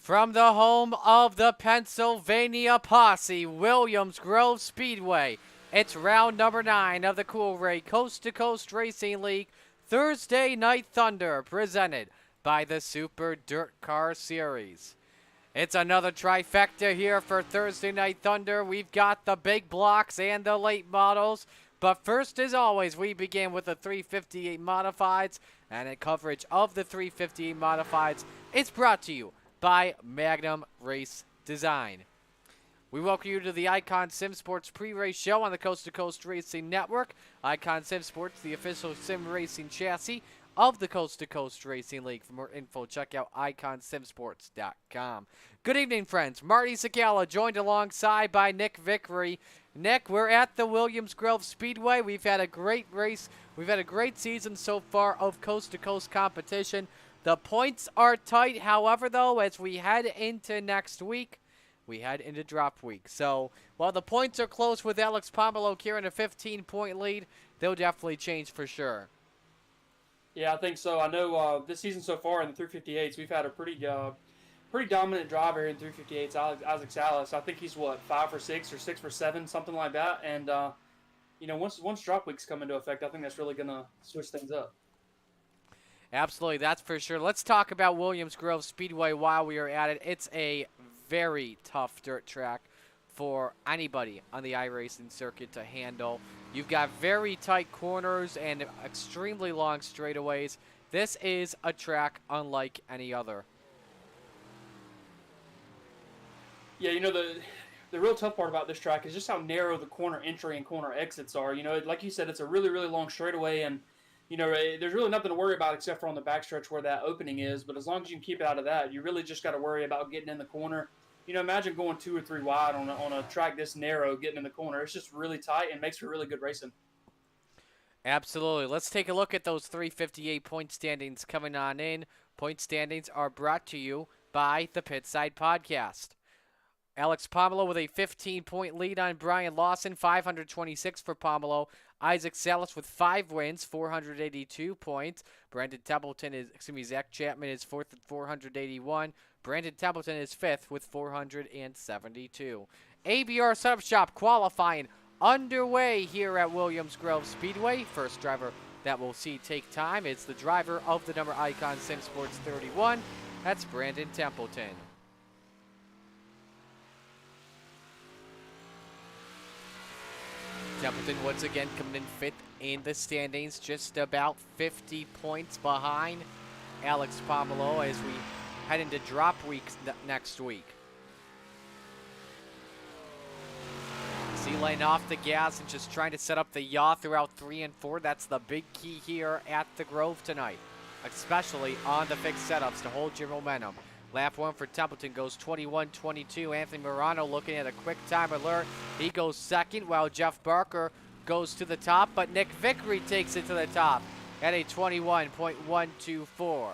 From the home of the Pennsylvania Posse, Williams Grove Speedway, it's round number 9 of the Cool Ray Coast to Coast Racing League Thursday Night Thunder, presented by the Super Dirt Car Series. It's another trifecta here for Thursday Night Thunder. We've got the big blocks and the late models. But first, as always, we begin with the 358 Modifieds, and a coverage of the 358 Modifieds is brought to you by Magnum Race Design. We welcome you to the Icon Sim Sports pre-race show on the Coast to Coast Racing Network. Icon Sim Sports, the official sim racing chassis of the Coast to Coast Racing League. For more info, check out iconsimsports.com. Good evening, friends. Marty Sakala joined alongside by Nick Vickery. Nick, we're at the Williams Grove Speedway. We've had a great race. We've had a great season so far of Coast to Coast competition. The points are tight. However, though, as we head into next week, we head into drop week. So while the points are close with Alex Pomelo carrying a 15-point lead, they'll definitely change for sure. Yeah, I think so. I know this season so far in the 358s, we've had a pretty dominant driver here in 358s, Isaac Salas. I think he's, 5 for 6 or 6 for 7, something like that. And, once drop weeks come into effect, I think that's really going to switch things up. Absolutely, that's for sure. Let's talk about Williams Grove Speedway while we are at it. It's a very tough dirt track for anybody on the iRacing circuit to handle. You've got very tight corners and extremely long straightaways. This is a track unlike any other. Yeah, the real tough part about this track is just how narrow the corner entry and corner exits are. Like you said, it's a really, really long straightaway, and there's really nothing to worry about except for on the backstretch where that opening is. But as long as you can keep it out of that, you really just got to worry about getting in the corner. Imagine going 2 or 3 wide on a track this narrow, getting in the corner. It's just really tight and makes for really good racing. Absolutely. Let's take a look at those 358 point standings coming on in. Point standings are brought to you by the Pitside Podcast. Alex Pomelo with a 15-point lead on Brian Lawson, 526 for Pomelo. Isaac Salas with 5 wins, 482 points. Zach Chapman is 4th at 481. Brandon Templeton is 5th with 472. ABR Setup Shop qualifying underway here at Williams Grove Speedway. First driver that we'll see take time is the driver of the number Icon Sim Sports 31. That's Brandon Templeton. Templeton once again coming in 5th in the standings, just about 50 points behind Alex Pomelo as we head into drop weeks next week. See laying off the gas and just trying to set up the yaw throughout 3 and 4. That's the big key here at the Grove tonight, especially on the fixed setups to hold your momentum. Lap 1 for Templeton goes 21-22. Anthony Morano looking at a quick time alert. He goes second while Jeff Barker goes to the top, but Nick Vickery takes it to the top at a 21.124.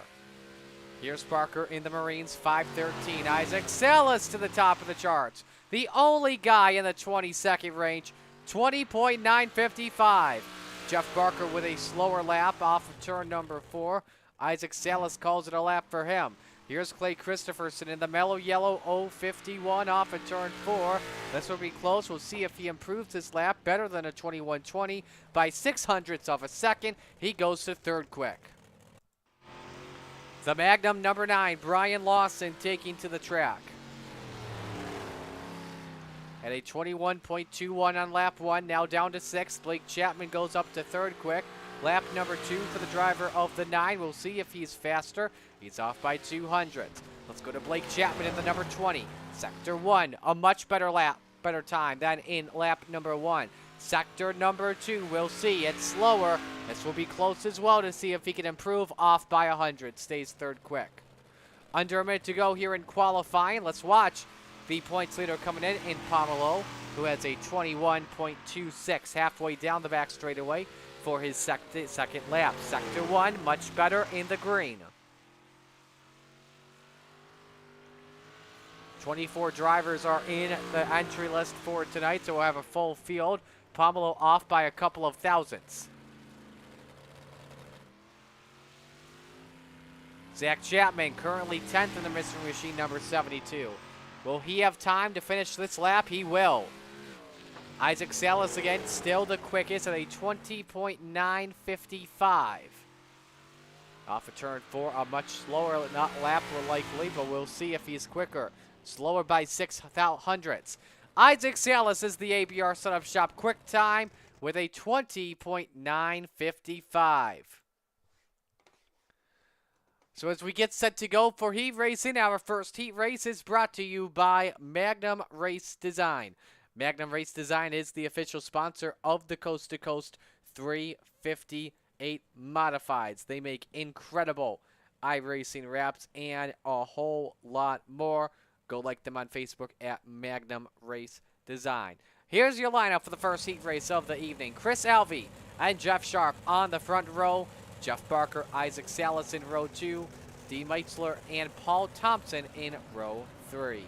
Here's Barker in the Marines, 5:13. Isaac Salas to the top of the charts. The only guy in the 20-second range, 20.955. Jeff Barker with a slower lap off of turn number 4. Isaac Salas calls it a lap for him. Here's Clay Christopherson in the mellow yellow 051 off of turn 4. This will be close. We'll see if he improves his lap better than a 21.20 by 0.06 of a second. He goes to third quick. The Magnum number 9, Brian Lawson, taking to the track at a 21.21 on lap 1, now down to 6th. Blake Chapman goes up to third quick. Lap number 2 for the driver of the 9. We'll see if he's faster. He's off by 200. Let's go to Blake Chapman in the number 20. Sector 1, a much better time than in lap number 1. Sector number 2, we'll see. It's slower. This will be close as well to see if he can improve, off by 100. Stays third quick. Under a minute to go here in qualifying. Let's watch the points leader coming in Pomelo, who has a 21.26 halfway down the back straightaway for his second lap. Sector 1, much better in the green. 24 drivers are in the entry list for tonight, so we'll have a full field. Pomelo off by a couple of thousandths. Zach Chapman currently 10th in the Mystery Machine number 72. Will he have time to finish this lap? He will. Isaac Salas again, still the quickest at a 20.955. Off of turn 4, a much slower lap likely, but we'll see if he's quicker. Slower by 0.06. Isaac Salas is the ABR Setup Shop quick time with a 20.955. So as we get set to go for heat racing, our first heat race is brought to you by Magnum Race Design. Magnum Race Design is the official sponsor of the Coast to Coast 358 Modifieds. They make incredible iRacing wraps and a whole lot more. Go like them on Facebook at Magnum Race Design. Here's your lineup for the first heat race of the evening. Chris Alvey and Jeff Sharp on the front row. Jeff Barker, Isaac Salas in row 2. Dean Meitzler and Paul Thompson in row 3.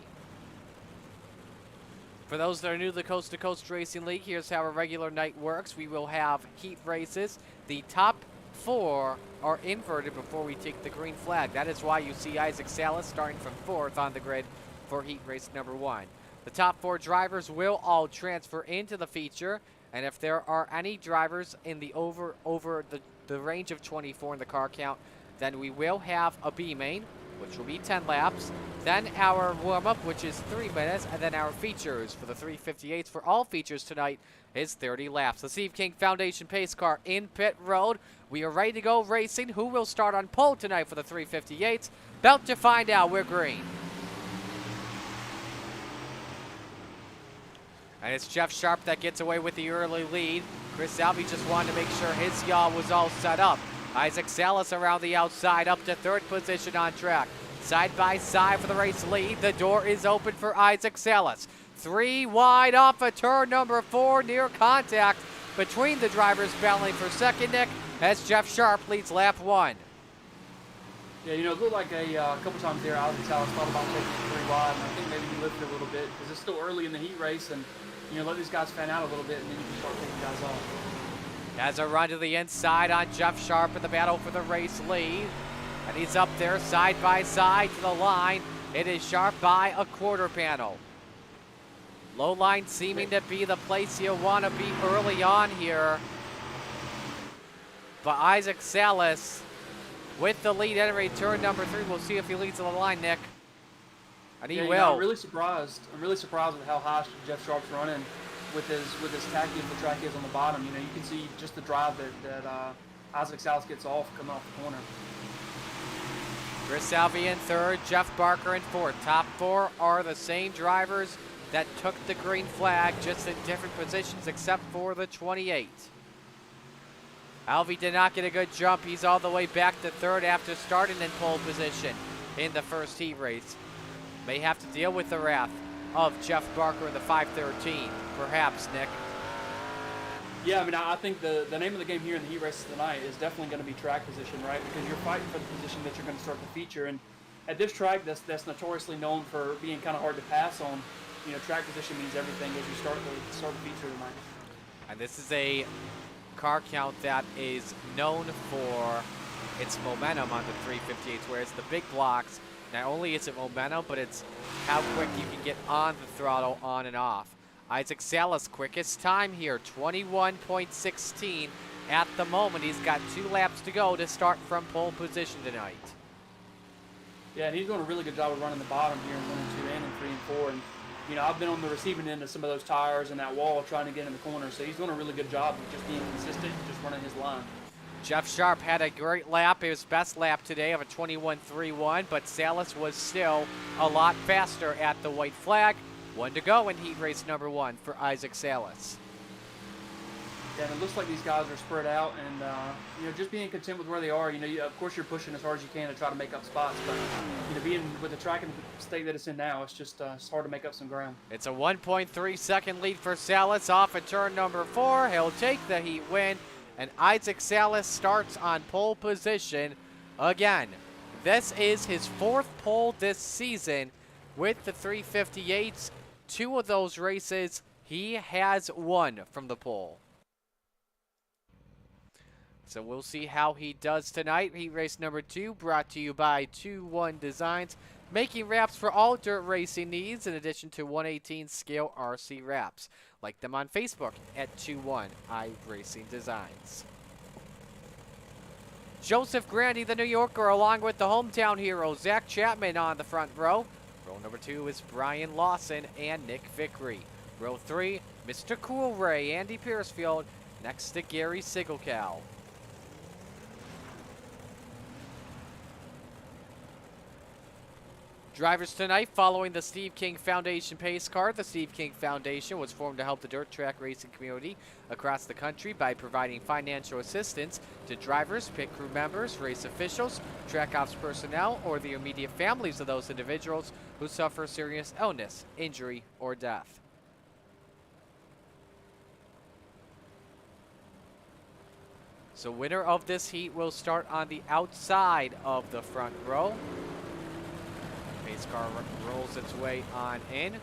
For those that are new to the Coast to Coast Racing League, here's how a regular night works. We will have heat races. The top 4 are inverted before we take the green flag. That is why you see Isaac Salas starting from 4th on the grid for heat race number 1. The top 4 drivers will all transfer into the feature, and if there are any drivers in the over the range of 24 in the car count, then we will have a B main, which will be 10 laps, then our warm-up, which is 3 minutes, and then our features for the 358s for all features tonight is 30 laps. The Steve King Foundation pace car in pit road. We are ready to go racing. Who will start on pole tonight for the 358s? About to find out. We're green. And it's Jeff Sharp that gets away with the early lead. Chris Alvey just wanted to make sure his yaw was all set up. Isaac Salas around the outside up to 3rd position on track. Side by side for the race lead. The door is open for Isaac Salas. 3 wide off of turn number 4, near contact between the drivers battling for second, Nick, as Jeff Sharp leads lap 1. Yeah, you know, it looked like a couple times there, Isaac Salas thought about taking 3 wide, and I think maybe he lifted a little bit because it's still early in the heat race, and you know, let these guys fan out a little bit, and then you can start taking guys off. Has a run to the inside on Jeff Sharp in the battle for the race lead. And he's up there side by side to the line. It is Sharp by a quarter panel. Low line seeming to be the place you want to be early on here. But Isaac Salas with the lead entering turn number 3. We'll see if he leads to the line, Nick. And he will. You know, I'm really surprised with how high Jeff Sharp's running with his tacky as the track is on the bottom. You know, you can see just the drive that Isaac Salas gets off coming off the corner. Chris Alvey in 3rd, Jeff Barker in 4th. Top 4 are the same drivers that took the green flag, just in different positions except for the 28. Alvey did not get a good jump. He's all the way back to 3rd after starting in pole position in the first heat race. May have to deal with the wrath of Jeff Barker in the 513, perhaps, Nick. Yeah, I mean, I think the name of the game here in the heat races tonight is definitely going to be track position, right? Because you're fighting for the position that you're going to start the feature, and at this track, that's notoriously known for being kind of hard to pass on. You know, track position means everything as you start the feature tonight. And this is a car count that is known for its momentum on the 358s, whereas the big blocks, not only is it momentum, but it's how quick you can get on the throttle on and off. Isaac Salas, quickest time here, 21.16 at the moment. He's got 2 laps to go to start from pole position tonight. Yeah, and he's doing a really good job of running the bottom here in 1 and 2 and in 3 and 4. And, you know, I've been on the receiving end of some of those tires and that wall trying to get in the corner. So he's doing a really good job of just being consistent and just running his line. Jeff Sharp had a great lap, his best lap today of a 21.31, but Salas was still a lot faster at the white flag. 1 to go in heat race number 1 for Isaac Salas. Yeah, and it looks like these guys are spread out and, you know, just being content with where they are. You know, of course you're pushing as hard as you can to try to make up spots, but, you know, being with the track in the state that it's in now, it's just it's hard to make up some ground. It's a 1.3 second lead for Salas off at turn number 4. He'll take the heat win, and Isaac Salas starts on pole position again. This is his 4th pole this season with the 358s. 2 of those races he has won from the pole. So we'll see how he does tonight. Heat race number 2 brought to you by 2-1 Designs, making wraps for all dirt racing needs in addition to 118 scale RC wraps. Like them on Facebook at 2-1 iRacing Designs. Joseph Grandy, the New Yorker, along with the hometown hero Zach Chapman on the front row. Row number 2 is Brian Lawson and Nick Vickery. Row 3, Mr. Cool Ray, Andy Piercefield, next to Gary Sigelcow. Drivers tonight following the Steve King Foundation pace card. The Steve King Foundation was formed to help the dirt track racing community across the country by providing financial assistance to drivers, pit crew members, race officials, track ops personnel, or the immediate families of those individuals who suffer serious illness, injury, or death. So winner of this heat will start on the outside of the front row. Pace car rolls its way on in.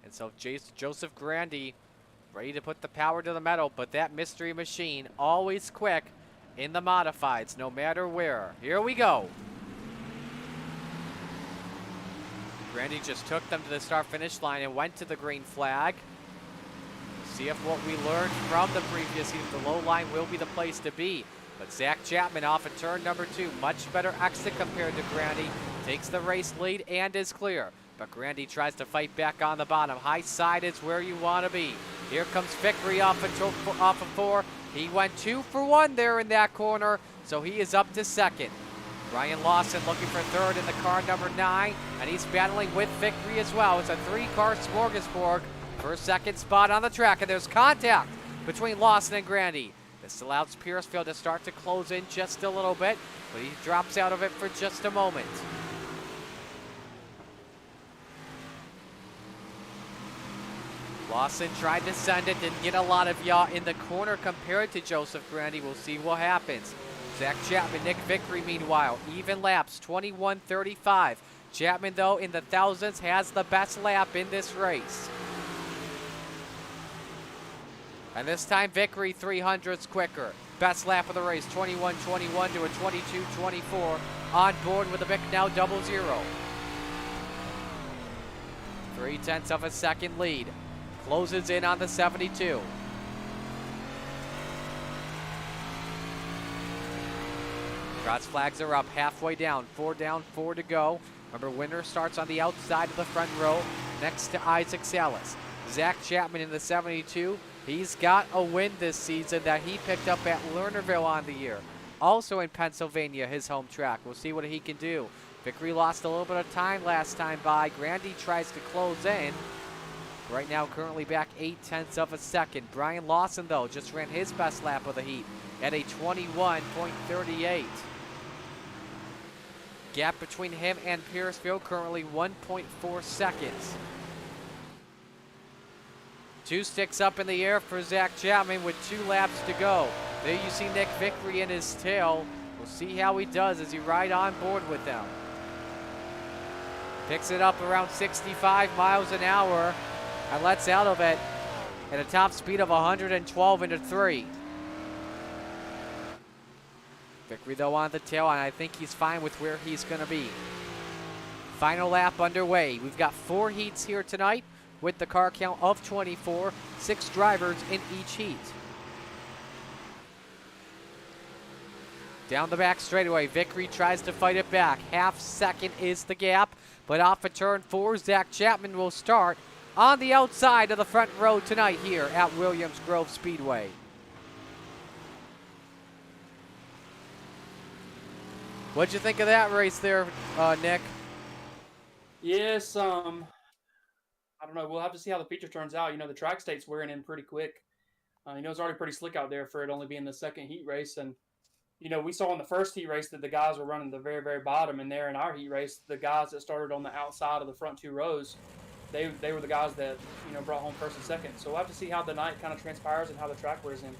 And so Joseph Grandy ready to put the power to the metal, but that mystery machine always quick in the modifieds, no matter where. Here we go. Grandy just took them to the start-finish line and went to the green flag. See if what we learned from the previous heat, the low line will be the place to be. But Zach Chapman off of turn number 2, much better exit compared to Grandy. Takes the race lead and is clear. But Grandy tries to fight back on the bottom. High side is where you want to be. Here comes Vickery off of 4. He went 2 for 1 there in that corner, so he is up to second. Brian Lawson looking for third in the car number 9, and he's battling with Vickery as well. It's a 3-car smorgasbord for a second spot on the track, and there's contact between Lawson and Grandy. This allows Piercefield to start to close in just a little bit, but he drops out of it for just a moment. Lawson tried to send it, didn't get a lot of yaw in the corner compared to Joseph Grandy. We'll see what happens. Zach Chapman, Nick Vickery, meanwhile, even laps, 21:35. Chapman, though, in the thousands, has the best lap in this race. And this time, Vickery 300ths quicker. Best lap of the race, 21:21 to a 22:24. On board with a Vic now 00. 0.3 of a second lead. Closes in on the 72. Cross flags are up, halfway down, 4 down, 4 to go. Remember, winner starts on the outside of the front row next to Isaac Salas. Zach Chapman in the 72. He's got a win this season that he picked up at Lernerville on the year. Also in Pennsylvania, his home track. We'll see what he can do. Vickery lost a little bit of time last time by. Grandy tries to close in. Right now, currently back 0.8 of a second. Brian Lawson, though, just ran his best lap of the heat at a 21:38. Gap between him and Piercefield currently 1.4 seconds. 2 sticks up in the air for Zach Chapman with 2 laps to go. There you see Nick Vickery in his tail. We'll see how he does as he ride on board with them. Picks it up around 65 miles an hour and lets out of it at a top speed of 112 into 3. Vickery, though, on the tail, and I think he's fine with where he's going to be. Final lap underway. We've got 4 heats here tonight with the car count of 24, 6 drivers in each heat. Down the back straightaway, Vickery tries to fight it back. Half second is the gap, but off of turn 4, Zach Chapman will start on the outside of the front row tonight here at Williams Grove Speedway. What'd you think of that race there, Nick? Yes, I don't know. We'll have to see how the feature turns out. You know, the track state's wearing in pretty quick. You know, it's already pretty slick out there for it only being the second heat race. And, you know, we saw in the first heat race that the guys were running the very, very bottom. And there in our heat race, the guys that started on the outside of the front 2 rows, they were the guys that, you know, brought home first and second. So we'll have to see how the night kind of transpires and how the track wears in.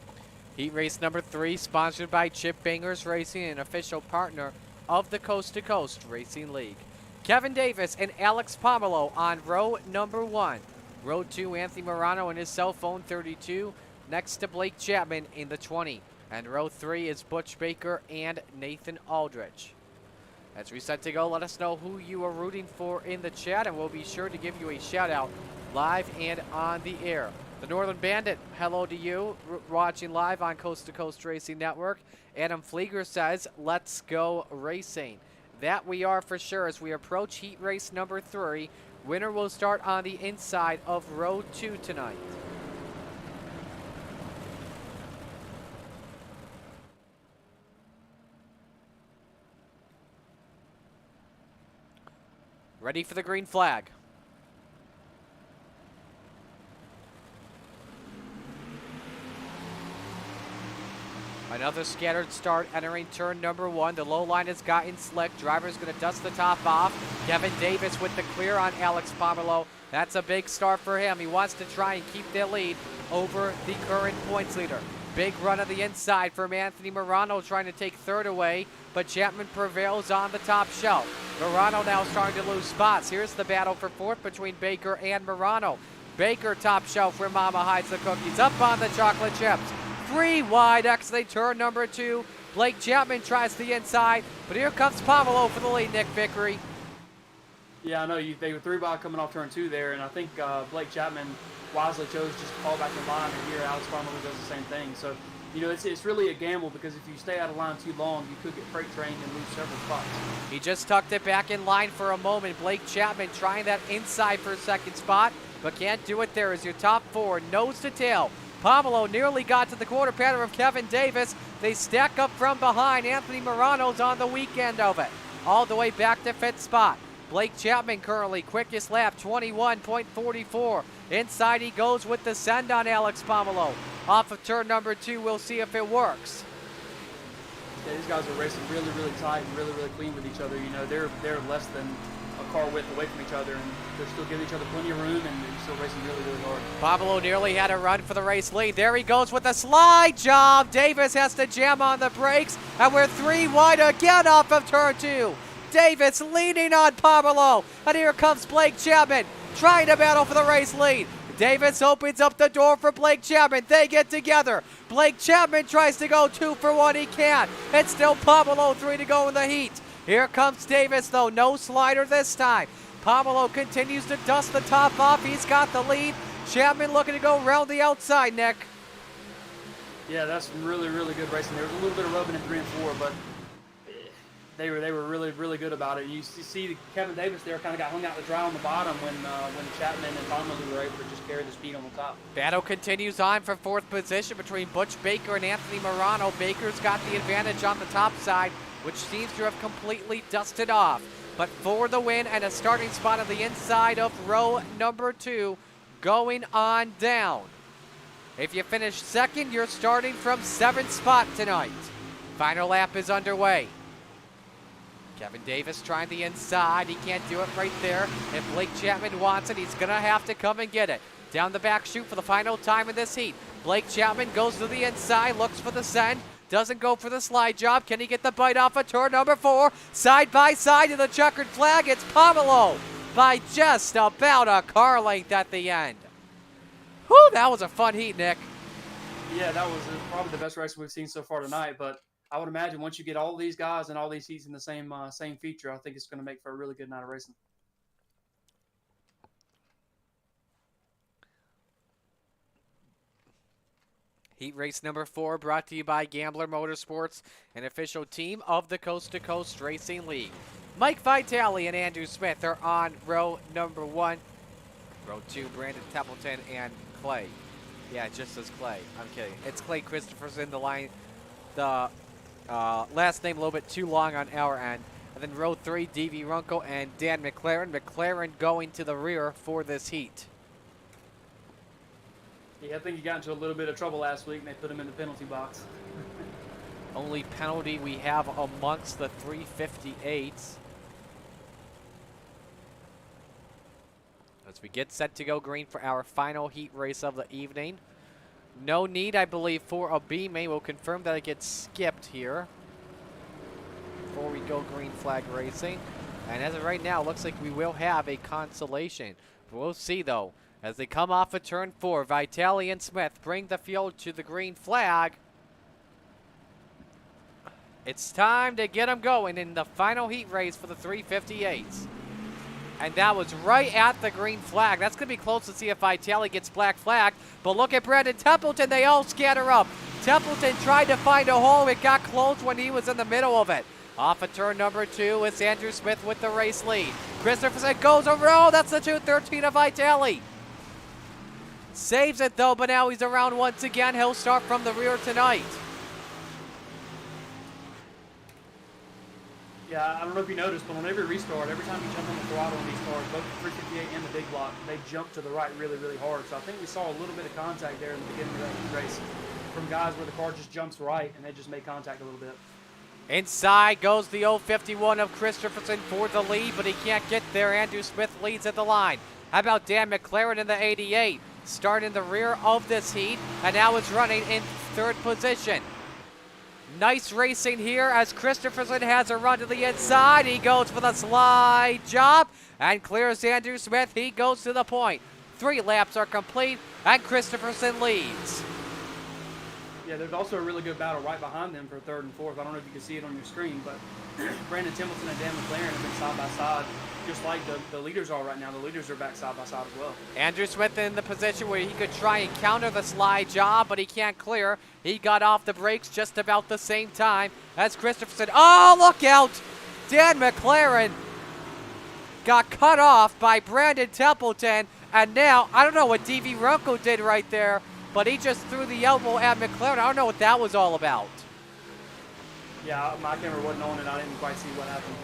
Heat race number 3, sponsored by Chip Bangers Racing, an official partner of the Coast to Coast Racing League. Kevin Davis and Alex Pomelo on row number 1. Row 2, Anthony Morano and his cell phone 32. next to Blake Chapman in the 20. And row 3 is Butch Baker and Nathan Aldrich. As we set to go, let us know who you are rooting for in the chat, and we'll be sure to give you a shout out live and on the air. The Northern Bandit, hello to you, watching live on Coast to Coast Racing Network. Adam Flieger says, let's go racing. That we are for sure as we approach heat race number 3. Winner will start on the inside of row 2 tonight. Ready for the green flag. Another scattered start entering turn number 1. The low line has gotten slick. Driver's going to dust the top off. Kevin Davis with the clear on Alex Pomelo. That's a big start for him. He wants to try and keep the lead over the current points leader. Big run on the inside from Anthony Morano trying to take third away, but Chapman prevails on the top shelf. Morano now starting to lose spots. Here's the battle for fourth between Baker and Morano. Baker top shelf where Mama hides the cookies. Up on the chocolate chips. 3 wide exiting turn number 2. Blake Chapman tries the inside, but here comes Pomelo for the lead, Nick Vickery. Yeah, I know they were 3 wide coming off turn 2 there, and I think Blake Chapman wisely chose just to fall back in line, and here Alex Pomelo does the same thing. So, you know, it's really a gamble because if you stay out of line too long, you could get freight trained and lose several spots. He just tucked it back in line for a moment. Blake Chapman trying that inside for a second spot, but can't do it there as your top 4, nose to tail. Pomelo nearly got to the quarter pattern of Kevin Davis. They stack up from behind. Anthony Morano's on the weekend of it. All the way back to 5th spot. Blake Chapman currently quickest lap, 21.44. Inside he goes with the send on Alex Pomelo. Off of turn number 2, we'll see if it works. Yeah, these guys are racing really, really tight and really, really clean with each other. You know, they're less than a car width away from each other, and they're still giving each other plenty of room, and they're still racing really, really hard. Pomelo nearly had a run for the race lead. There he goes with a slide job. Davis has to jam on the brakes, and we're 3 wide again off of turn 2. Davis leaning on Pomelo, and here comes Blake Chapman trying to battle for the race lead. Davis opens up the door for Blake Chapman. They get together. Blake Chapman tries to go 2 for 1. He can't. It's still Pomelo 3 to go in the heat. Here comes Davis, though. No slider this time. Pomelo continues to dust the top off. He's got the lead. Chapman looking to go around the outside, Nick. Yeah, that's really, really good racing. There was a little bit of rubbing in 3 and 4, but they were really, really good about it. You see Kevin Davis there kind of got hung out to dry on the bottom when Chapman and Pomelo were able to just carry the speed on the top. Battle continues on for 4th position between Butch Baker and Anthony Morano. Baker's got the advantage on the top side, which seems to have completely dusted off. But for the win and a starting spot on the inside of row number 2 going on down. If you finish 2nd, you're starting from 7th spot tonight. Final lap is underway. Kevin Davis trying the inside. He can't do it right there. If Blake Chapman wants it, he's going to have to come and get it. Down the back chute for the final time in this heat. Blake Chapman goes to the inside, looks for the send. Doesn't go for the slide job. Can he get the bite off of turn number 4? Side by side to the checkered flag. It's Pomelo by just about a car length at the end. Whew, that was a fun heat, Nick. Yeah, that was probably the best race we've seen so far tonight, but I would imagine once you get all these guys and all these heats in the same feature, I think it's going to make for a really good night of racing. Heat race number 4 brought to you by Gambler Motorsports, an official team of the Coast to Coast Racing League. Mike Vitale and Andrew Smith are on row number 1. Row 2, Brandon Templeton and Clay. Yeah, it just says Clay. I'm kidding. It's Clay Christopherson, the line. The last name a little bit too long on our end. And then row 3, D.V. Runkel and Dan McLaren. McLaren going to the rear for this heat. Yeah, I think he got into a little bit of trouble last week, and they put him in the penalty box. Only penalty we have amongst the 358s. As we get set to go green for our final heat race of the evening. No need, I believe, for a B main. We'll confirm that it gets skipped here before we go green flag racing. And as of right now, it looks like we will have a consolation. We'll see, though. As they come off of turn 4, Vitale and Smith bring the field to the green flag. It's time to get them going in the final heat race for the 358s. And that was right at the green flag. That's going to be close to see if Vitale gets black flagged. But look at Brandon Templeton. They all scatter up. Templeton tried to find a hole. It got close when he was in the middle of it. Off of turn number 2, it's Andrew Smith with the race lead. Christopherson goes over. Oh, that's the 213 of Vitale. Saves it, though, but now he's around once again. He'll start from the rear tonight. Yeah, I don't know if you noticed, but whenever you restart, every time you jump on the throttle on these cars, both the 358 and the big block, they jump to the right really, really hard. So I think we saw a little bit of contact there in the beginning of that heat race from guys where the car just jumps right and they just make contact a little bit. Inside goes the 051 of Christopherson for the lead, but he can't get there. Andrew Smith leads at the line. How about Dan McLaren in the 88? Start in the rear of this heat, and now it's running in third position. Nice racing here as Christopherson has a run to the inside. He goes for the slide job and clears Andrew Smith. He goes to the point. 3 laps are complete, and Christopherson leads. Yeah, there's also a really good battle right behind them for third and fourth. I don't know if you can see it on your screen, but Brandon Templeton and Dan McLaren have been side by side, just like the leaders are right now. The leaders are back side by side as well. Andrew Smith in the position where he could try and counter the slide job, but he can't clear. He got off the brakes just about the same time as Christopherson. Oh, look out! Dan McLaren got cut off by Brandon Templeton, and now, I don't know what D.V. Runkel did right there, but he just threw the elbow at McLaren. I don't know what that was all about. Yeah, my camera wasn't on and I didn't quite see what happened.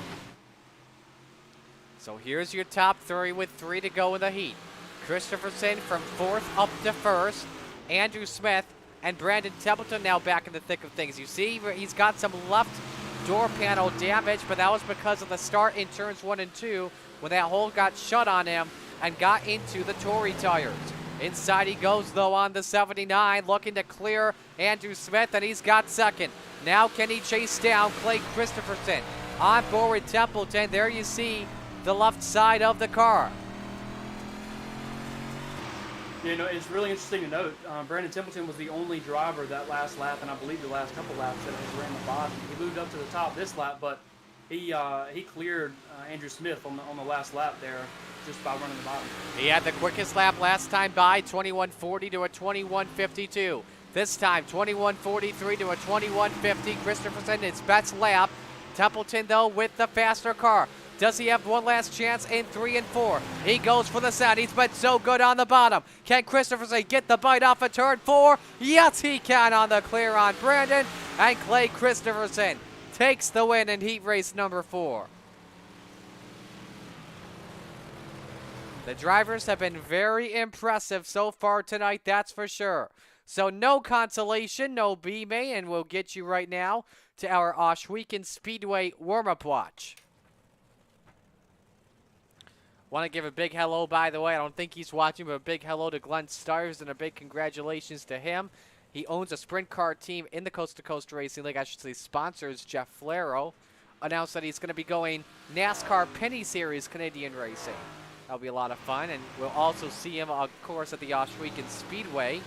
So here's your top 3 with 3 to go in the heat. Christopherson from 4th up to 1st. Andrew Smith and Brandon Templeton now back in the thick of things. You see he's got some left door panel damage, but that was because of the start in turns 1 and 2 when that hole got shut on him and got into the Tory tires. Inside he goes, though, on the 79, looking to clear Andrew Smith, and he's got second. Now can he chase down Clay Christopherson? On board with Templeton. There you see the left side of the car. You know, it's really interesting to note, Brandon Templeton was the only driver that last lap, and I believe the last couple laps that has ran the bottom. He moved up to the top this lap, but he cleared Andrew Smith on the last lap there, just by running the bottom. He had the quickest lap last time by, 21:40 to a 21:52. This time, 21:43 to a 21:50. Christopherson, his best lap. Templeton, though, with the faster car. Does he have one last chance in 3 and 4? He goes for the set. He's been so good on the bottom. Can Christopherson get the bite off of turn 4? Yes, he can on the clear on Brandon. And Clay Christopherson takes the win in heat race number 4. The drivers have been very impressive so far tonight, that's for sure. So no consolation, no B-May, and we'll get you right now to our Oshweekend Speedway warm-up watch. Want to give a big hello, by the way. I don't think he's watching, but a big hello to Glenn Stars and a big congratulations to him. He owns a sprint car team in the Coast to Coast Racing League. I should say sponsors Jeff Flero. Announced that he's going to be going NASCAR Penny Series Canadian Racing. That'll be a lot of fun, and we'll also see him, of course, at the Oshweekend Speedway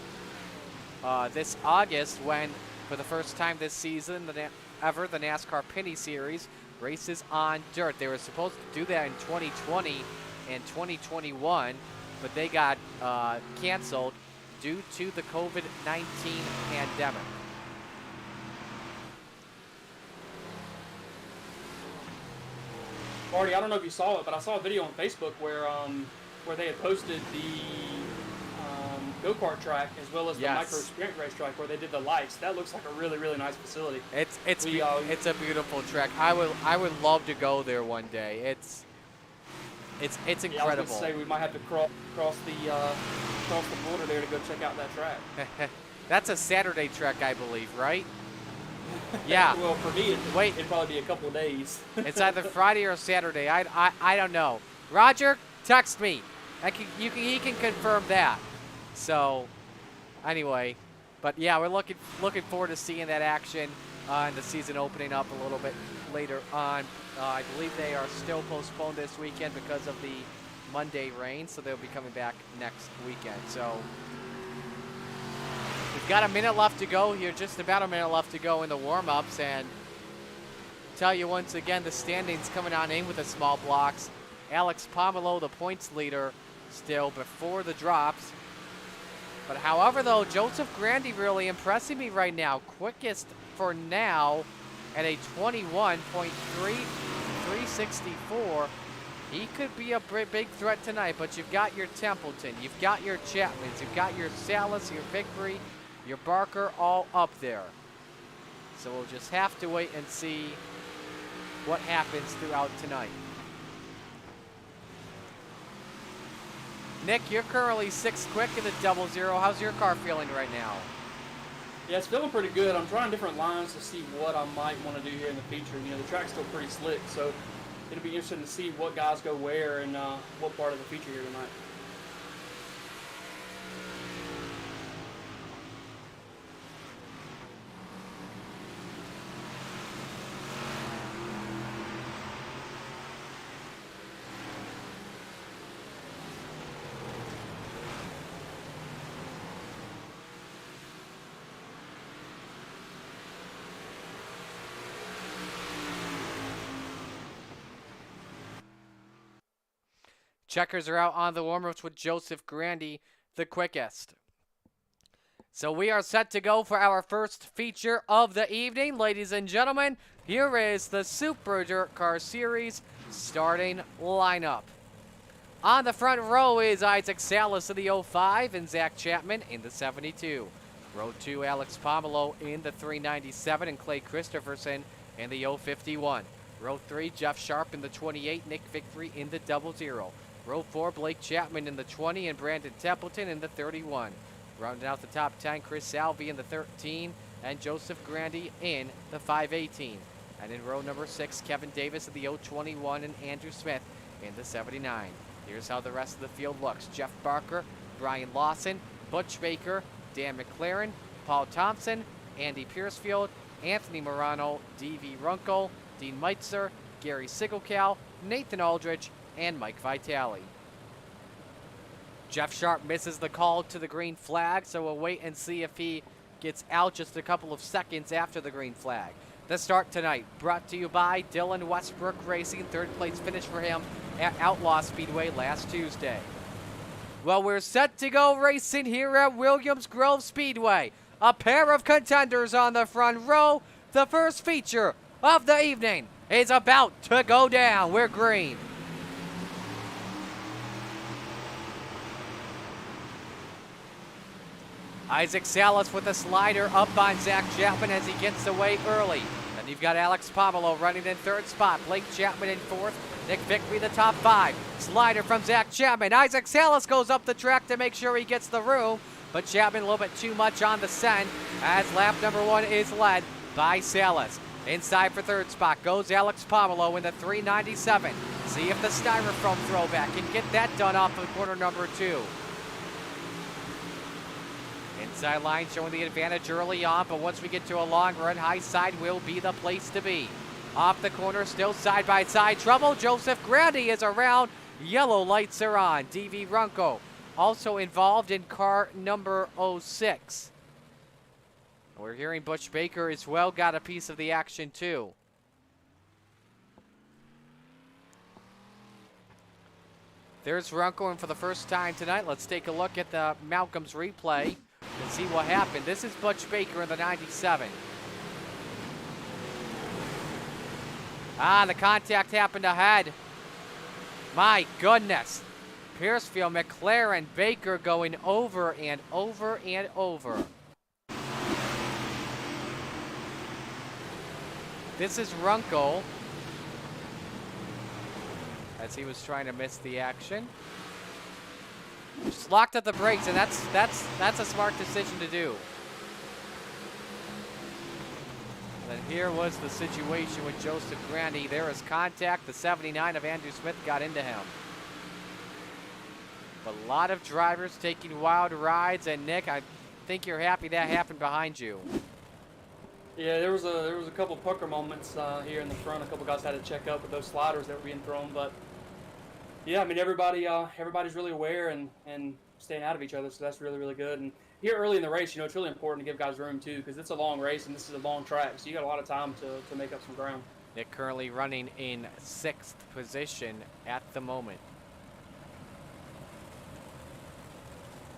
this August when, for the first time this season, the NASCAR Penny Series races on dirt. They were supposed to do that in 2020 and 2021, but they got canceled due to the COVID-19 pandemic. Marty, I don't know if you saw it, but I saw a video on Facebook where they had posted the go-kart track as well as the micro sprint racetrack where they did the lights. That looks like a really, really nice facility. It's a beautiful track. I would love to go there one day. It's incredible. Yeah, I was going to say we might have to cross the border there to go check out that track. That's a Saturday track, I believe, right? Yeah. Well, for me, it'd probably be a couple of days. It's either Friday or Saturday. I don't know. Roger, text me. He can confirm that. So, anyway, but yeah, we're looking forward to seeing that action and the season opening up a little bit later on. I believe they are still postponed this weekend because of the Monday rain, so they'll be coming back next weekend. So we've got a minute left to go here, just about a minute left to go in the warm-ups, and tell you once again, the standings coming on in with the small blocks. Alex Pomelo, the points leader, still before the drops. But however, though, Joseph Grandy really impressing me right now. Quickest for now at a 21.364. He could be a big threat tonight, but you've got your Templeton, you've got your Chapmans, you've got your Salas, your Vickery, your Barker all up there. So we'll just have to wait and see what happens throughout tonight. Nick, you're currently 6th quick in the 00. How's your car feeling right now? Yeah, it's feeling pretty good. I'm trying different lines to see what I might want to do here in the feature. You know, the track's still pretty slick, so it'll be interesting to see what guys go where and what part of the feature here tonight. Checkers are out on the warm-ups with Joseph Grandy, the quickest. So we are set to go for our first feature of the evening. Ladies and gentlemen, here is the Super Dirt Car Series starting lineup. On the front row is Isaac Salas in the 05 and Zach Chapman in the 72. Row 2, Alex Pomelo in the 397 and Clay Christopherson in the 051. Row 3, Jeff Sharp in the 28, Nick Vickery in the 00. Row 4, Blake Chapman in the 20 and Brandon Templeton in the 31. Rounding out the top 10, Chris Salvi in the 13 and Joseph Grandy in the 518. And in row number 6, Kevin Davis in the 021 and Andrew Smith in the 79. Here's how the rest of the field looks. Jeff Barker, Brian Lawson, Butch Baker, Dan McLaren, Paul Thompson, Andy Piercefield, Anthony Morano, D.V. Runkle, Dean Meitzer, Gary Sigelkow, Nathan Aldrich, and Mike Vitale. Jeff Sharp misses the call to the green flag, so we'll wait and see if he gets out just a couple of seconds after the green flag. The start tonight brought to you by Dylan Westbrook Racing. Third place finish for him at Outlaw Speedway last Tuesday. Well, we're set to go racing here at Williams Grove Speedway. A pair of contenders on the front row. The first feature of the evening is about to go down. We're green. Isaac Salas with a slider up on Zach Chapman as he gets away early. Then you've got Alex Pomelo running in 3rd spot. Blake Chapman in 4th. Nick Vickery the top 5. Slider from Zach Chapman. Isaac Salas goes up the track to make sure he gets the room. But Chapman a little bit too much on the send as lap number 1 is led by Salas. Inside for 3rd spot goes Alex Pomelo in the 397. See if the styrofoam throwback can get that done off of corner number 2. Inside line showing the advantage early on, but once we get to a long run, high side will be the place to be. Off the corner, still side by side trouble. Joseph Grandy is around. Yellow lights are on. D.V. Runko also involved in car number 06. We're hearing Butch Baker as well got a piece of the action too. There's Runko, and for the first time tonight, let's take a look at the Malcolm's replay and see what happened. This is Butch Baker in the 97. The contact happened ahead. My goodness. Piercefield, McLaren, Baker going over and over and over. This is Runkle as he was trying to miss the action. Just locked at the brakes, and that's a smart decision to do. And here was the situation with Joseph Grandy. There is contact. The 79 of Andrew Smith got into him. But a lot of drivers taking wild rides, and Nick, I think you're happy that happened behind you. Yeah, there was a couple pucker moments here in the front. A couple guys had to check up with those sliders that were being thrown, but Yeah, I mean everybody's really aware and staying out of each other, so that's really really good. And here early in the race, it's really important to give guys room too, because it's a long race and this is a long track, so you got a lot of time to make up some ground. Nick currently running in 6th position at the moment.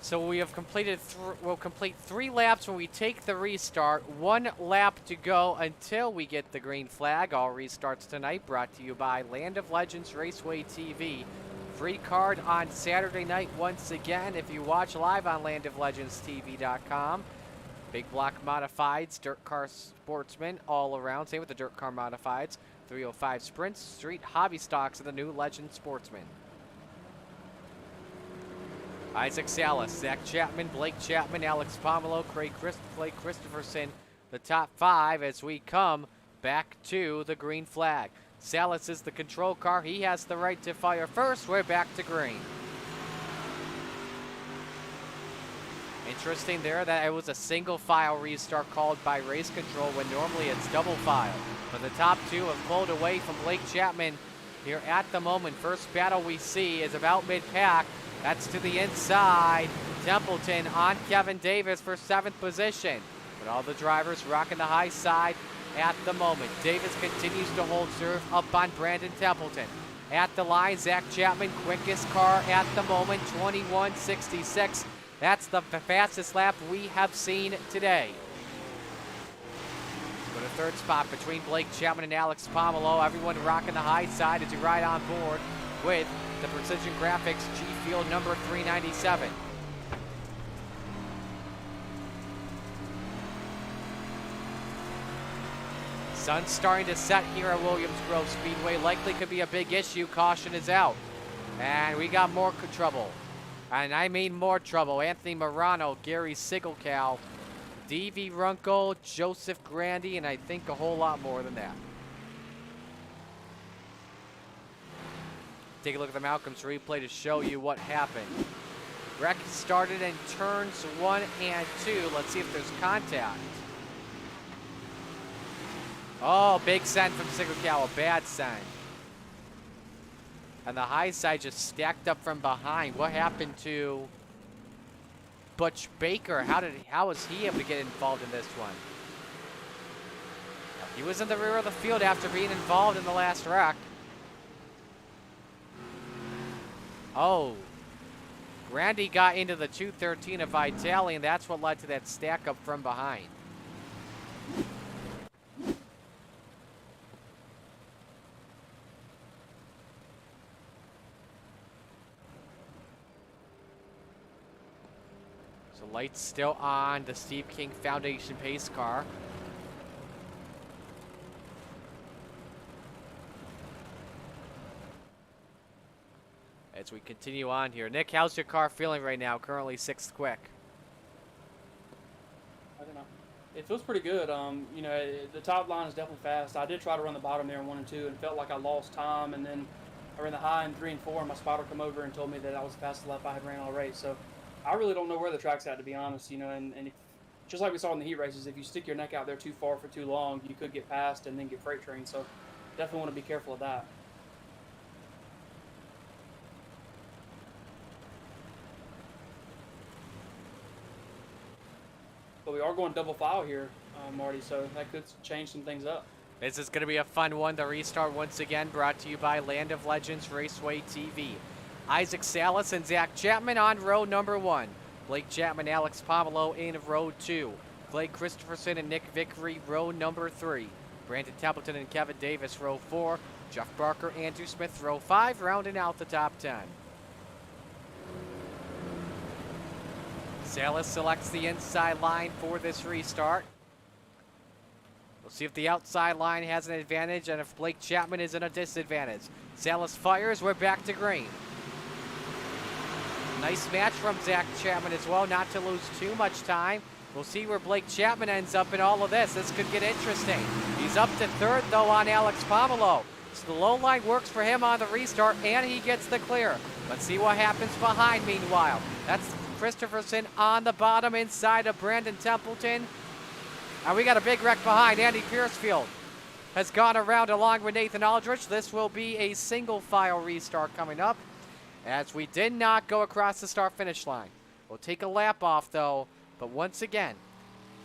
So we have completed, we'll complete 3 laps when we take the restart. 1 lap to go until we get the green flag. All restarts tonight brought to you by Land of Legends Raceway TV. Free card on Saturday night once again if you watch live on landoflegendstv.com. Big block modifieds, dirt car sportsmen all around. Same with the dirt car modifieds. 305 sprints, street hobby stocks of the new Legend Sportsman. Isaac Salas, Zach Chapman, Blake Chapman, Alex Pomelo, Clay Christopherson, the top 5 as we come back to the green flag. Salas is the control car. He has the right to fire first. We're back to green. Interesting there that it was a single file restart called by race control when normally it's double file. But the top 2 have pulled away from Blake Chapman here at the moment. First battle we see is about mid-pack. That's to the inside. Templeton on Kevin Davis for 7th position. But all the drivers rocking the high side at the moment. Davis continues to hold serve up on Brandon Templeton. At the line, Zach Chapman, quickest car at the moment, 21.66. That's the fastest lap we have seen today. For the 3rd spot between Blake Chapman and Alex Pomelo, everyone rocking the high side as you ride on board with the Precision Graphics G Field number 397. Sun's starting to set here at Williams Grove Speedway. Likely could be a big issue. Caution is out. And we got more trouble. And I mean more trouble. Anthony Morano, Gary Sigelcow, D.V. Runkle, Joseph Grandy, and I think a whole lot more than that. Take a look at the Malcolm's replay to show you what happened. Wreck started in turns 1 and 2. Let's see if there's contact. Oh, big send from Sigelcow, a bad send. And the high side just stacked up from behind. What happened to Butch Baker? How was he able to get involved in this one? He was in the rear of the field after being involved in the last wreck. Oh, Grandy got into the 213 of Vitali, and that's what led to that stack up from behind. So lights still on the Steve King Foundation pace car. As we continue on here. Nick, how's your car feeling right now? Currently 6th quick. I don't know. It feels pretty good. The top line is definitely fast. I did try to run the bottom there in 1 and 2 and felt like I lost time. And then I ran the high in 3 and 4, and my spotter come over and told me that I was the fastest lap I had ran all race. So I really don't know where the track's at, to be honest. And if, just like we saw in the heat races, if you stick your neck out there too far for too long, you could get passed and then get freight trained. So definitely want to be careful of that. But we are going double file here, Marty, so that could change some things up. This is going to be a fun one. The restart once again brought to you by Land of Legends Raceway TV. Isaac Salas and Zach Chapman on row number 1. Blake Chapman, Alex Pomelo in row 2. Clay Christopherson and Nick Vickery row number 3. Brandon Templeton and Kevin Davis row 4. Jeff Barker, Andrew Smith row 5, rounding out the top 10. Salas selects the inside line for this restart. We'll see if the outside line has an advantage and if Blake Chapman is in a disadvantage. Salas fires, we're back to green. Nice match from Zach Chapman as well, not to lose too much time. We'll see where Blake Chapman ends up in all of this. This could get interesting. He's up to 3rd though on Alex Pomelo. So the low line works for him on the restart and he gets the clear. Let's see what happens behind meanwhile. That's Christopherson on the bottom inside of Brandon Templeton. And we got a big wreck behind. Andy Piercefield has gone around along with Nathan Aldrich. This will be a single file restart coming up. as we did not go across the start-finish line. We'll take a lap off, though, but once again,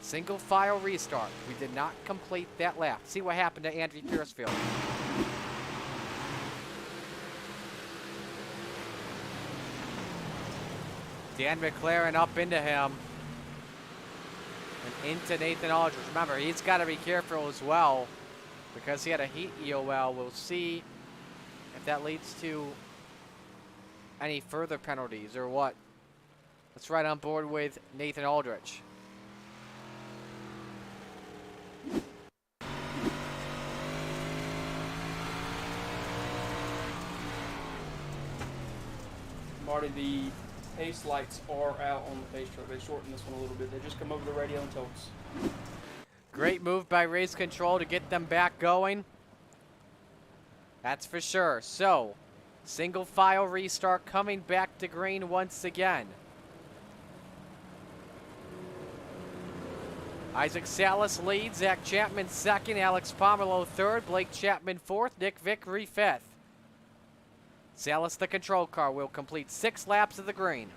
single file restart. We did not complete that lap. See what happened to Andrew Piercefield. Dan McLaren up into him. And into Nathan Aldridge. Remember, he's got to be careful as well because he had a heat EOL. We'll see if that leads to any further penalties or what. Let's ride on board with Nathan Aldridge. Marty, the pace lights are out on the pace truck. They shortened this one a little bit. They just come over the radio and told us. Great move by Race Control to get them back going. That's for sure. So, single file restart coming back to green once again. Isaac Salas leads, Zach Chapman second, Alex Pomerleau third, Blake Chapman fourth, Nick Vickery fifth. Salas, the control car, will complete 6 laps of the green.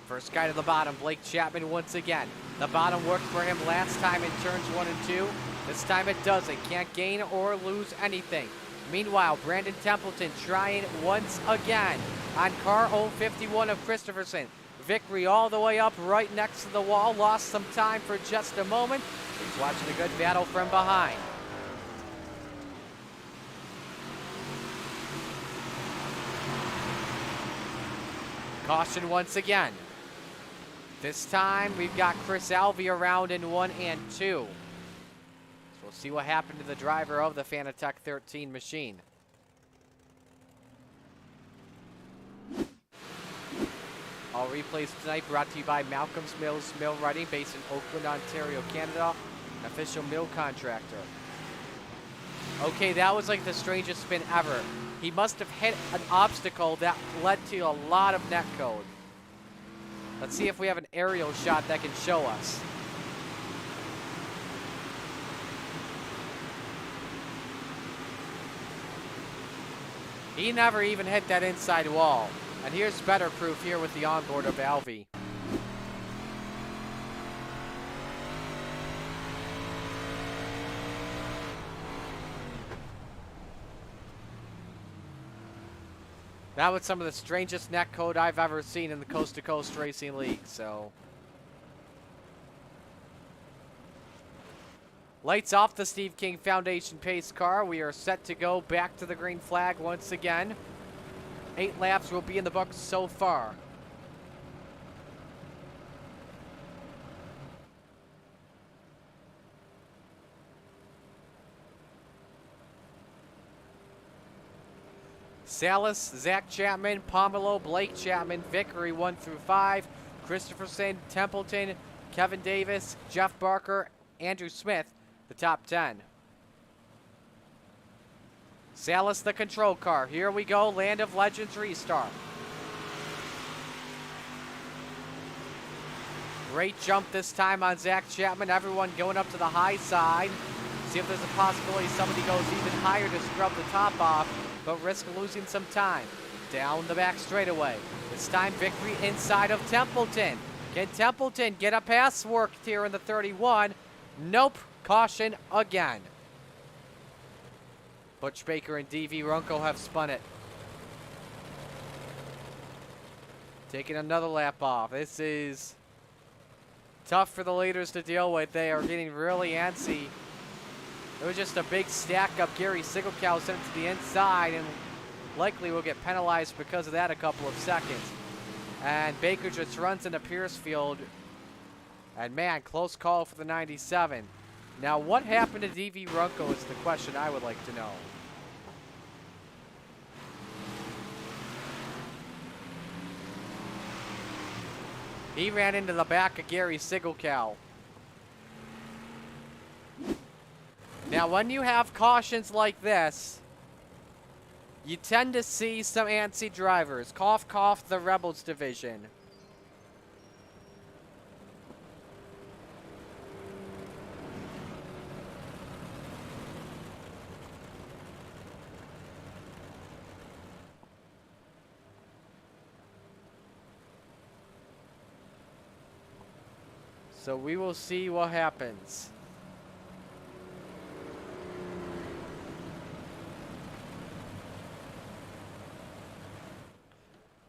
First guy to the bottom, Blake Chapman once again. The bottom worked for him last time in turns 1 and 2. This time it doesn't. Can't gain or lose anything. Meanwhile, Brandon Templeton trying once again on car 051 of Christopherson. Vickery all the way up right next to the wall. Lost some time for just a moment. He's watching a good battle from behind. Caution once again. This time we've got Chris Alvey around in 1 and 2. So we'll see what happened to the driver of the Fanatec 13 machine. All replays tonight brought to you by Malcolm's Mills Mill Writing, based in Oakland, Ontario, Canada, an official mill contractor. Okay, that was like the strangest spin ever. He must have hit an obstacle that led to a lot of netcode. Let's see if we have an aerial shot that can show us. He never even hit that inside wall. And here's better proof here with the onboard of Alvey. That was some of the strangest netcode I've ever seen in the Coast to Coast Racing League, so. Lights off the Steve King Foundation pace car. We are set to go back to the green flag once again. 8 laps will be in the books so far. Salas, Zach Chapman, Pomerleau, Blake Chapman, Vickery 1 through 5, Christopherson, Templeton, Kevin Davis, Jeff Barker, Andrew Smith, the top 10. Salas, the control car. Here we go, Land of Legends restart. Great jump this time on Zach Chapman. Everyone going up to the high side. See if there's a possibility somebody goes even higher to scrub the top off, but risk losing some time. Down the back straightaway. This time Vickery inside of Templeton. Can Templeton get a pass worked here in the 31? Nope. Caution again. Butch Baker and D.V. Runco have spun it. Taking another lap off. This is tough for the leaders to deal with. They are getting really antsy. It was just a big stack up. Gary Sigelkow sent it to the inside and likely will get penalized because of that a couple of seconds. And Baker just runs into Piercefield. And man, close call for the 97. Now, what happened to D.V. Runco is the question I would like to know. He ran into the back of Gary Sigelkow. Now, when you have cautions like this, you tend to see some antsy drivers. Cough, cough, the Rebels division. So we will see what happens.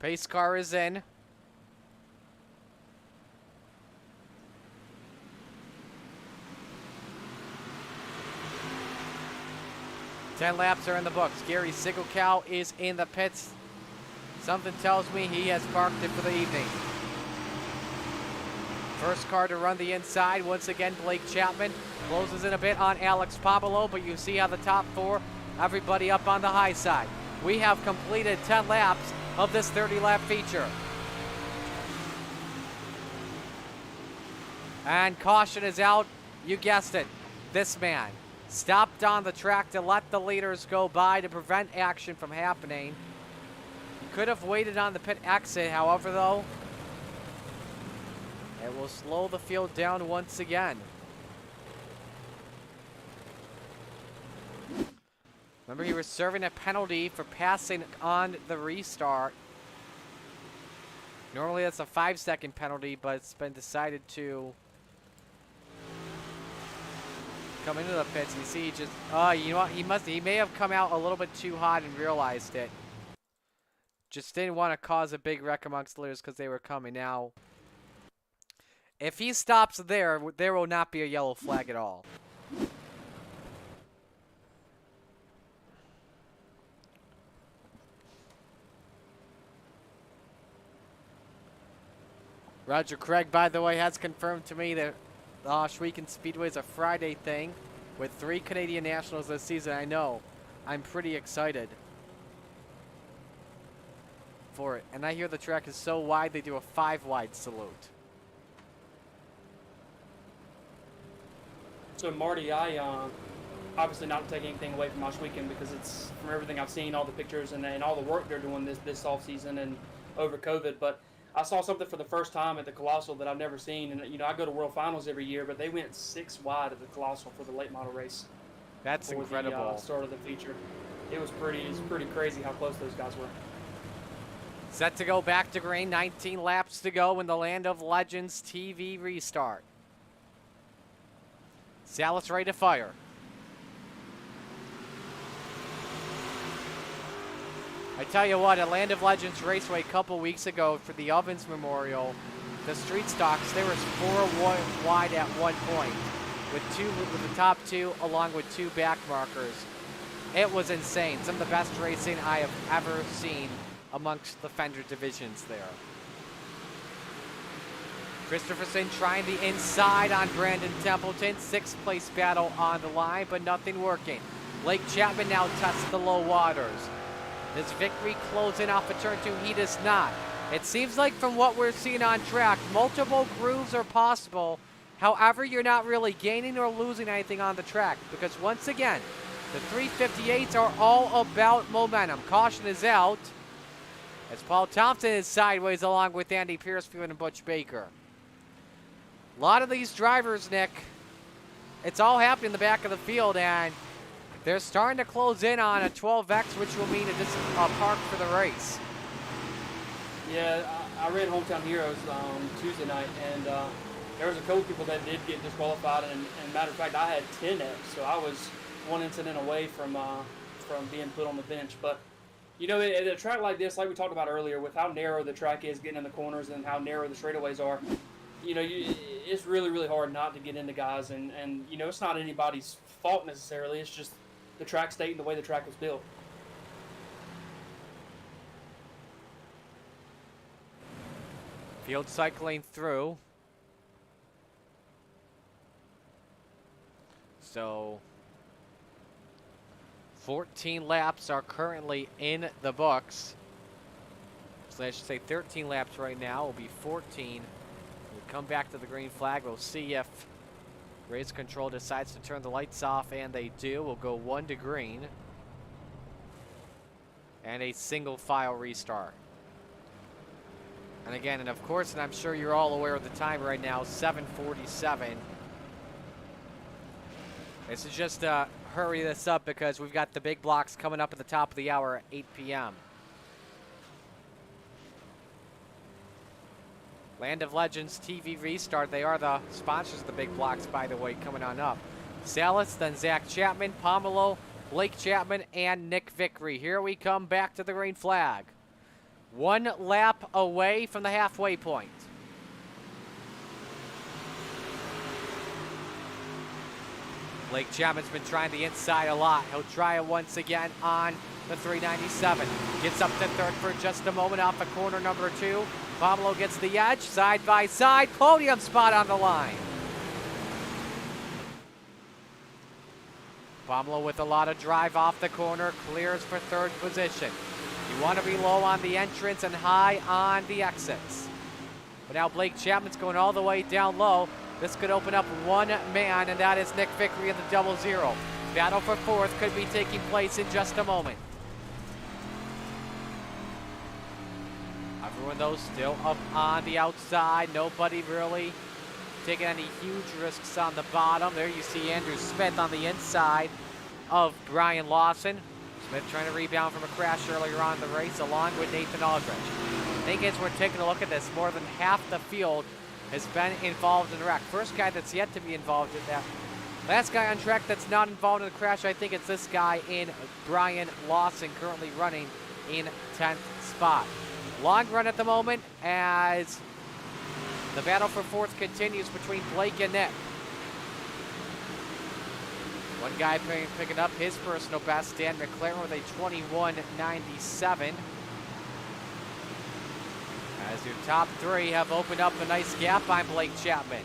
Pace car is in. Ten laps are in the books. Gary Sigelkow is in the pits. Something tells me he has parked it for the evening. First car to run the inside. Once again, Blake Chapman closes in a bit on Alex Popolo, but you see how the top four, everybody up on the high side. We have completed 10 laps of this 30-lap feature. And caution is out. You guessed it. This man stopped on the track to let the leaders go by to prevent action from happening. He could have waited on the pit exit, however, though, it will slow the field down once again. Remember, he was serving a penalty for passing on the restart. Normally that's a 5-second penalty, but it's been decided to come into the pits. You see, just you know what? He may have come out a little bit too hot and realized it. Just didn't want to cause a big wreck amongst the leaders because they were coming now. If he stops there, there will not be a yellow flag at all. Roger Craig, by the way, has confirmed to me that Schweeken Speedway is a Friday thing with 3 Canadian Nationals this season. I know. I'm pretty excited for it. And I hear the track is so wide, they do a 5-wide salute. So, Marty, I obviously not taking anything away from Schweeken because it's, from everything I've seen, all the pictures and all the work they're doing this offseason and over COVID, but I saw something for the first time at the Colossal that I've never seen, and I go to World Finals every year, but they went 6 wide at the Colossal for the late model race. That's incredible. The start of the feature, it was pretty crazy how close those guys were. Set to go back to green. 19 laps to go in the Land of Legends TV restart. Salas ready to fire. I tell you what, at Land of Legends Raceway a couple weeks ago for the Ovens Memorial, the street stocks, there was 4 wide at one point with the top 2 along with 2 back markers. It was insane. Some of the best racing I have ever seen amongst the fender divisions there. Christopherson trying the inside on Brandon Templeton. 6th place battle on the line, but nothing working. Blake Chapman now tests the low waters. Does Victory close in off of turn 2? He does not. It seems like from what we're seeing on track, multiple grooves are possible. However, you're not really gaining or losing anything on the track because once again, the 358s are all about momentum. Caution is out as Paul Thompson is sideways along with Andy Piercefield and Butch Baker. A lot of these drivers, Nick, it's all happening in the back of the field, and they're starting to close in on a 12X, which will mean a park for the race. Yeah, I ran Hometown Heroes Tuesday night, and there was a couple people that did get disqualified, and matter of fact, I had 10X, so I was one incident away from being put on the bench. But, you know, at a track like this, like we talked about earlier, with how narrow the track is getting in the corners and how narrow the straightaways are, you know, it's really, really hard not to get into guys, and you know, it's not anybody's fault necessarily, it's just the track state and the way the track was built. Field cycling through. So 14 laps are currently in the books. So I should say 13 laps right now. Will be 14. We'll come back to the green flag. We'll see if race control decides to turn the lights off, and they do. We'll go 1 to green. And a single file restart. And again, and of course, and I'm sure you're all aware of the time right now, 7:47. This is just to hurry this up because we've got the big blocks coming up at the top of the hour at 8 p.m. Land of Legends TV restart. They are the sponsors of the big blocks, by the way, coming on up. Salas, then Zach Chapman, Pomelo, Blake Chapman, and Nick Vickery. Here we come back to the green flag. 1 lap away from the halfway point. Blake Chapman's been trying the inside a lot. He'll try it once again on the 397. Gets up to third for just a moment off of corner number 2. Pomelo gets the edge, side by side, podium spot on the line. Pomelo with a lot of drive off the corner, clears for third position. You want to be low on the entrance and high on the exits. But now Blake Chapman's going all the way down low. This could open up one man, and that is Nick Vickery in the 0-0. Battle for fourth could be taking place in just a moment. Everyone, though, still up on the outside. Nobody really taking any huge risks on the bottom. There you see Andrew Smith on the inside of Brian Lawson. Smith trying to rebound from a crash earlier on in the race, along with Nathan Aldrich. The thing is, we're taking a look at this. More than half the field has been involved in the wreck. First guy that's yet to be involved in that. Last guy on track that's not involved in the crash, I think it's this guy in Brian Lawson, currently running in 10th spot. Long run at the moment as the battle for fourth continues between Blake and Nick. One guy picking up his personal best, Dan McLaren with a 21.97. As your top three have opened up a nice gap on Blake Chapman.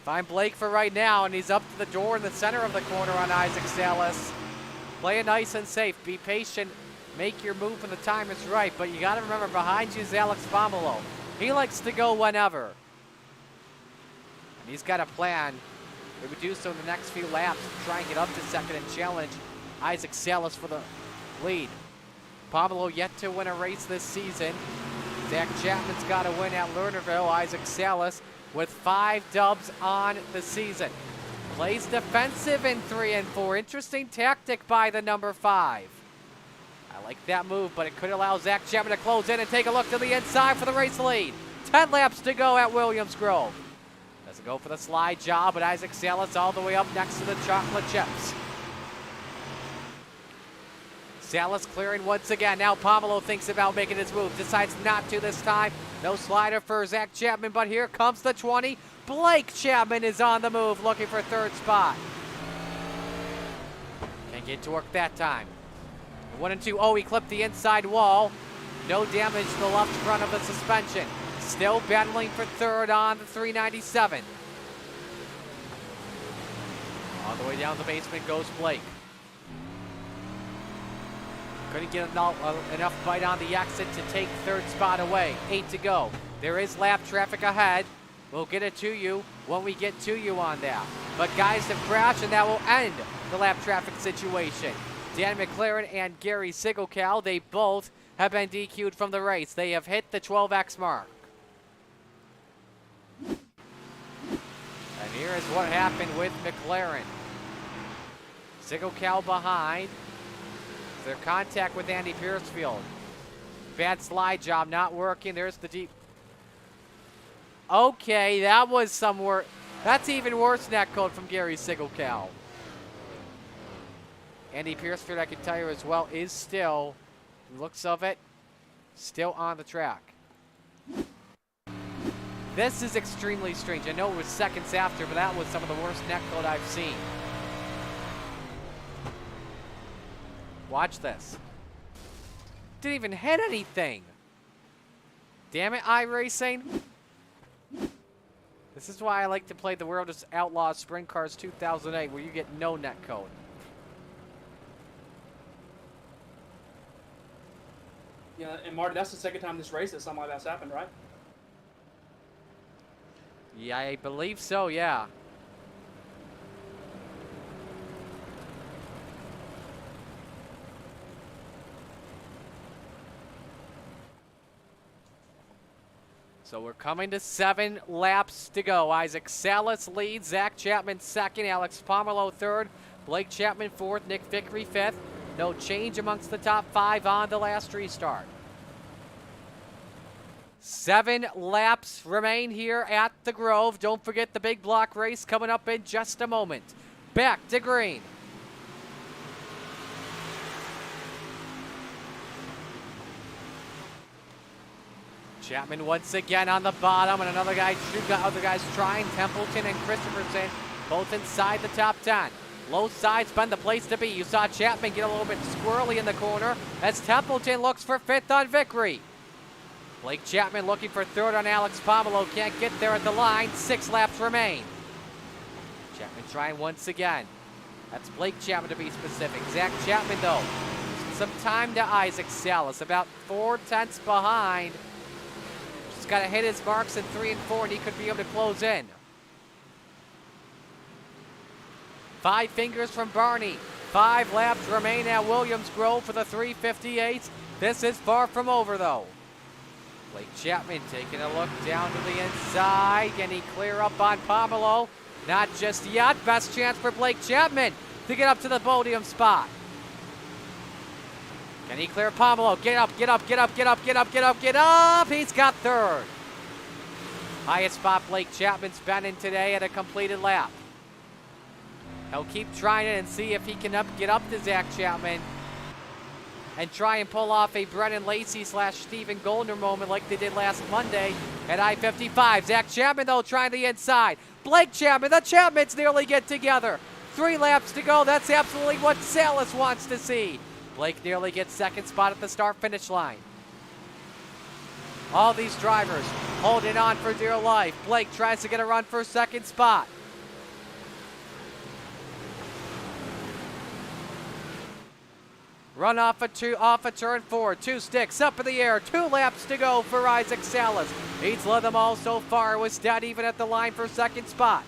Find Blake for right now, and he's up to the door in the center of the corner on Isaac Salas. Play it nice and safe. Be patient. Make your move when the time is right. But you got to remember, behind you is Alex Pomelo. He likes to go whenever. And he's got a plan. He would do so in the next few laps to try and get up to second and challenge Isaac Salas for the lead. Pomelo yet to win a race this season. Zach Chapman's got a win at Lernerville. Isaac Salas with 5 dubs on the season. Plays defensive in 3 and 4. Interesting tactic by the number 5. I like that move, but it could allow Zach Chapman to close in and take a look to the inside for the race lead. 10 laps to go at Williams Grove. Doesn't go for the slide job, but Isaac Salas all the way up next to the chocolate chips. Salas clearing once again. Now Pomelo thinks about making his move. Decides not to this time. No slider for Zach Chapman, but here comes the 20. Blake Chapman is on the move, looking for third spot. Can't get to work that time. 1 and 2. Oh, he clipped the inside wall. No damage to the left front of the suspension. Still battling for third on the 397. All the way down the basement goes Blake. Couldn't get enough bite on the exit to take third spot away. 8 to go. There is lap traffic ahead. We'll get it to you when we get to you on that. But guys have crashed, and that will end the lap traffic situation. Dan McLaren and Gary Sigelcal, they both have been DQ'd from the race. They have hit the 12X mark. And here is what happened with McLaren. Sigelcal behind. Their contact with Andy Piercefield. Bad slide job, not working. There's the deep. Okay, that was some work. That's even worse net code from Gary Sigelcal. Andy Piercefield, I can tell you as well, is still, looks of it, still on the track. This is extremely strange. I know it was seconds after, but that was some of the worst net code I've seen. Watch this. Didn't even hit anything. Damn it, iRacing. This is why I like to play the World of Outlaws Sprint Cars 2008, where you get no net code. Yeah, and Marty, that's the second time this race that something like that's happened, right? Yeah, I believe so, yeah. So we're coming to 7 laps to go. Isaac Salas leads, Zach Chapman second, Alex Pomelo third, Blake Chapman fourth, Nick Vickery fifth. No change amongst the top 5 on the last restart. 7 laps remain here at the Grove. Don't forget the big block race coming up in just a moment. Back to green. Chapman once again on the bottom, and other guys trying. Templeton and Christopherson both inside the top 10. Low side's been the place to be. You saw Chapman get a little bit squirrely in the corner as Templeton looks for 5th on victory. Blake Chapman looking for 3rd on Alex Pomelo. Can't get there at the line. 6 laps remain. Chapman trying once again. That's Blake Chapman to be specific. Zach Chapman, though, some time to Isaac Salas. About 4/10 behind. Just got to hit his marks in 3 and 4, and he could be able to close in. 5 fingers from Barney. 5 laps remain at Williams Grove for the 358. This is far from over, though. Blake Chapman taking a look down to the inside. Can he clear up on Pomelo? Not just yet. Best chance for Blake Chapman to get up to the podium spot. Can he clear Pomelo? Get up, get up, get up, get up, get up, get up, get up. He's got 3rd. Highest spot Blake Chapman's been in today at a completed lap. He'll keep trying it and see if he can get up to Zach Chapman and try and pull off a Brennan Lacey / Stephen Goldner moment like they did last Monday at I-55. Zach Chapman, though, trying the inside. Blake Chapman, the Chapmans nearly get together. 3 laps to go. That's absolutely what Salas wants to see. Blake nearly gets 2nd spot at the start-finish line. All these drivers holding on for dear life. Blake tries to get a run for 2nd spot. Run off a turn 4. 2 sticks up in the air. 2 laps to go for Isaac Salas. He's led them all so far. Was dead even at the line for 2nd spot.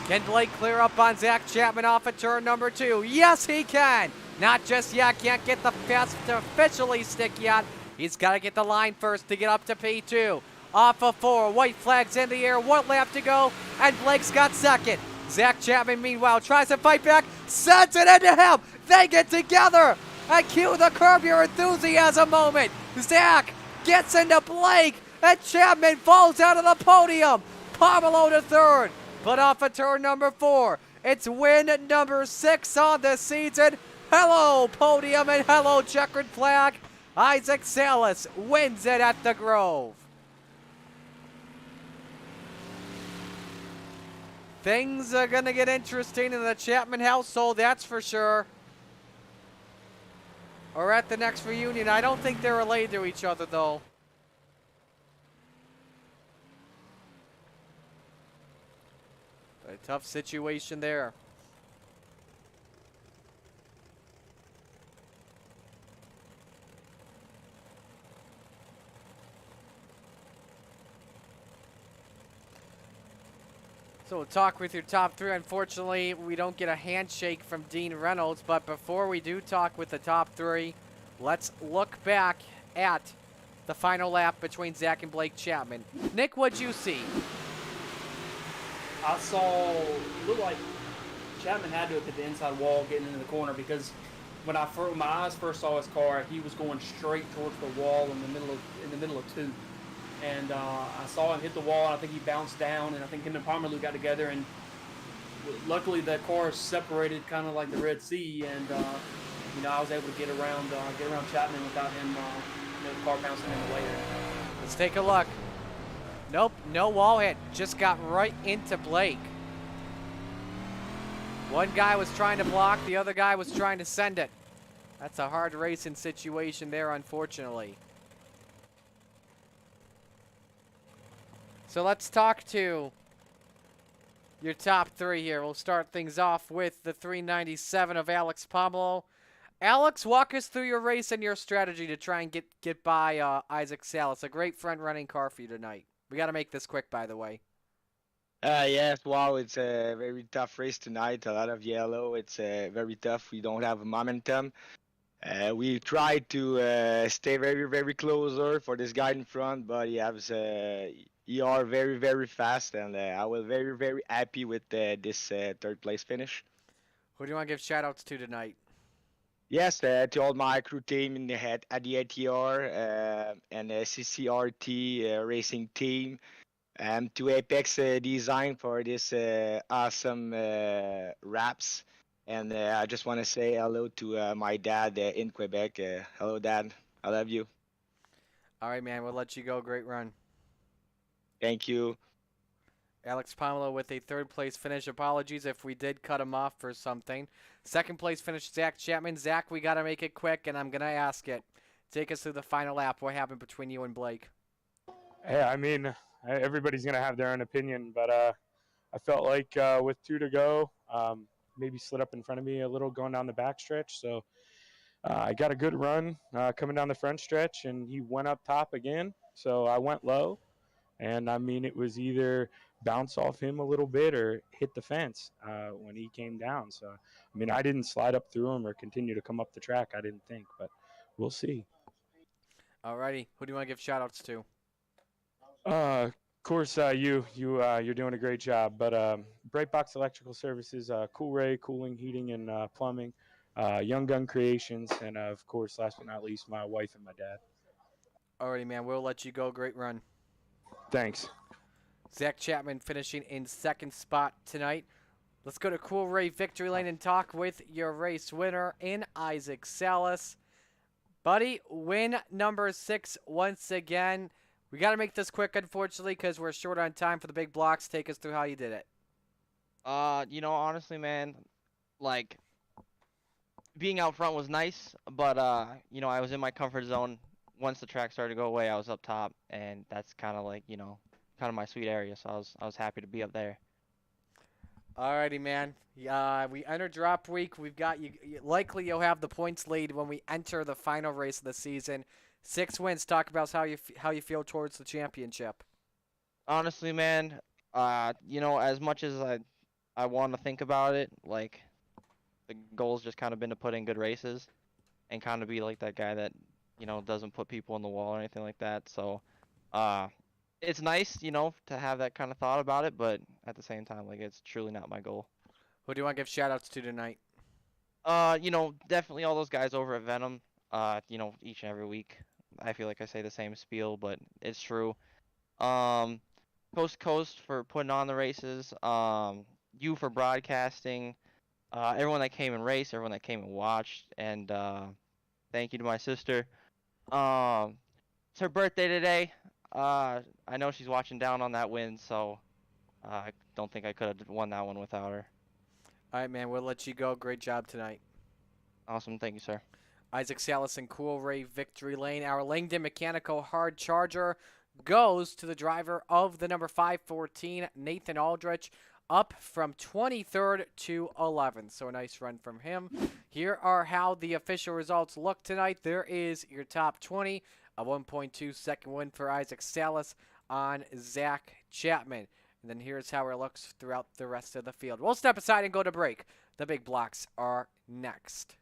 Can Blake clear up on Zach Chapman off of turn number 2? Yes, he can. Not just yet. Can't get the fast to officially stick yet. He's got to get the line first to get up to P2. Off of 4. White flags in the air. 1 lap to go. And Blake's got 2nd. Zach Chapman, meanwhile, tries to fight back. Sends it into him. They get together. And cue the Curb Your Enthusiasm moment. Zach gets into Blake. And Chapman falls out of the podium. Pomelo to 3rd. But off of turn number 4. It's win number 6 on the season. Hello, podium, and hello, checkered flag. Isaac Salas wins it at the Grove. Things are going to get interesting in the Chapman household, that's for sure. Or at the next reunion. I don't think they're related to each other, though. A tough situation there. So we'll talk with your top 3. Unfortunately, we don't get a handshake from Dean Reynolds, but before we do talk with the top 3, let's look back at the final lap between Zach and Blake Chapman. Nick, what'd you see? I saw, it looked like Chapman had to have hit the inside wall getting into the corner, because when my eyes first saw his car, he was going straight towards the wall in the middle of 2. And I saw him hit the wall, and I think he bounced down, and I think him and Pomerleau got together, and luckily that car separated kind of like the Red Sea, and I was able to get around Chapman without him, the car bouncing in the way. Let's take a look. Nope, no wall hit. Just got right into Blake. One guy was trying to block, the other guy was trying to send it. That's a hard racing situation there, unfortunately. So let's talk to your top 3 here. We'll start things off with the 397 of Alex Pomelo. Alex, walk us through your race and your strategy to try and get by Isaac Salas. A great front-running car for you tonight. We got to make this quick, by the way. Yes, wow, it's a very tough race tonight. A lot of yellow. It's very tough. We don't have momentum. We tried to stay very, very closer for this guy in front, but he are very, very fast, and I was very, very happy with this 3rd place finish. Who do you want to give shout-outs to tonight? Yes, to all my crew team in the head at the ATR and the CCRT racing team, to Apex Design for this awesome wraps. And I just want to say hello to my dad in Quebec. Hello, Dad. I love you. All right, man. We'll let you go. Great run. Thank you. Alex Pomelo with a third place finish. Apologies if we did cut him off for something. Second place finish, Zach Chapman. Zach, we got to make it quick, and I'm going to ask it. Take us through the final lap. What happened between you and Blake? Yeah, I mean, everybody's going to have their own opinion, but I felt like with 2 to go, maybe slid up in front of me a little going down the back stretch. So I got a good run coming down the front stretch, and he went up top again. So I went low, and I mean, it was either bounce off him a little bit or hit the fence when he came down. So, I mean, I didn't slide up through him or continue to come up the track, I didn't think, but we'll see. Alrighty, who do you want to give shout-outs to? Of course, you're doing a great job. But Bright Box Electrical Services, Cool Ray, Cooling, Heating, and Plumbing, Young Gun Creations, and of course, last but not least, my wife and my dad. Alrighty, man. We'll let you go. Great run. Thanks. Zach Chapman finishing in second spot tonight. Let's go to Cool Ray Victory Lane and talk with your race winner in Isaac Salas. Buddy, win number 6 once again. We got to make this quick, unfortunately, because we're short on time for the big blocks. Take us through how you did it. Honestly, man, like, being out front was nice, but, I was in my comfort zone. Once the track started to go away, I was up top, and that's kind of like, kind of my sweet area, so I was happy to be up there. Alrighty, man. We enter drop week. We've got you. Likely you'll have the points lead when we enter the final race of the season. 6 wins. Talk about how you feel towards the championship. Honestly, man, as much as I want to think about it, like, the goal's just kind of been to put in good races and kind of be like that guy that, doesn't put people on the wall or anything like that. So, it's nice, to have that kind of thought about it, but at the same time, like, it's truly not my goal. Who do you want to give shout-outs to tonight? Definitely all those guys over at Venom, each and every week. I feel like I say the same spiel, but it's true. Coast to Coast for putting on the races, you for broadcasting, everyone that came and raced, everyone that came and watched, and thank you to my sister. It's her birthday today. I know she's watching down on that win, so I don't think I could have won that one without her. All right, man. We'll let you go. Great job tonight. Awesome. Thank you, sir. Isaac Salas and Cool Ray Victory Lane. Our Langdon Mechanical Hard Charger goes to the driver of the number 514, Nathan Aldrich, up from 23rd to 11th. So a nice run from him. Here are how the official results look tonight. There is your top 20. A 1.2 second win for Isaac Salas on Zach Chapman. And then here's how it looks throughout the rest of the field. We'll step aside and go to break. The big blocks are next.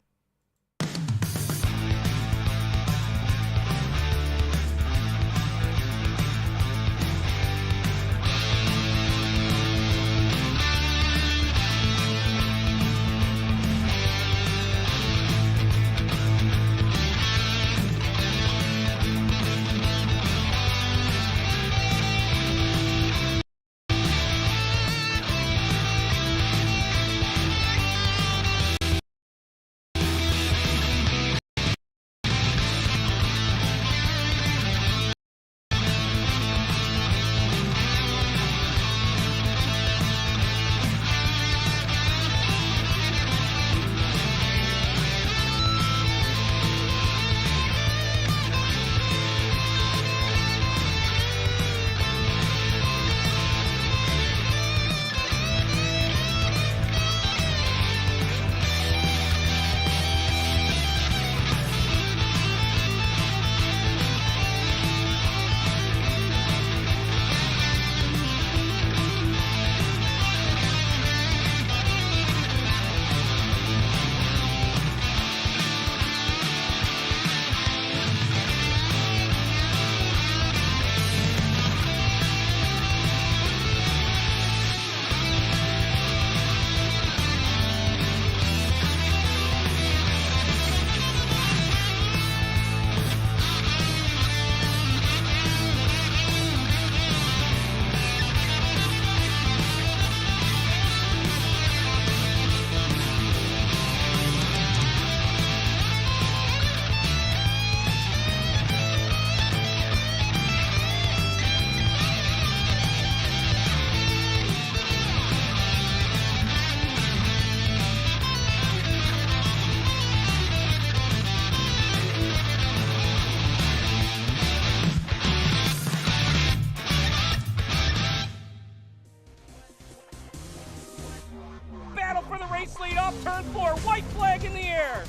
white flag in the air.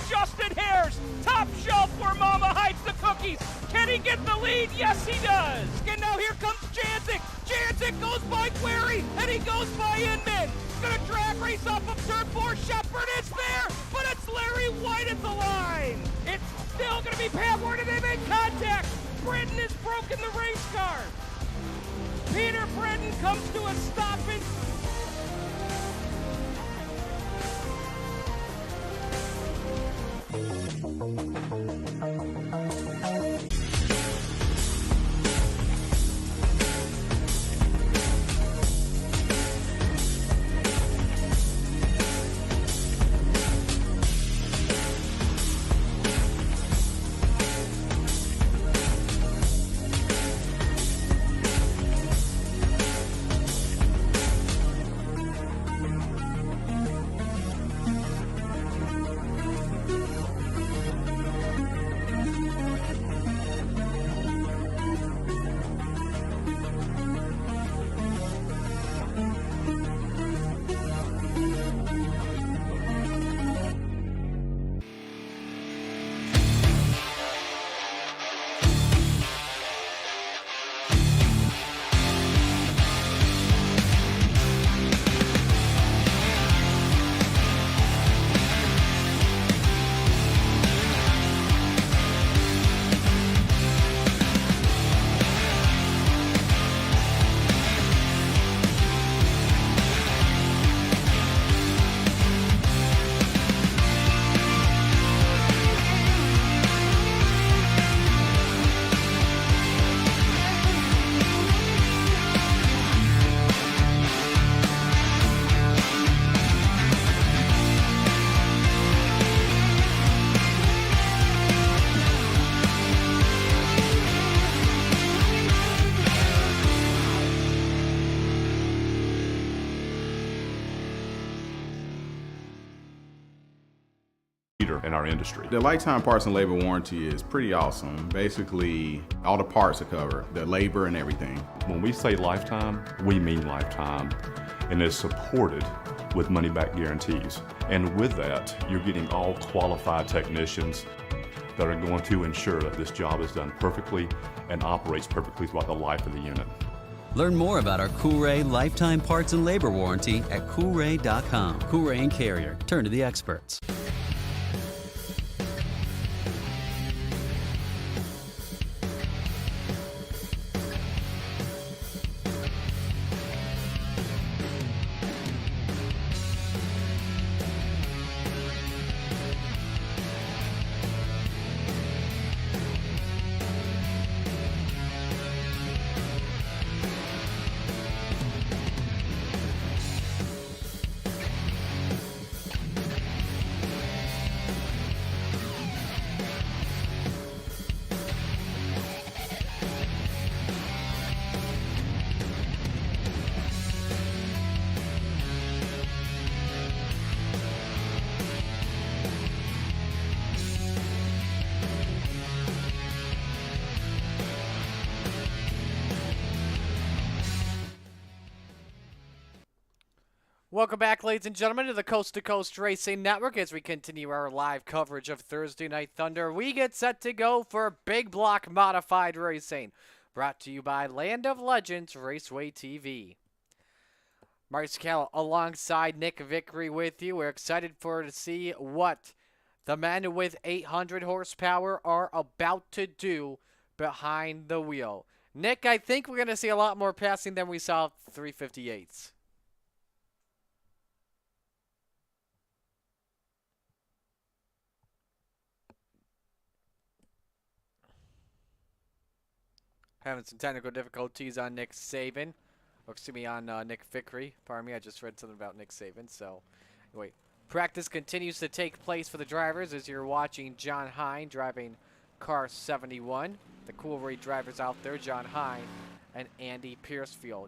Justin Hare's top shelf where Mama hides the cookies. Can he get the lead? Yes, he does. And now here comes Janzik. Janzik goes by Query, and he goes by Inman. Gonna drag race off of turn 4. Shepard is there, but it's Larry White at the line. It's still gonna be Pat Ward, and they make contact. Britton has broken the race car. Peter Britton comes to a stop in in our industry. The lifetime parts and labor warranty is pretty awesome. Basically, all the parts are covered, the labor and everything. When we say lifetime, we mean lifetime, and it's supported with money-back guarantees. And with that, you're getting all qualified technicians that are going to ensure that this job is done perfectly and operates perfectly throughout the life of the unit. Learn more about our Coolray lifetime parts and labor warranty at Coolray.com. Coolray and Carrier. Turn to the experts. Welcome back, ladies and gentlemen, to the Coast to Coast Racing Network as we continue our live coverage of Thursday Night Thunder. We get set to go for Big Block Modified Racing, brought to you by Land of Legends Raceway TV. Mark Scala alongside Nick Vickery with you. We're excited to see what the men with 800 horsepower are about to do behind the wheel. Nick, I think we're going to see a lot more passing than we saw 358s. Having some technical difficulties on Nick Saban. Or excuse me, on Nick Vickery. Pardon me, I just read something about Nick Saban. So, wait. Practice continues to take place for the drivers as you're watching John Hine driving car 71. The Coolray drivers out there, John Hine and Andy Piercefield.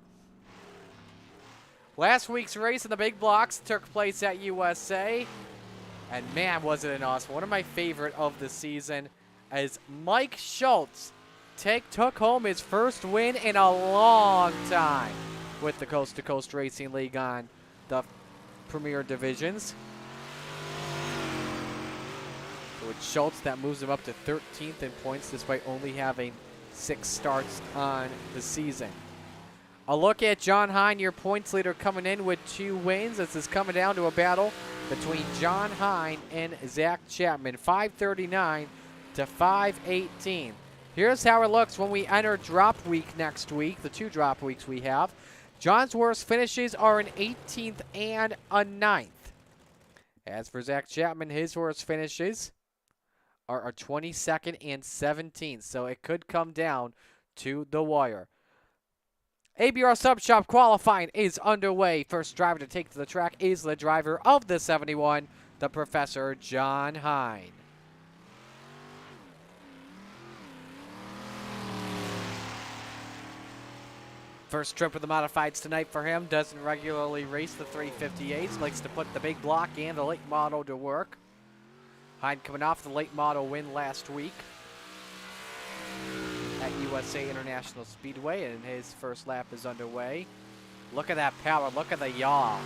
Last week's race in the big blocks took place at USA. And man, was it an awesome one. Of my favorite of the season as Mike Schultz took home his first win in a long time with the Coast to Coast Racing League on the Premier Divisions. with Schultz. That moves him up to 13th in points despite only having 6 starts on the season. A look at John Hine, your points leader, coming in with 2 wins. This is coming down to a battle between John Hine and Zach Chapman, 539 to 518. Here's how it looks when we enter drop week next week, the 2 drop weeks we have. John's worst finishes are an 18th and a 9th. As for Zach Chapman, his worst finishes are a 22nd and 17th, so it could come down to the wire. ABR Sub Shop qualifying is underway. First driver to take to the track is the driver of the 71, the Professor John Hine. First trip of the modifieds tonight for him. Doesn't regularly race the 358s. Likes to put the big block and the late model to work. Hine coming off the late model win last week at USA International Speedway, and his first lap is underway. Look at that power. Look at the yaw.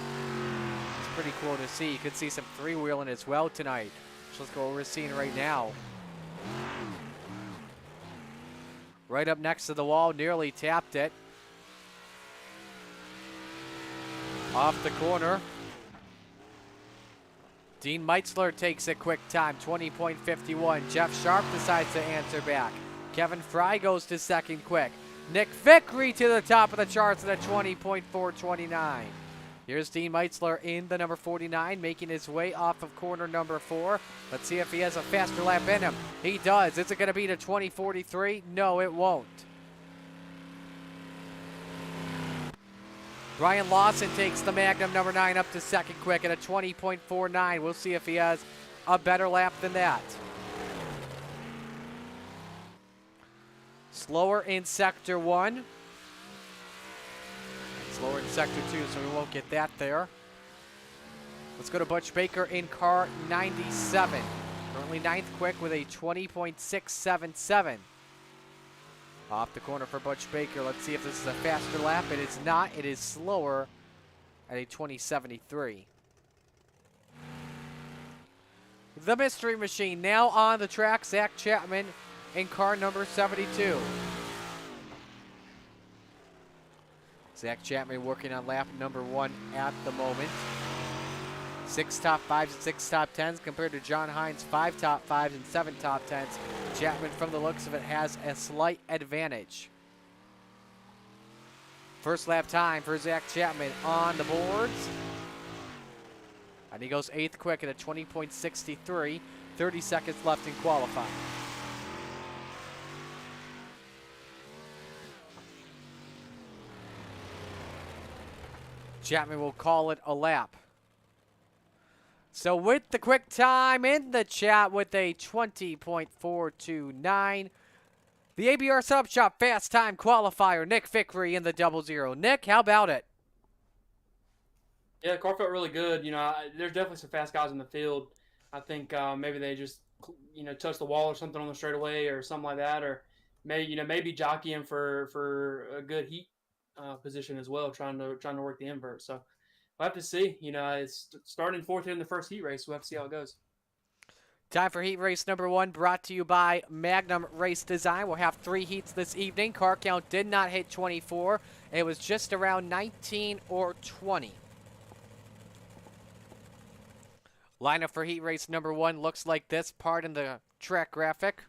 It's pretty cool to see. You could see some three-wheeling as well tonight. So let's go what we're seeing right now. Right up next to the wall, nearly tapped it. Off the corner. Dean Meitzler takes a quick time, 20.51. Jeff Sharp decides to answer back. Kevin Fry goes to second quick. Nick Vickery to the top of the charts at a 20.429. Here's Dean Meitzler in the number 49, making his way off of corner number 4. Let's see if he has a faster lap in him. He does. Is it going to be to 20.43? No, it won't. Brian Lawson takes the Magnum number 9 up to second quick at a 20.49. We'll see if he has a better lap than that. Slower in Sector 1. Slower in Sector 2, so we won't get that there. Let's go to Butch Baker in car 97. Currently 9th quick with a 20.677. Off the corner for Butch Baker. Let's see if this is a faster lap. It is not. It is slower at a 20.73. The Mystery Machine now on the track. Zach Chapman in car number 72. Zach Chapman working on lap number 1 at the moment. 6 top 5s and 6 top 10s compared to John Hine's 5 top 5s and 7 top 10s. Chapman, from the looks of it, has a slight advantage. First lap time for Zach Chapman on the boards. And he goes 8th quick at a 20.63. 30 seconds left in qualifying. Chapman will call it a lap. So with the quick time in the chat with a 20.429, the ABR Sub Shop Fast Time Qualifier, Nick Vickery in the 00. Nick, how about it? Yeah, the car felt really good. You know, there's definitely some fast guys in the field. I think maybe they just, touched the wall or something on the straightaway or something like that, or maybe jockeying for a good heat position as well, trying to work the invert. So we'll have to see. It's starting 4th here in the first heat race. We'll have to see how it goes. Time for heat race number 1, brought to you by Magnum Race Design. We'll have 3 heats this evening. Car count did not hit 24. It was just around 19 or 20. Lineup for heat race number 1 looks like this. Pardon the track graphic.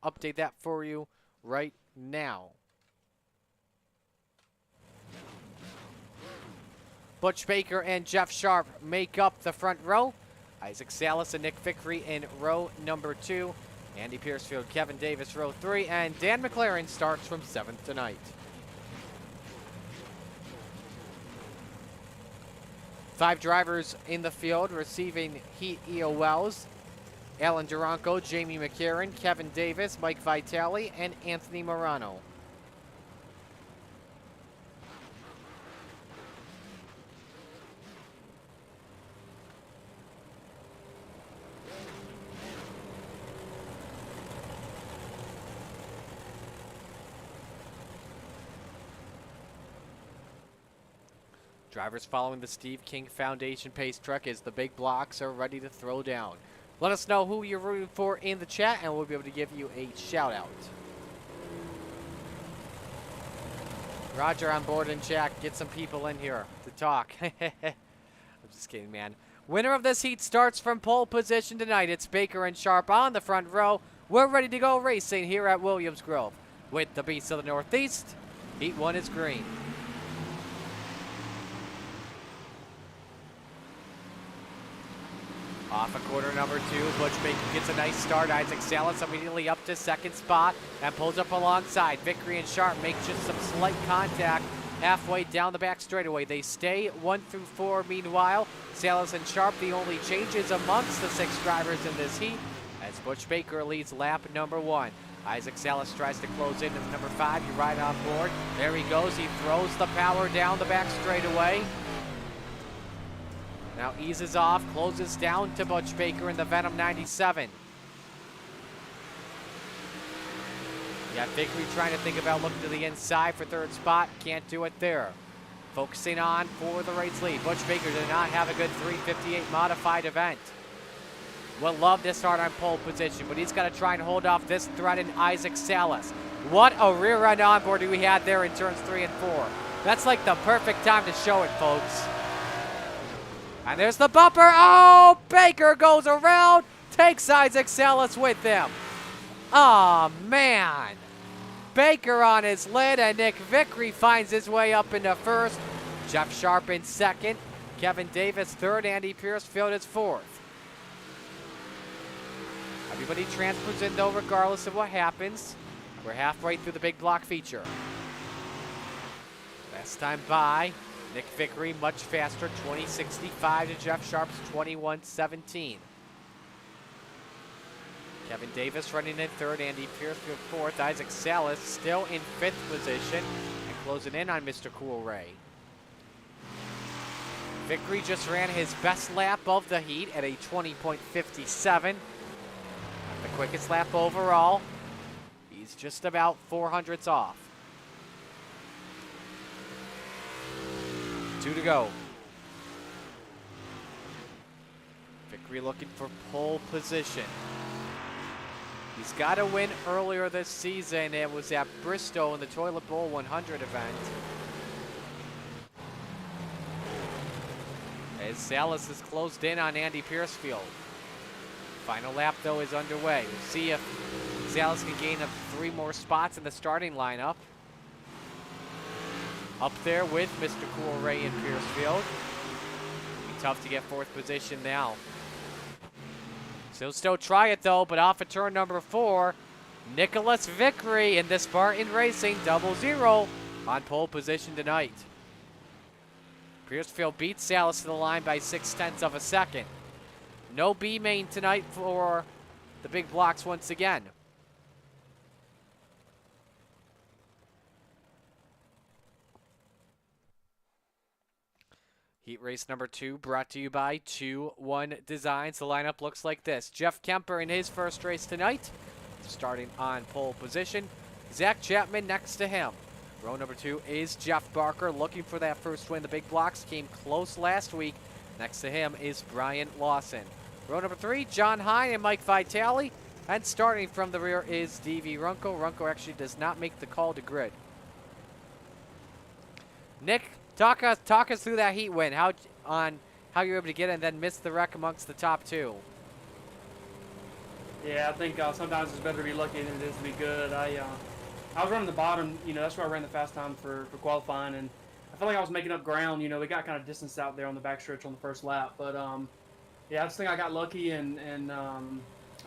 Update that for you right now. Butch Baker and Jeff Sharp make up the front row. Isaac Salas and Nick Vickery in row number 2. Andy Piercefield, Kevin Davis, row 3. And Dan McLaren starts from 7th tonight. 5 drivers in the field receiving heat EOLs. Alan Duranco, Jamie McCarran, Kevin Davis, Mike Vitale, and Anthony Morano. Drivers following the Steve King Foundation pace truck as the big blocks are ready to throw down. Let us know who you're rooting for in the chat, and we'll be able to give you a shout out. Roger on board in chat. Get some people in here to talk. I'm just kidding, man. Winner of this heat starts from pole position tonight. It's Baker and Sharp on the front row. We're ready to go racing here at Williams Grove. With the Beasts of the Northeast, heat 1 is green. Off of quarter number 2, Butch Baker gets a nice start. Isaac Salas immediately up to second spot and pulls up alongside. Vickery and Sharp make just some slight contact halfway down the back straightaway. They stay 1 through 4. Meanwhile, Salas and Sharp the only changes amongst the 6 drivers in this heat as Butch Baker leads lap number 1. Isaac Salas tries to close in as number 5. You ride on board. There he goes. He throws the power down the back straightaway. Now eases off, closes down to Butch Baker in the Venom 97. You got Vickery trying to think about looking to the inside for third spot. Can't do it there. Focusing on for the race lead. Butch Baker did not have a good 358 modified event. Would love to start on pole position, but he's got to try and hold off this threatened Isaac Salas. What a rear end onboard we had there in turns 3 and 4. That's like the perfect time to show it, folks. And there's the bumper. Oh, Baker goes around, takes Isaac Salas with him. Oh, man. Baker on his lid, and Nick Vickery finds his way up into first. Jeff Sharp in second. Kevin Davis third. Andy Piercefield is fourth. Everybody transfers in, though, regardless of what happens. We're halfway through the big block feature. Last time by. Nick Vickery much faster, 20.65 to Jeff Sharp's 21.17. Kevin Davis running in third, Andy Piercefield fourth, Isaac Salas still in fifth position and closing in on Mr. Coolray. Vickery just ran his best lap of the heat at a 20.57. The quickest lap overall. He's just about 400ths off. 2 to go. Vickery looking for pole position. He's got a win earlier this season. It was at Bristow in the Toilet Bowl 100 event. As Salas is closed in on Andy Piercefield. Final lap, though, is underway. We'll see if Salas can gain up 3 more spots in the starting lineup. Up there with Mr. Coolray and Piercefield. Be tough to get 4th position now. So still try it though, but off of turn number 4, Nicholas Vickery in the Spartan Racing 00 on pole position tonight. Piercefield beats Salas to the line by 0.6 of a second. No B main tonight for the big blocks once again. Heat race number 2 brought to you by 2-1 Designs. The lineup looks like this. Jeff Kemper in his first race tonight, starting on pole position. Zach Chapman next to him. Row number 2 is Jeff Barker looking for that first win. The big blocks came close last week. Next to him is Brian Lawson. Row number 3, John Hine and Mike Vitale. And starting from the rear is D.V. Runco. Runco actually does not make the call to grid. Nick, talk us through that heat win. How you were able to get it and then miss the wreck amongst the top 2. Yeah, I think sometimes it's better to be lucky than it is to be good. I was running the bottom, that's where I ran the fast time for qualifying, and I felt like I was making up ground. We got kind of distanced out there on the backstretch on the first lap, but yeah, I just think I got lucky, and I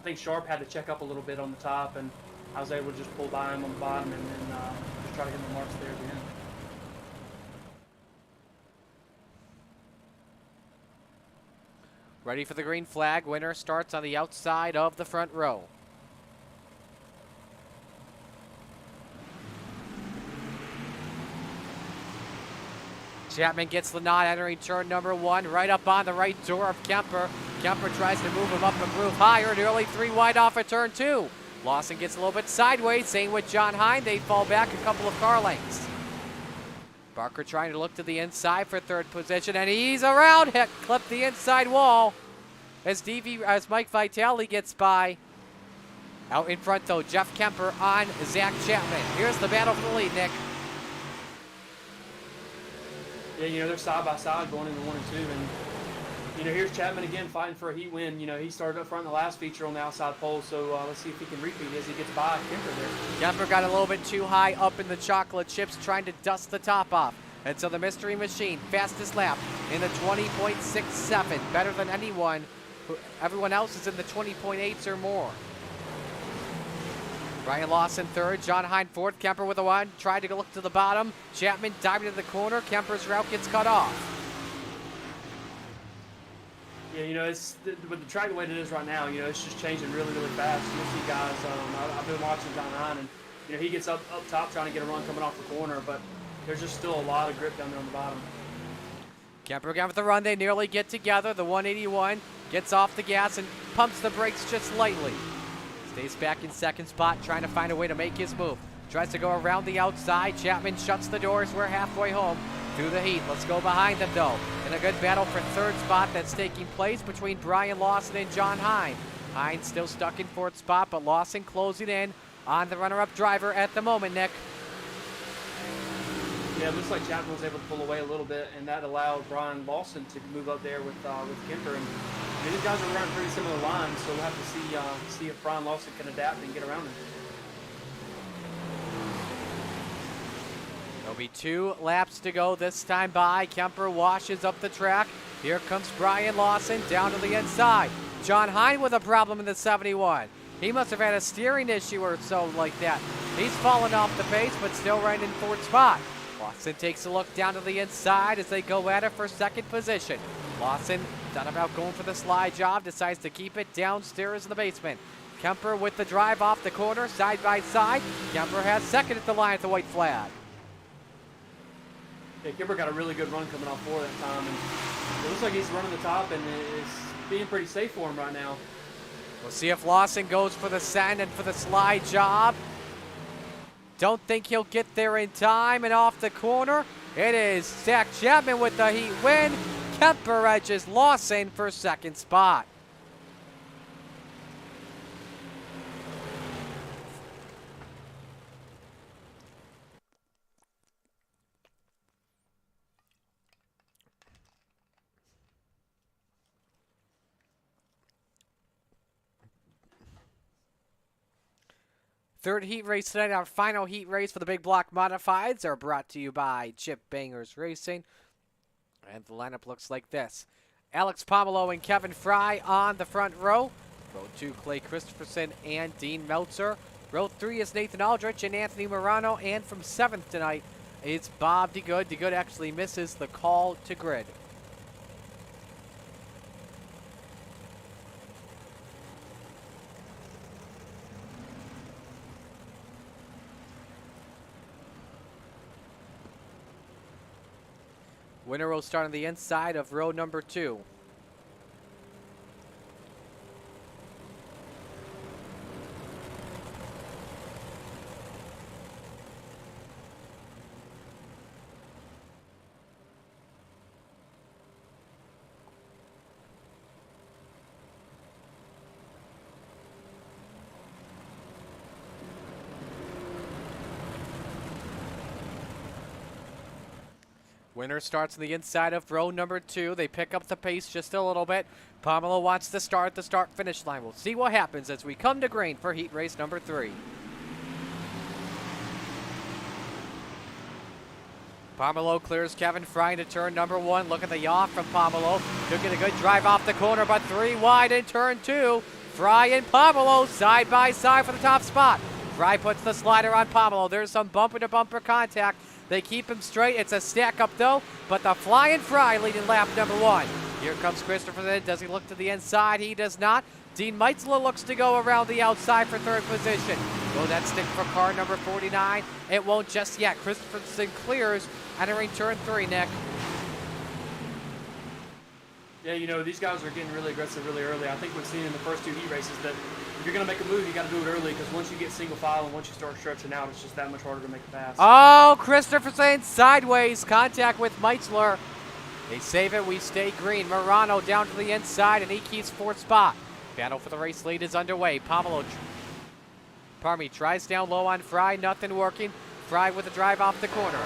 think Sharp had to check up a little bit on the top, and I was able to just pull by him on the bottom and then just try to get the marks there at the end. Ready for the green flag. Winner starts on the outside of the front row. Chapman gets the nod entering turn number 1, right up on the right door of Kemper. Kemper tries to move him up a groove higher, nearly 3 wide off of turn 2. Lawson gets a little bit sideways, same with John Hine. They fall back a couple of car lengths. Barker trying to look to the inside for third position, and he's around, clipped the inside wall. as Mike Vitale gets by. Out in front, though, Jeff Kemper on Zach Chapman. Here's the battle for the lead, Nick. Yeah, you know, they're side by side going into 1 and 2, and you know, here's Chapman again fighting for a heat win. You know, he started up front in the last feature on the outside pole, so let's see if he can repeat as he gets by Kemper there. Kemper got a little bit too high up in the chocolate chips, trying to dust the top off. And so the Mystery Machine, fastest lap in the 20.67, better than anyone. Everyone else is in the 20.8s or more. Brian Lawson third, John Hine fourth, Kemper with a 1, tried to look to the bottom. Chapman diving into the corner, Kemper's route gets cut off. Yeah, you know, it's with the track the way it is right now, you know, it's just changing really, really fast. You'll see guys, I've been watching John Hine, and you know, he gets up top trying to get a run coming off the corner, but there's just still a lot of grip down there on the bottom. Kemper again with the run, they nearly get together. The 181 gets off the gas and pumps the brakes just lightly. Stays back in second spot, trying to find a way to make his move. Tries to go around the outside. Chapman shuts the doors. We're halfway home through the heat. Let's go behind them, though. In a good battle for third spot that's taking place between Brian Lawson and John Hine. Hine still stuck in fourth spot, but Lawson closing in on the runner-up driver at the moment, Nick. Yeah, it looks like Chapman was able to pull away a little bit, and that allowed Brian Lawson to move up there with Kemper. And these guys are running pretty similar lines, so we'll have to see if Brian Lawson can adapt and get around them. There'll be 2 laps to go this time by. Kemper washes up the track. Here comes Brian Lawson down to the inside. John Hine with a problem in the 71. He must have had a steering issue or so like that. He's fallen off the pace, but still right in fourth spot. Lawson takes a look down to the inside as they go at it for second position. Lawson thought about going for the slide job, decides to keep it downstairs in the basement. Kemper with the drive off the corner, side by side. Kemper has second at the line at the white flag. Yeah, Kemper got a really good run coming off for that time, and it looks like he's running the top and is being pretty safe for him right now. We'll see if Lawson goes for the send and for the slide job. Don't think he'll get there in time, and off the corner, it is Zach Chapman with the heat win. Kemper edges Lawson for second spot. Third heat race tonight, our final heat race for the big block modifieds are brought to you by Chip Bangers Racing. And the lineup looks like this. Alex Pomelo and Kevin Fry on the front row. Row 2, Clay Christopherson and Dean Meltzer. Row 3 is Nathan Aldrich and Anthony Morano. And from 7th tonight, it's Bob DeGood. DeGood actually misses the call to grid. Winner will start on the inside of row number 2. Winner starts on the inside of row number 2. They pick up the pace just a little bit. Pomelo wants to start the start-finish line. We'll see what happens as we come to green for heat race number 3. Pomelo clears Kevin Fry into turn number 1. Look at the yaw from Pomelo. Took it a good drive off the corner, but 3 wide in turn 2. Fry and Pomelo side by side for the top spot. Fry puts the slider on Pomelo. There's some bumper-to-bumper contact. They keep him straight. It's a stack up though, but the Flying Fry leading lap number 1. Here comes Christopher. Does he look to the inside? He does not. Dean Meitzler looks to go around the outside for third position. Will that stick for car number 49? It won't just yet. Christopherson clears, entering turn 3, Nick. Yeah, you know, these guys are getting really aggressive really early. I think we've seen in the first 2 heat races that if you're going to make a move, you got to do it early, because once you get single file and once you start stretching out, it's just that much harder to make a pass. Oh, Christopherson sideways. Contact with Meitzler. They save it, we stay green. Morano down to the inside, and he keeps fourth spot. Battle for the race lead is underway. Tries down low on Fry, nothing working. Fry with a drive off the corner.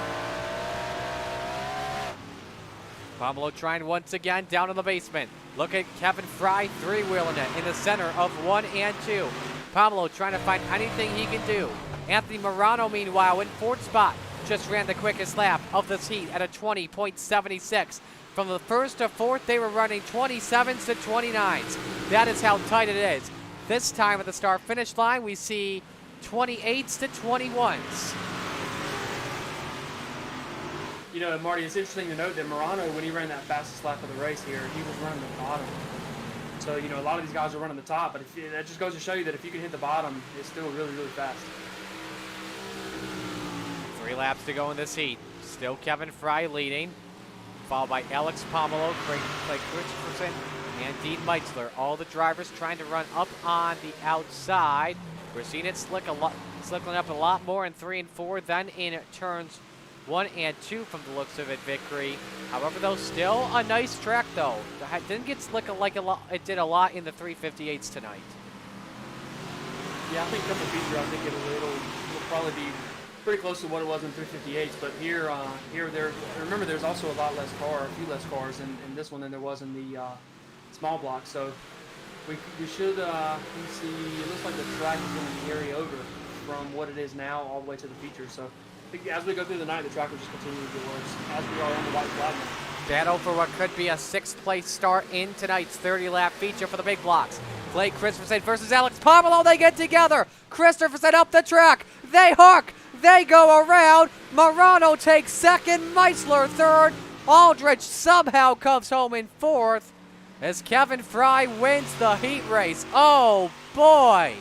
Pomelo trying once again down in the basement. Look at Kevin Fry three-wheeling it in the center of 1 and 2. Pomelo trying to find anything he can do. Anthony Morano, meanwhile, in fourth spot. Just ran the quickest lap of this heat at a 20.76. From the first to fourth, they were running 27s to 29s. That is how tight it is. This time at the start-finish line, we see 28s to 21s. You know, Marty, it's interesting to note that Morano, when he ran that fastest lap of the race here, he was running the bottom. So, you know, a lot of these guys are running the top, but that just goes to show you that if you can hit the bottom, it's still really, really fast. 3 laps to go in this heat. Still Kevin Fry leading, followed by Alex Pomelo, Clay Christopherson, and Dean Meitzler. All the drivers trying to run up on the outside. We're seeing it slickling up a lot more in 3 and 4 than in turns 1 and 2 from the looks of it, Vickery. However, though, still a nice track, though. It didn't get slick like a lot. It did a lot in the 358s tonight. Yeah, I think coming feature, I think it'll probably be pretty close to what it was in 358s. But here, remember, there's also a few less cars in this one than there was in the small block. So we should see. It looks like the track is going to carry over from what it is now all the way to the feature. So I think as we go through the night, the track will just continue to get worse as we are on the white flag now. Battle for what could be a 6th place start in tonight's 30-lap feature for the big blocks. Clay Christopherson versus Alex Pomelo. They get together. Christopherson up the track. They hook. They go around. Morano takes second. Meisler third. Aldrich somehow comes home in fourth as Kevin Fry wins the heat race. Oh, boy.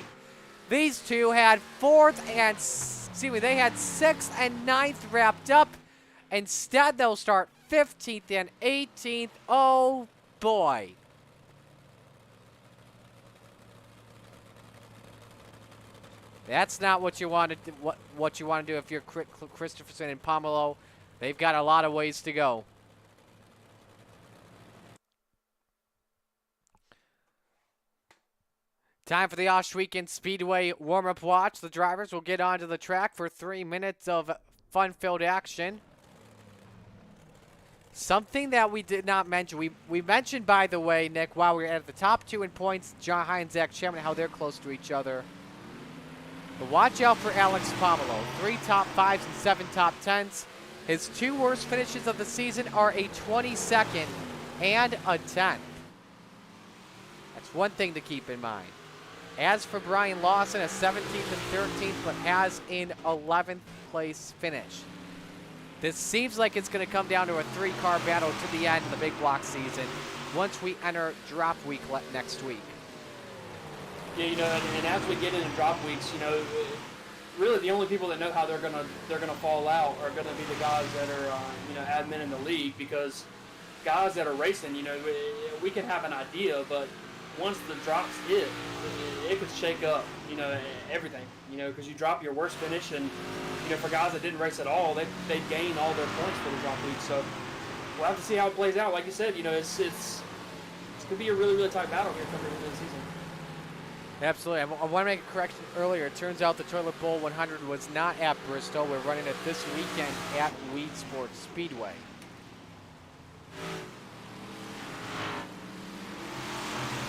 These two had they had 6th and 9th wrapped up. Instead, they'll start 15th and 18th. Oh, boy. That's not what you want to do, what you want to do if you're Christopherson and Pomelo. They've got a lot of ways to go. Time for the Oshweekend Speedway warm-up watch. The drivers will get onto the track for 3 minutes of fun-filled action. Something that we did not mention. We mentioned, by the way, Nick, while we were at the top 2 in points, John Hines, Zach Sherman, how they're close to each other. But watch out for Alex Pomelo. 3 top 5s and 7 top 10s. His 2 worst finishes of the season are a 22nd and a 10th. That's one thing to keep in mind. As for Brian Lawson, a 17th and 13th, but has an 11th place finish. This seems like it's going to come down to a 3-car battle to the end of the big block season once we enter drop week next week. Yeah, you know, and as we get into drop weeks, you know, really the only people that know how they're gonna fall out are gonna be the guys that are you know, admin in the league, because guys that are racing, you know, we can have an idea, but once the drops hit, it could shake up, you know, everything, you know, because you drop your worst finish, and you know, for guys that didn't race at all, they gain all their points for the drop week. So we'll have to see how it plays out. Like you said, you know, it's gonna be a really, really tight battle here coming into the season. Absolutely. I want to make a correction earlier. It turns out the Toilet Bowl 100 was not at Bristol. We're running it this weekend at Weed Sports Speedway.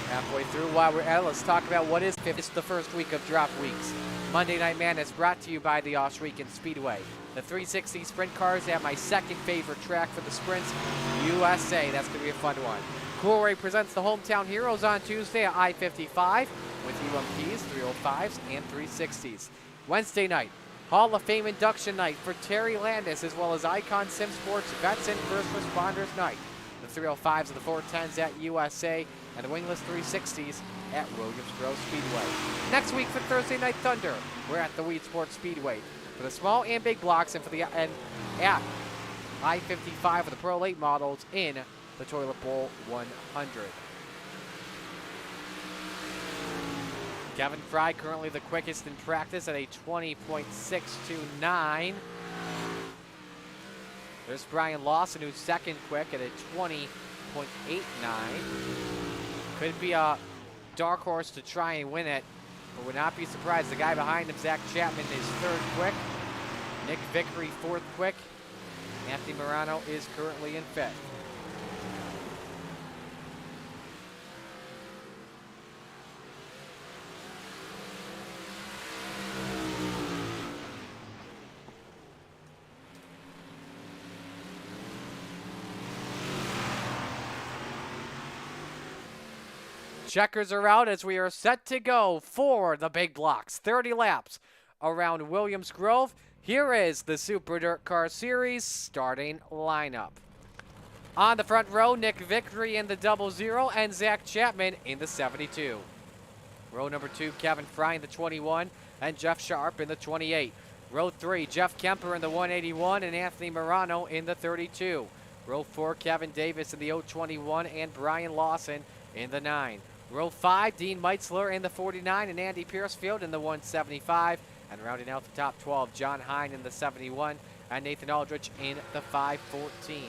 Halfway through, while we're at it, let's talk about what is it's the first week of drop weeks. Monday Night Madness brought to you by the Oshweekend Speedway. The 360 sprint cars at my second favorite track for the sprints, USA. That's going to be a fun one. Cool Ray presents the Hometown Heroes on Tuesday at I-55 with UMPs, 305s, and 360s. Wednesday night, Hall of Fame induction night for Terry Landis, as well as Icon Sim Sports Vets and First Responders night. The 305s and the 410s at USA, and the wingless 360s at Williams Grove Speedway. Next week for Thursday Night Thunder, we're at the Weed Sports Speedway for the small and big blocks, and at I-55 for the Pro Late models in the Toilet Bowl 100. Kevin Fry currently the quickest in practice at a 20.629. There's Brian Lawson, who's second quick at a 20.89. Could be a dark horse to try and win it, but would not be surprised. The guy behind him, Zach Chapman, is third quick. Nick Vickery, fourth quick. Anthony Morano is currently in fifth. Checkers are out as we are set to go for the big blocks. 30 laps around Williams Grove. Here is the Super Dirt Car Series starting lineup. On the front row, Nick Vickery in the 00 and Zach Chapman in the 72. Row number 2, Kevin Fry in the 21 and Jeff Sharp in the 28. Row 3, Jeff Kemper in the 181 and Anthony Morano in the 32. Row 4, Kevin Davis in the 021 and Brian Lawson in the 9. Row 5, Dean Meitzler in the 49 and Andy Piercefield in the 175. And rounding out the top 12, John Hine in the 71 and Nathan Aldrich in the 514.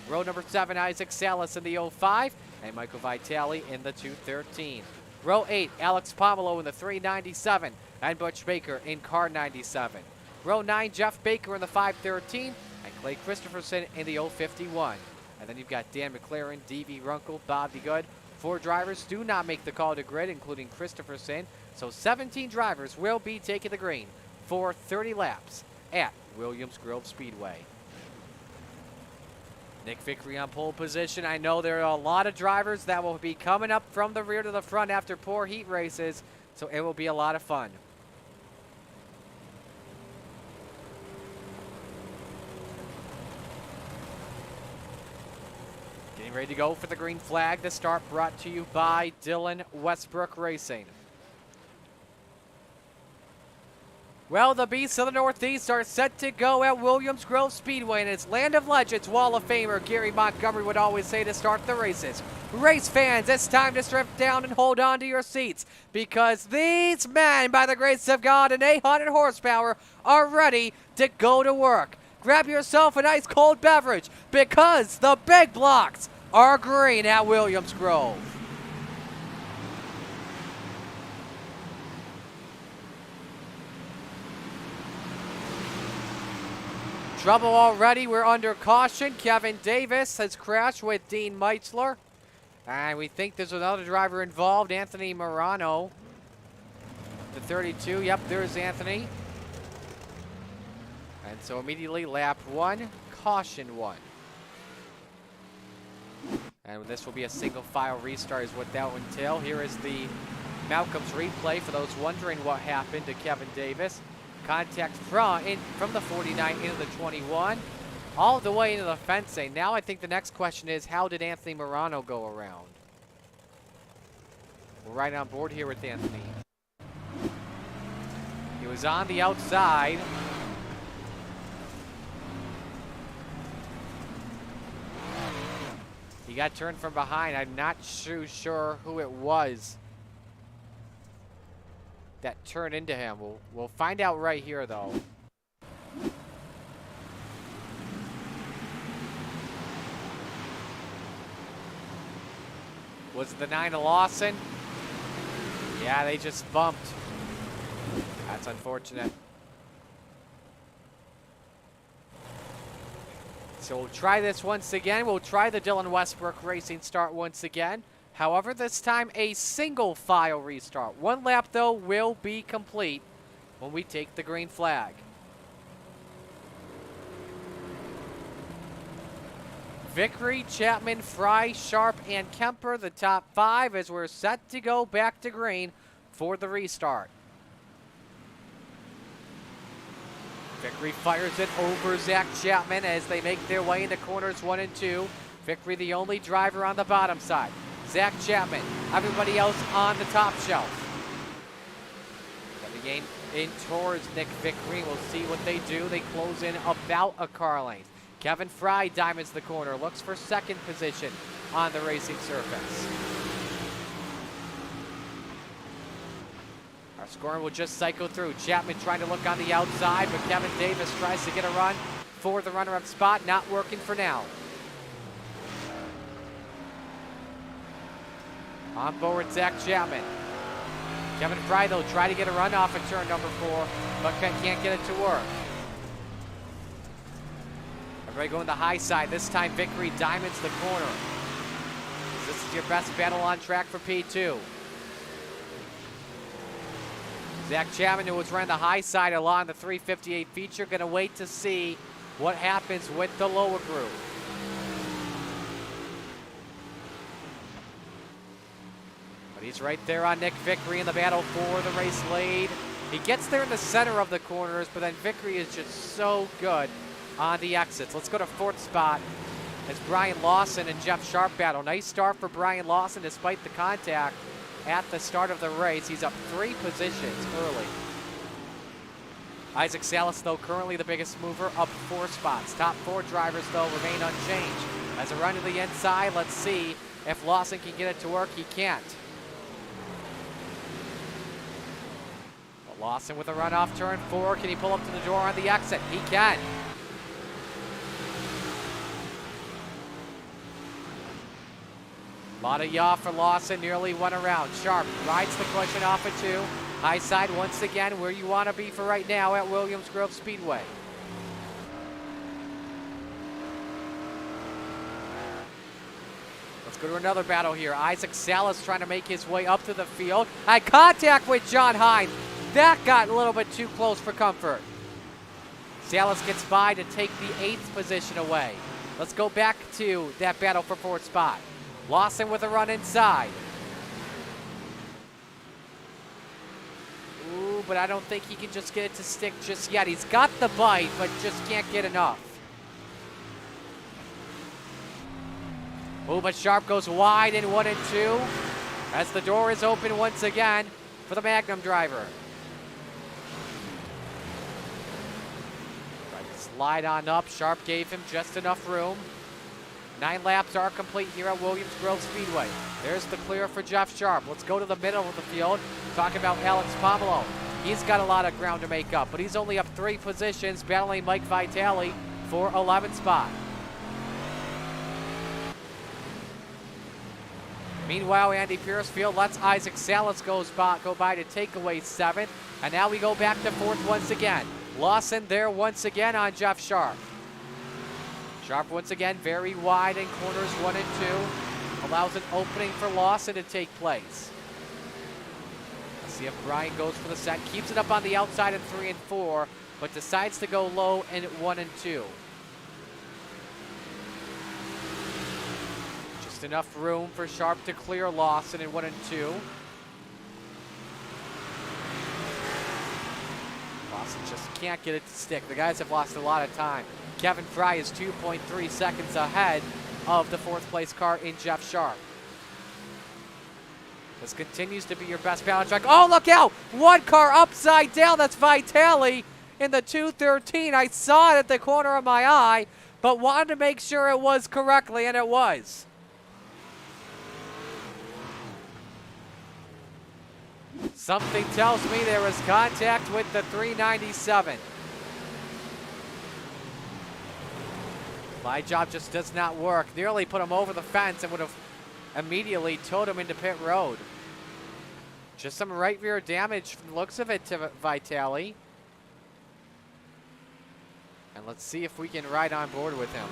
Row number 7, Isaac Salas in the 05 and Michael Vitale in the 213. Row 8, Alex Pomelo in the 397 and Butch Baker in car 97. Row 9, Jeff Baker in the 513 and Clay Christopherson in the 051. And then you've got Dan McLaren, D.V. Runkle, Bobby Good. 4 drivers do not make the call to grid, including Christopherson. So 17 drivers will be taking the green for 30 laps at Williams Grove Speedway. Nick Vickery on pole position. I know there are a lot of drivers that will be coming up from the rear to the front after poor heat races, so it will be a lot of fun. Getting ready to go for the green flag. The start brought to you by Dylan Westbrook Racing. Well, the Beasts of the Northeast are set to go at Williams Grove Speedway, and it's Land of Legends Wall of Famer Gary Montgomery would always say to start the races. Race fans, it's time to strip down and hold on to your seats, because these men, by the grace of God and 800 horsepower, are ready to go to work. Grab yourself an ice cold beverage, because the big blocks are green at Williams Grove. Trouble already. We're under caution. Kevin Davis has crashed with Dean Meitzler. And we think there's another driver involved, Anthony Morano. The 32. Yep, there's Anthony. And so immediately lap 1, caution 1. And this will be a single file restart is what that will entail. Here is the Malcolm's replay for those wondering what happened to Kevin Davis. Contact from the 49 into the 21, all the way into the fencing. Now I think the next question is, how did Anthony Morano go around? We're right on board here with Anthony. He was on the outside. He got turned from behind. I'm not sure who it was that turned into him. We'll find out right here, though. Was it the 9 of Lawson? Yeah, they just bumped. That's unfortunate. So we'll try this once again. We'll try the Dylan Westbrook Racing start once again. However, this time a single file restart. 1 lap, though, will be complete when we take the green flag. Vickery, Chapman, Fry, Sharp, and Kemper, the top 5, as we're set to go back to green for the restart. Vickery fires it over Zach Chapman as they make their way into corners 1 and 2. Vickery the only driver on the bottom side. Zach Chapman, everybody else on the top shelf. Coming in towards Nick Vickery. We'll see what they do. They close in about a car length. Kevin Fry diamonds the corner, looks for second position on the racing surface. Our scoring will just cycle through. Chapman trying to look on the outside, but Kevin Davis tries to get a run for the runner-up spot. Not working for now. On board, Zach Chapman. Kevin Fry, though, try to get a run off at turn number 4, but can't get it to work. Everybody going the high side. This time, Vickery diamonds the corner. This is your best battle on track for P2. Zach Chapman, who was running the high side along the 358 feature, going to wait to see what happens with the lower group. But he's right there on Nick Vickery in the battle for the race lead. He gets there in the center of the corners, but then Vickery is just so good on the exits. Let's go to 4th spot as Brian Lawson and Jeff Sharp battle. Nice start for Brian Lawson despite the contact at the start of the race. He's up 3 positions early. Isaac Salas, though, currently the biggest mover, up 4 spots. Top 4 drivers, though, remain unchanged. As a run to the inside, let's see if Lawson can get it to work. He can't. But Lawson with a run off turn 4. Can he pull up to the door on the exit? He can. A lot of yaw for Lawson, nearly won around. Sharp rides the cushion off at 2. High side once again where you want to be for right now at Williams Grove Speedway. Let's go to another battle here. Isaac Salas trying to make his way up to the field. Eye contact with John Hine. That got a little bit too close for comfort. Salas gets by to take the 8th position away. Let's go back to that battle for 4th spot. Lawson with a run inside. Ooh, but I don't think he can just get it to stick just yet. He's got the bite, but just can't get enough. Ooh, but Sharp goes wide in 1 and 2 as the door is open once again for the Magnum driver. Tried to slide on up. Sharp gave him just enough room. 9 laps are complete here at Williams Grove Speedway. There's the clear for Jeff Sharp. Let's go to the middle of the field. Talk about Alex Pomelo. He's got a lot of ground to make up, but he's only up 3 positions, battling Mike Vitale for 11th spot. Meanwhile, Andy Piercefield lets Isaac Salas go by to take away 7th, and now we go back to 4th once again. Lawson there once again on Jeff Sharp. Sharp once again very wide in corners 1 and 2. Allows an opening for Lawson to take place. Let's see if Brian goes for the set. Keeps it up on the outside in 3 and 4, but decides to go low in 1 and 2. Just enough room for Sharp to clear Lawson in 1 and 2. Lawson just can't get it to stick. The guys have lost a lot of time. Kevin Fry is 2.3 seconds ahead of the 4th place car in Jeff Sharp. This continues to be your best balance track. Oh, look out! 1 car upside down. That's Vitale in the 213. I saw it at the corner of my eye, but wanted to make sure it was correctly, and it was. Something tells me there was contact with the 397. My job just does not work. Nearly put him over the fence and would have immediately towed him into pit road. Just some right rear damage from the looks of it to Vitale. And let's see if we can ride on board with him.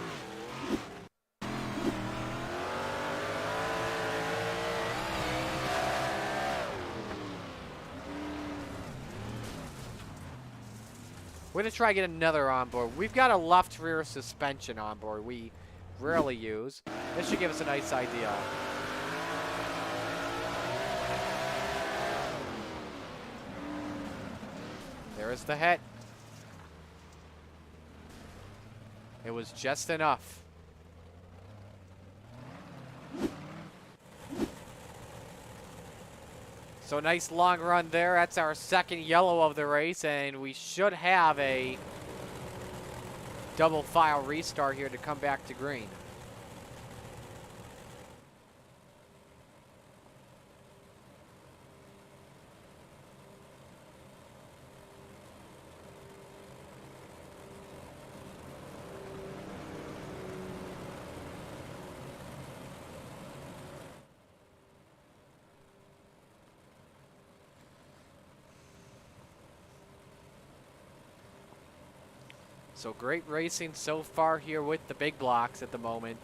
We're going to try to get another on board. We've got a left rear suspension on board we rarely use. This should give us a nice idea. There's the hit. It was just enough. So nice long run there. That's our 2nd yellow of the race, and we should have a double file restart here to come back to green. So great racing so far here with the big blocks at the moment.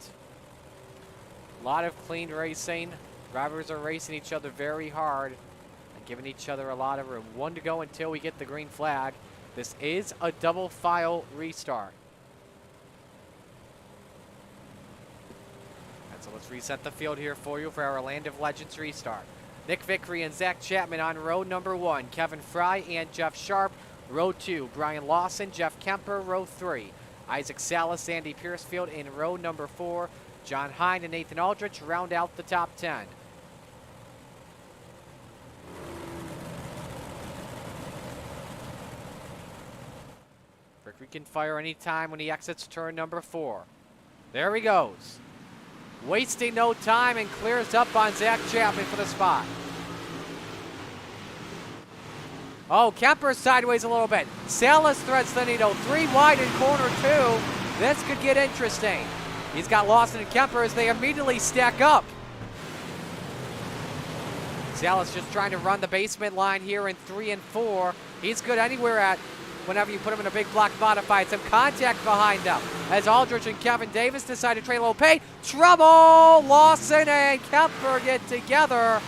A lot of clean racing. Drivers are racing each other very hard and giving each other a lot of room. 1 to go until we get the green flag. This is a double file restart. And so let's reset the field here for you for our Land of Legends restart. Nick Vickery and Zach Chapman on row number 1. Kevin Fry and Jeff Sharp, row 2. Brian Lawson, Jeff Kemper, row 3. Isaac Salas, Andy Piercefield in row number 4. John Hine and Nathan Aldrich round out the top 10. Vickery can fire anytime when he exits turn number 4. There he goes. Wasting no time and clears up on Zach Chapman for the spot. Oh, Kemper sideways a little bit. Salas threads the needle. 3 wide in corner 2. This could get interesting. He's got Lawson and Kemper as they immediately stack up. Salas just trying to run the basement line here in 3 and 4. He's good anywhere at whenever you put him in a big block modified. Some contact behind them as Aldrich and Kevin Davis decide to trade a little paint. Trouble! Lawson and Kemper get together.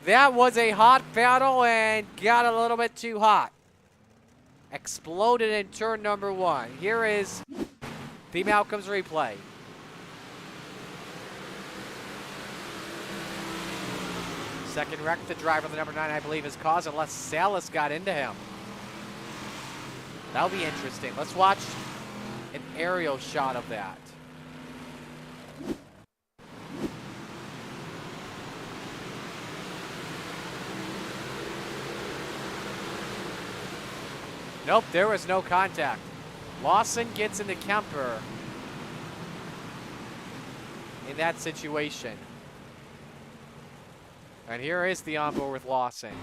That was a hot battle and got a little bit too hot. Exploded in turn number 1. Here is the Malcolm's replay. Second wreck the driver, the number 9, I believe, is caused unless Salas got into him. That'll be interesting. Let's watch an aerial shot of that. Nope, there was no contact. Lawson gets into Kemper in that situation. And here is the onboard with Lawson.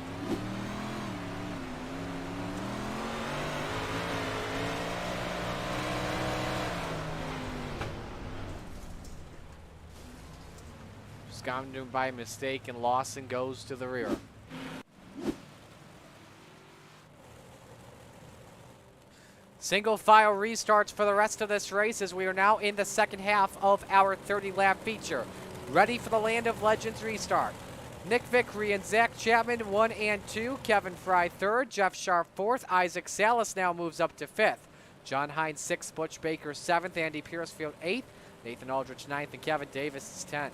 Just gone by mistake and Lawson goes to the rear. Single file restarts for the rest of this race as we are now in the second half of our 30-lap feature. Ready for the Land of Legends restart. Nick Vickery and Zach Chapman 1 and 2. Kevin Fry 3rd. Jeff Sharp 4th. Isaac Salas now moves up to 5th. John Hine 6th. Butch Baker 7th. Andy Piercefield 8th. Nathan Aldrich 9th. And Kevin Davis is 10th.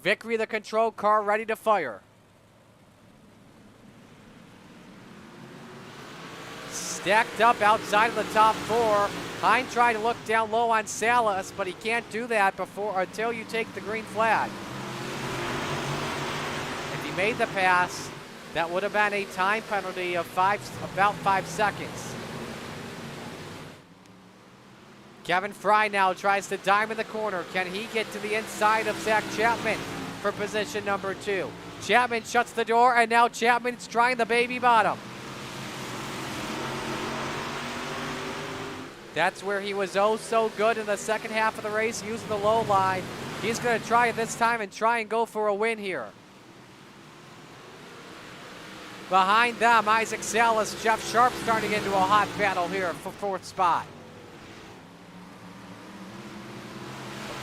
Vickery, the control car, ready to fire. Stacked up outside of the top 4. Hine trying to look down low on Salas, but he can't do that until you take the green flag. If he made the pass, that would have been a time penalty of about 5 seconds. Kevin Fry now tries to dime in the corner. Can he get to the inside of Zach Chapman for position number 2? Chapman shuts the door, and now Chapman's trying the baby bottom. That's where he was oh so good in the second half of the race, using the low line. He's going to try it this time and try and go for a win here. Behind them, Isaac Salas, Jeff Sharp starting into a hot battle here for 4th spot.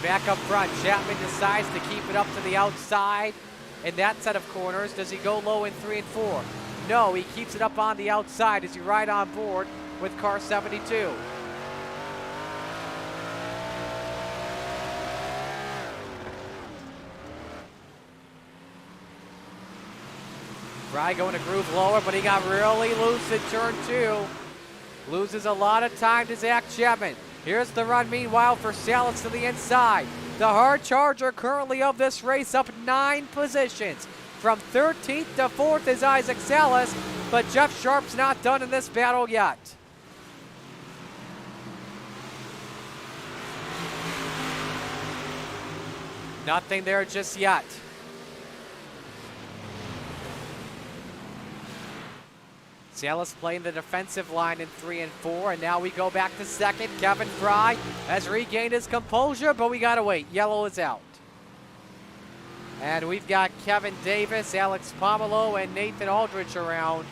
Back up front, Chapman decides to keep it up to the outside in that set of corners. Does he go low in 3 and 4? No, he keeps it up on the outside as he ride on board with car 72. Fry going to groove lower, but he got really loose in turn 2. Loses a lot of time to Zach Chapman. Here's the run, meanwhile, for Salas to the inside. The hard charger currently of this race up 9 positions. From 13th to 4th is Isaac Salas, but Jeff Sharp's not done in this battle yet. Nothing there just yet. Salas playing the defensive line in 3 and 4, and now we go back to 2nd. Kevin Fry has regained his composure, but we gotta wait. Yellow is out. And we've got Kevin Davis, Alex Pomelo, and Nathan Aldrich around.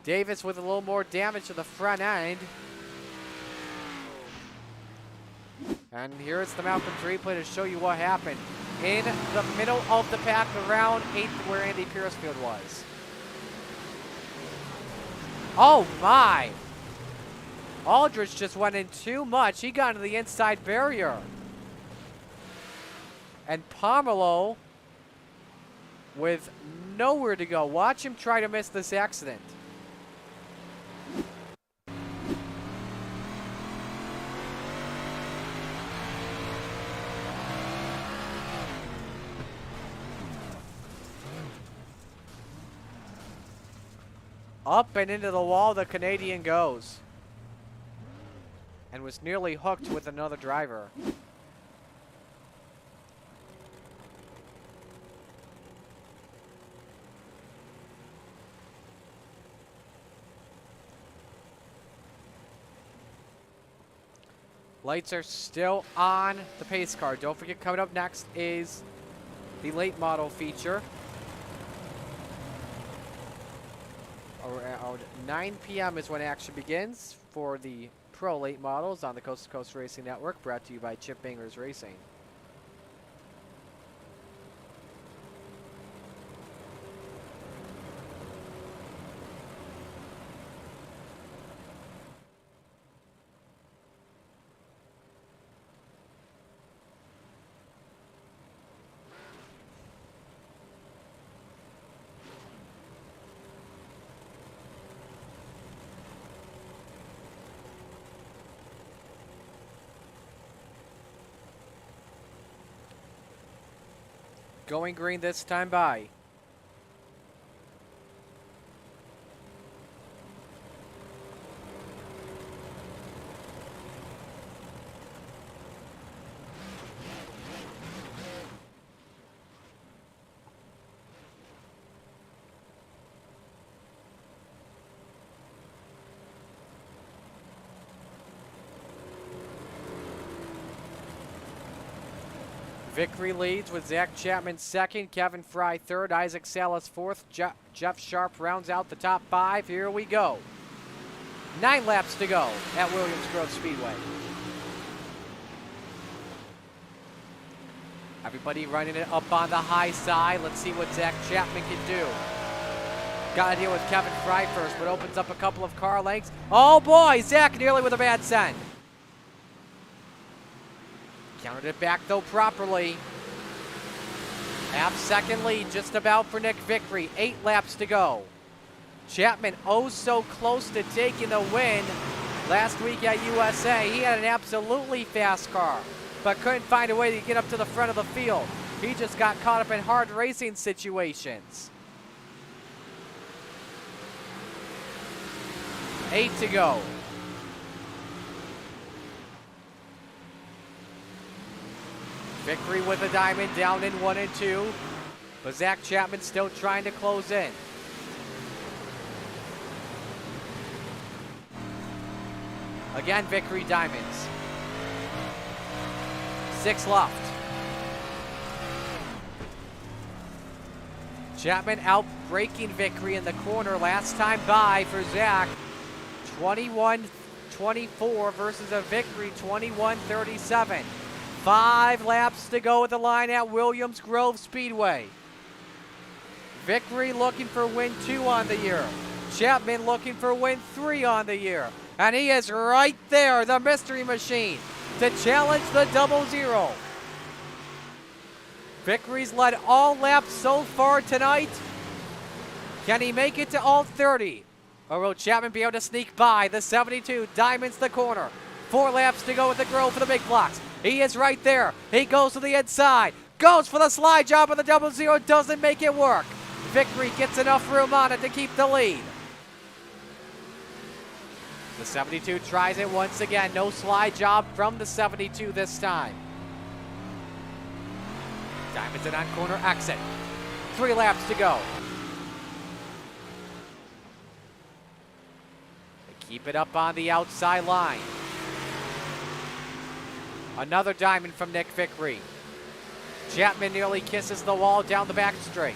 Davis with a little more damage to the front end. And here's the Malcolm's replay to show you what happened. In the middle of the pack, around 8th where Andy Piercefield was. Oh my! Aldrich just went in too much. He got into the inside barrier. And Pomelo with nowhere to go. Watch him try to miss this accident. Up and into the wall the Canadian goes. And was nearly hooked with another driver. Lights are still on the pace car. Don't forget, coming up next is the late model feature. Around 9 p.m. is when action begins for the Pro Late Models on the Coast to Coast Racing Network, brought to you by Chip Bangers Racing. Going green this time by. Vickery leads with Zach Chapman second, Kevin Fry third, Isaac Salas fourth, Jeff Sharp rounds out the top 5. Here we go. 9 laps to go at Williams Grove Speedway. Everybody running it up on the high side. Let's see what Zach Chapman can do. Got to deal with Kevin Fry first, but opens up a couple of car lengths. Oh boy, Zach nearly with a bad send. Countered it back though properly. Half-second lead just about for Nick Vickery. 8 laps to go. Chapman oh so close to taking the win last week at USA. He had an absolutely fast car, but couldn't find a way to get up to the front of the field. He just got caught up in hard racing situations. 8 to go. Vickery with a diamond down in 1 and 2. But Zach Chapman still trying to close in. Again, Vickery diamonds. 6 left. Chapman out breaking Vickery in the corner last time by for Zach. 21-24 versus a Vickery 21-37. 5 laps to go at the line at Williams Grove Speedway. Vickery looking for win 2 on the year. Chapman looking for win 3 on the year. And he is right there, the mystery machine, to challenge the 00. Vickery's led all laps so far tonight. Can he make it to all 30? Or will Chapman be able to sneak by the 72? Diamonds the corner. 4 laps to go at the Grove for the big blocks. He is right there. He goes to the inside. Goes for the slide job of the 00. Doesn't make it work. Vickery gets enough room on it to keep the lead. The 72 tries it once again. No slide job from the 72 this time. Diamonds in on corner exit. 3 laps to go. They keep it up on the outside line. Another diamond from Nick Vickery. Chapman nearly kisses the wall down the back straight.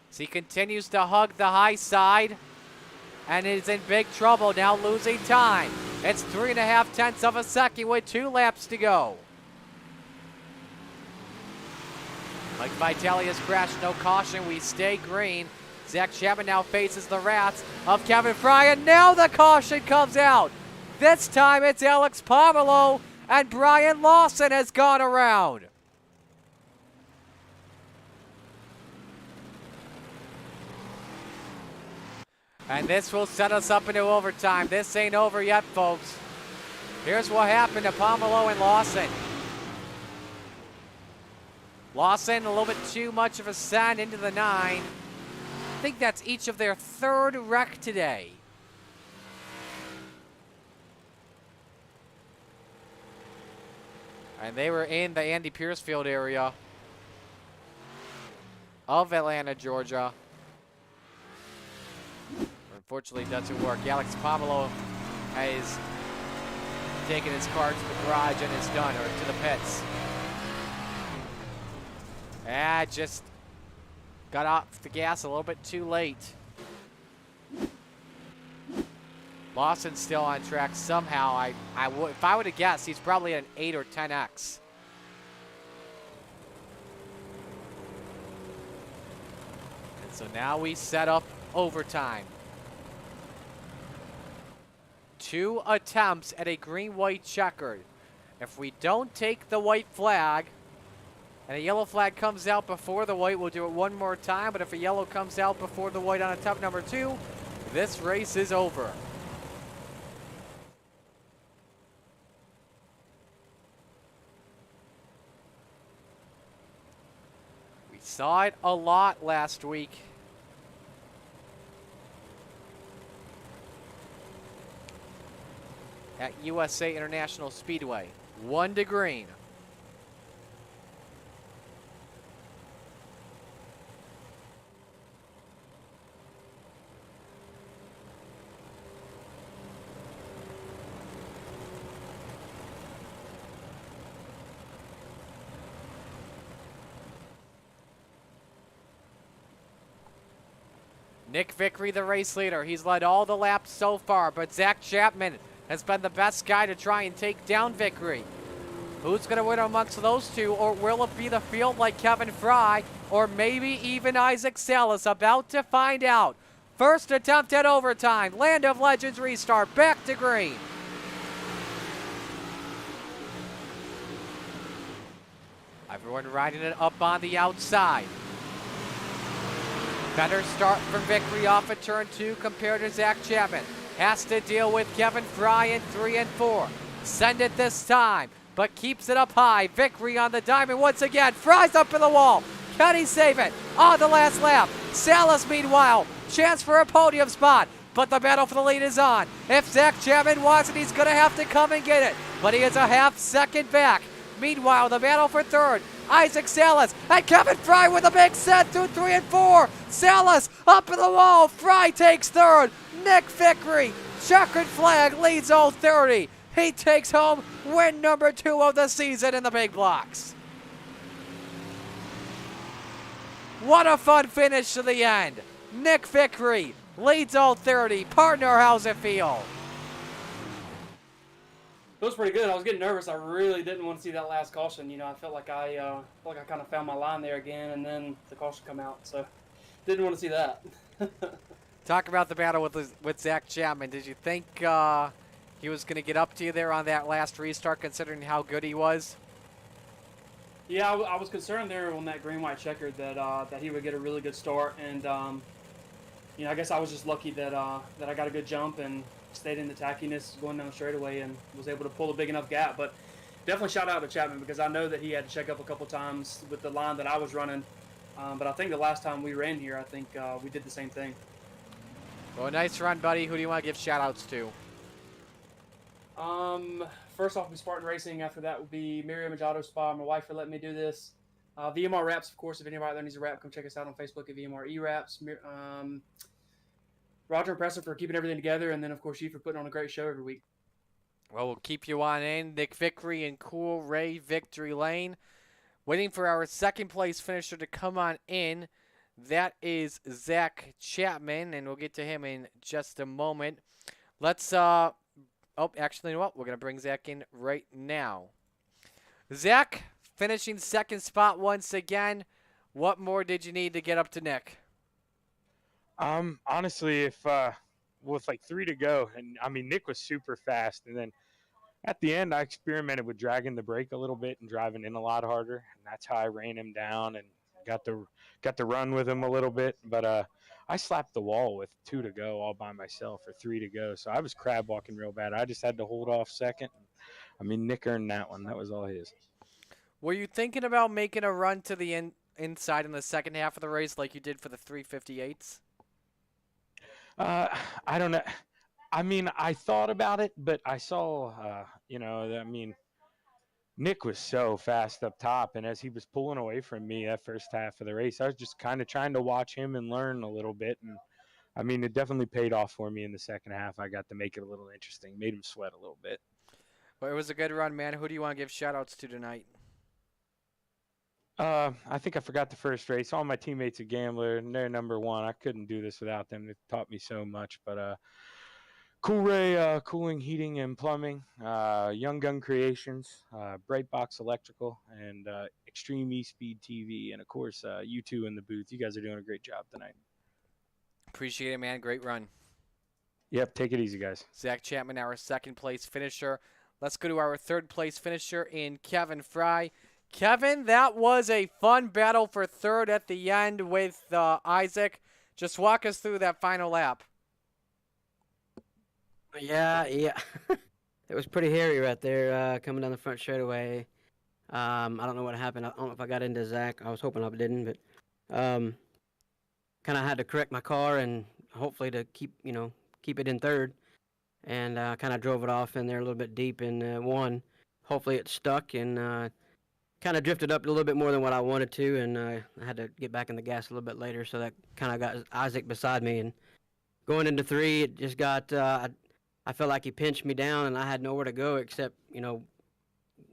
As he continues to hug the high side and is in big trouble, now losing time. It's 3.5 tenths of a second with 2 laps to go. Mike Vitale has crashed, no caution, we stay green. Zach Chapman now faces the wrath of Kevin Fry, and now the caution comes out. This time it's Alex Pomelo, and Brian Lawson has gone around. And this will set us up into overtime. This ain't over yet, folks. Here's what happened to Pomelo and Lawson. Lawson, a little bit too much of a sand into the 9. I think that's each of their 3rd wreck today. And they were in the Andy Piercefield area of Atlanta, Georgia. Unfortunately, it doesn't work. Alex Pomelo has taken his car to the garage and is done, or to the pits. Just got off the gas a little bit too late. Lawson's still on track somehow. If I were to guess, he's probably at an 8 or 10x. And so now we set up overtime. 2 attempts at a green-white checkered. If we don't take the white flag, and a yellow flag comes out before the white, we'll do it one more time. But if a yellow comes out before the white on attempt number 2, this race is over. We saw it a lot last week. At USA International Speedway. 1 to green. Nick Vickery, the race leader. He's led all the laps so far, but Zach Chapman has been the best guy to try and take down Vickery. Who's going to win amongst those two, or will it be the field like Kevin Fry, or maybe even Isaac Salas? About to find out. First attempt at overtime. Land of Legends restart. Back to green. Everyone riding it up on the outside. Better start from Vickery off of turn 2 compared to Zach Chapman. Has to deal with Kevin Fry in 3 and 4. Send it this time, but keeps it up high. Vickery on the diamond once again. Fry's up in the wall. Can he save it? On the last lap. Salas, meanwhile, chance for a podium spot, but the battle for the lead is on. If Zach Chapman wants it, he's going to have to come and get it, but he is a half second back. Meanwhile, the battle for 3rd. Isaac Salas and Kevin Fry with a big set through 3 and 4. Salas up in the wall. Fry takes 3rd. Nick Vickery, checkered flag, leads all 30. He takes home win number 2 of the season in the big blocks. What a fun finish to the end. Nick Vickery leads all 30. Partner, how's it feel? It was pretty good. I was getting nervous. I really didn't want to see that last caution. You know, I felt like I kind of found my line there again, and then the caution come out. So, didn't want to see that. Talk about the battle with Zach Chapman. Did you think he was going to get up to you there on that last restart, considering how good he was? Yeah, I was concerned there on that green-white checkered that he would get a really good start, and you know, I guess I was just lucky that that I got a good jump and stayed in the tackiness going down the straightaway and was able to pull a big enough gap. But definitely shout out to Chapman, because I know that he had to check up a couple times with the line that I was running. But I think the last time we ran here, I think we did the same thing. Well, nice run, buddy. Who do you want to give shout outs to? First off, be Spartan Racing. After that would be Miriam Majado Spa, my wife, for letting me do this. VMR Wraps, of course. If anybody out there needs a wrap, come check us out on Facebook at VMR eWraps. Roger and Preston for keeping everything together, and then, of course, you for putting on a great show every week. Well, we'll keep you on in. Nick Vickery and Cool Ray Victory Lane. Waiting for our second place finisher to come on in. That is Zach Chapman, and we'll get to him in just a moment. Let's, oh, actually, you know what? We're going to bring Zach in right now. Zach, finishing second spot once again. What more did you need to get up to Nick? Honestly, if with like 3 to go, and I mean Nick was super fast, and then at the end I experimented with dragging the brake a little bit and driving in a lot harder, and that's how I ran him down and got to run with him a little bit. But I slapped the wall with 2 to go all by myself, or 3 to go, so I was crab walking real bad. I just had to hold off second. I mean, Nick earned that one. That was all his. Were you thinking about making a run to the inside in the second half of the race like you did for the 358s? I don't know. I mean, I thought about it, but I saw, I mean, Nick was so fast up top, and as he was pulling away from me that first half of the race, I was just kind of trying to watch him and learn a little bit. And I mean, it definitely paid off for me in the second half. I got to make it a little interesting, made him sweat a little bit. Well, it was a good run, man. Who do you want to give shout-outs to tonight? I think I forgot the first race. All my teammates at Gambler, and they're number one. I couldn't do this without them. They've taught me so much. But Cool Ray Cooling, Heating, and Plumbing, Young Gun Creations, Bright Box Electrical, and Extreme E-Speed TV, and, of course, you two in the booth. You guys are doing a great job tonight. Appreciate it, man. Great run. Yep, take it easy, guys. Zach Chapman, our second-place finisher. Let's go to our third-place finisher in Kevin Fry. Kevin, that was a fun battle for third at the end with Isaac. Just walk us through that final lap. Yeah. It was pretty hairy right there, coming down the front straightaway. I don't know what happened. I don't know if I got into Zach. I was hoping I didn't, but kind of had to correct my car and hopefully to keep it in third. And kind of drove it off in there a little bit deep in one. Hopefully it stuck and kind of drifted up a little bit more than what I wanted to, and I had to get back in the gas a little bit later, so that kind of got Isaac beside me. And going into three, it just got, I felt like he pinched me down, and I had nowhere to go except,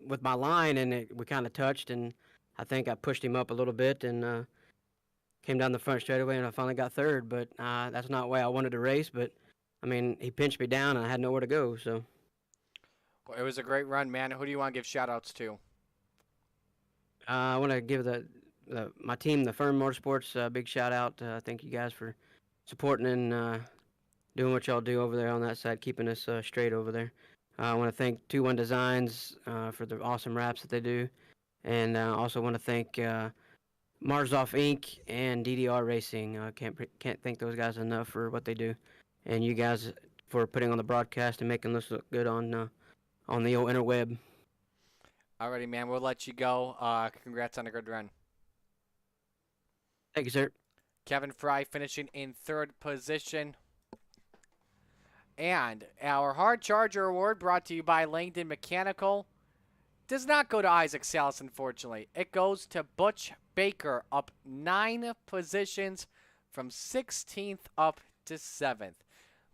with my line, and we kind of touched, and I think I pushed him up a little bit and came down the front straightaway, and I finally got third. But that's not the way I wanted to race, but, I mean, he pinched me down, and I had nowhere to go, so. Well, it was a great run, man. Who do you want to give shout-outs to? I want to give my team, the Firm Motorsports, a big shout out. Thank you guys for supporting and doing what y'all do over there on that side, keeping us straight over there. I want to thank 2-1 Designs for the awesome wraps that they do, and I also want to thank Marzoff Inc. and DDR Racing. I can't thank those guys enough for what they do, and you guys for putting on the broadcast and making this look good on the old interweb. Alrighty, man. We'll let you go. Congrats on a good run. Thank you, sir. Kevin Fry finishing in third position. And our Hard Charger Award, brought to you by Langdon Mechanical, does not go to Isaac Salas, unfortunately. It goes to Butch Baker, up 9 positions from 16th up to 7th.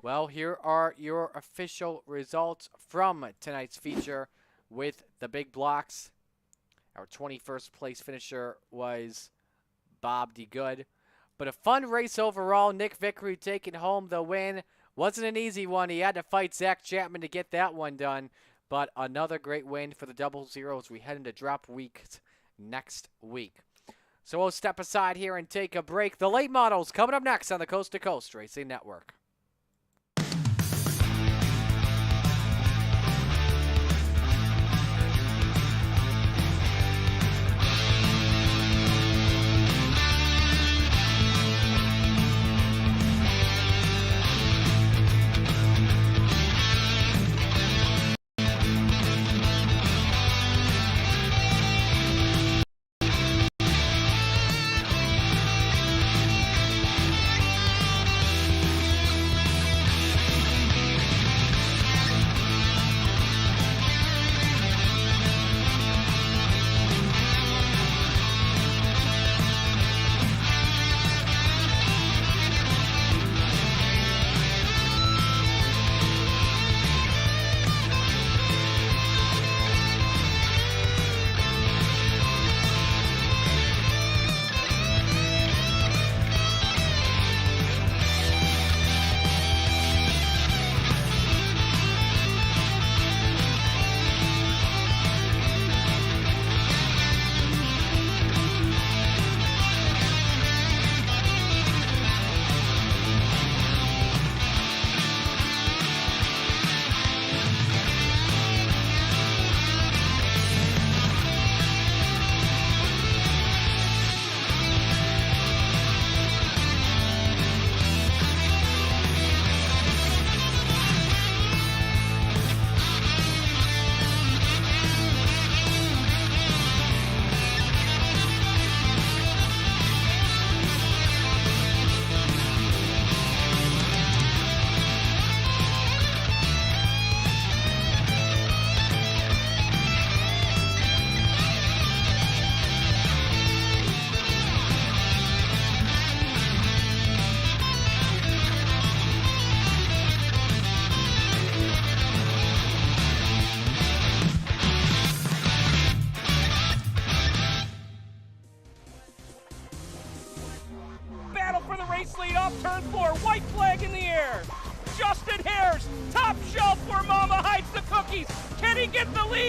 Well, here are your official results from tonight's feature with the big blocks. Our 21st place finisher was Bob DeGood. But a fun race overall. Nick Vickery taking home the win. Wasn't an easy one. He had to fight Zach Chapman to get that one done. But another great win for the Double Zero as we head into drop weeks next week. So we'll step aside here and take a break. The late models coming up next on the Coast to Coast Racing Network.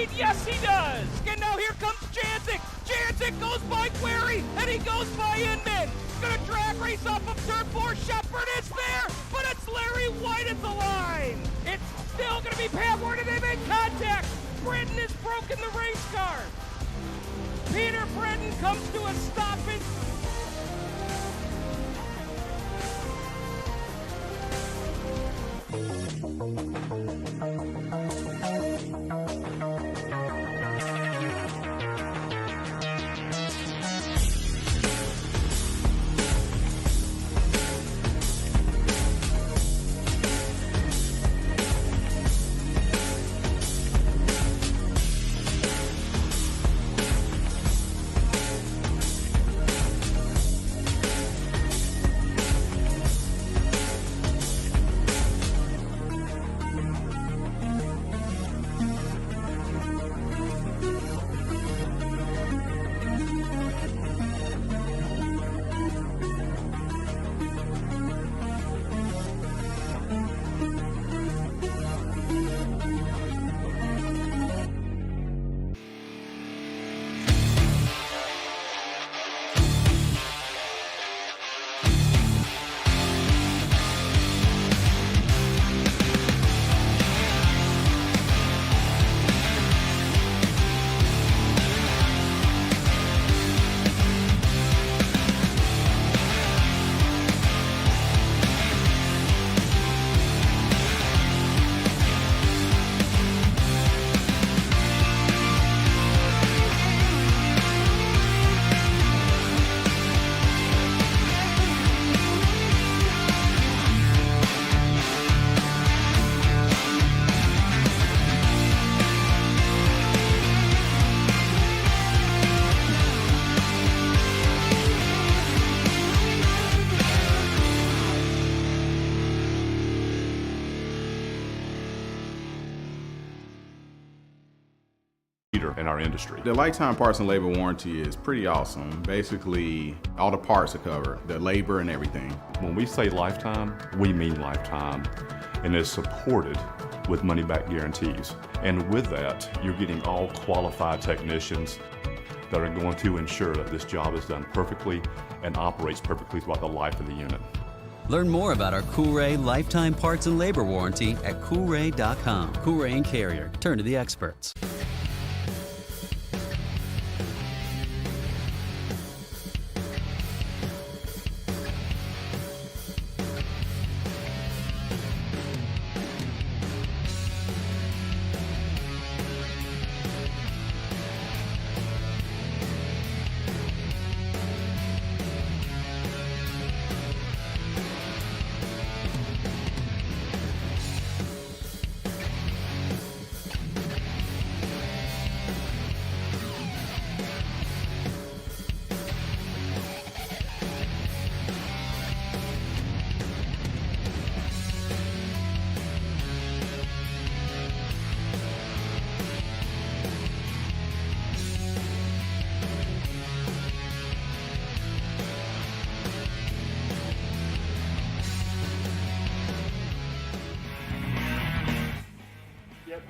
lead? Yes, he does. And now here comes Janzik. Janzik goes by Query, and he goes by Inman. Gonna drag race off of turn 4. Shepard is there, but it's Larry White at the line. It's still gonna be Pat Ward, and they make contact. Britton has broken the race car. Peter Britton comes to a stop in in our industry. The lifetime parts and labor warranty is pretty awesome. Basically, all the parts are covered, the labor and everything. When we say lifetime, we mean lifetime, and is supported with money-back guarantees. And with that, you're getting all qualified technicians that are going to ensure that this job is done perfectly and operates perfectly throughout the life of the unit. Learn more about our Coolray lifetime parts and labor warranty at Coolray.com. Coolray and Carrier. Turn to the experts.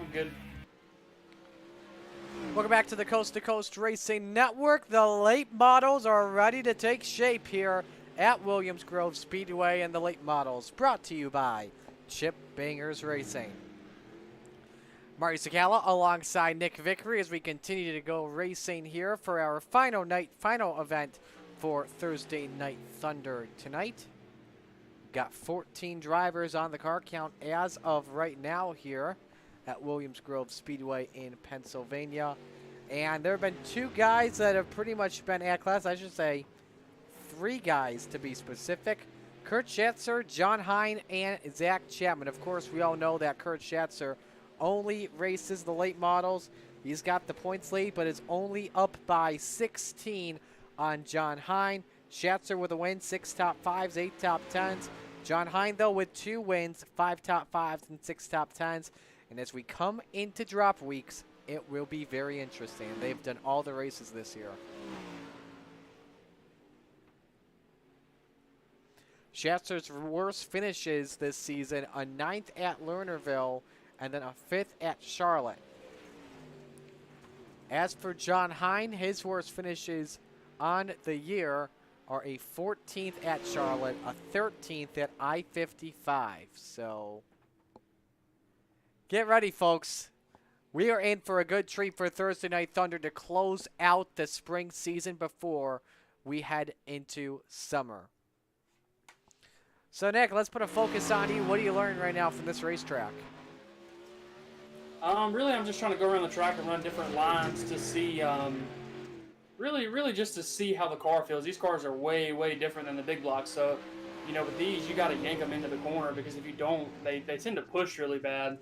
I'm good. Welcome back to the Coast to Coast Racing Network. The late models are ready to take shape here at Williams Grove Speedway, and the late models brought to you by Chip Bangers Racing. Marty Sakala alongside Nick Vickery as we continue to go racing here for our final event for Thursday Night Thunder tonight. Got 14 drivers on the car count as of right now here at Williams Grove Speedway in Pennsylvania. And there have been two guys that have pretty much been at class. I should say three guys to be specific. Kurt Schatzer, John Hine, and Zach Chapman. Of course, we all know that Kurt Schatzer only races the late models. He's got the points lead, but is only up by 16 on John Hine. Schatzer with a win, 6 top 5s, 8 top 10s. John Hine, though, with 2 wins, 5 top 5s, and 6 top 10s. And as we come into drop weeks, it will be very interesting. They've done all the races this year. Schatzer's worst finishes this season, a 9th at Lernerville and then a 5th at Charlotte. As for John Hine, his worst finishes on the year are a 14th at Charlotte, a 13th at I-55. So get ready, folks. We are in for a good treat for Thursday Night Thunder to close out the spring season before we head into summer. So, Nick, let's put a focus on you. What are you learning right now from this racetrack? Really, I'm just trying to go around the track and run different lines to see, really just to see how the car feels. These cars are way, way different than the big blocks. So, with these, you got to yank them into the corner because if you don't, they tend to push really bad.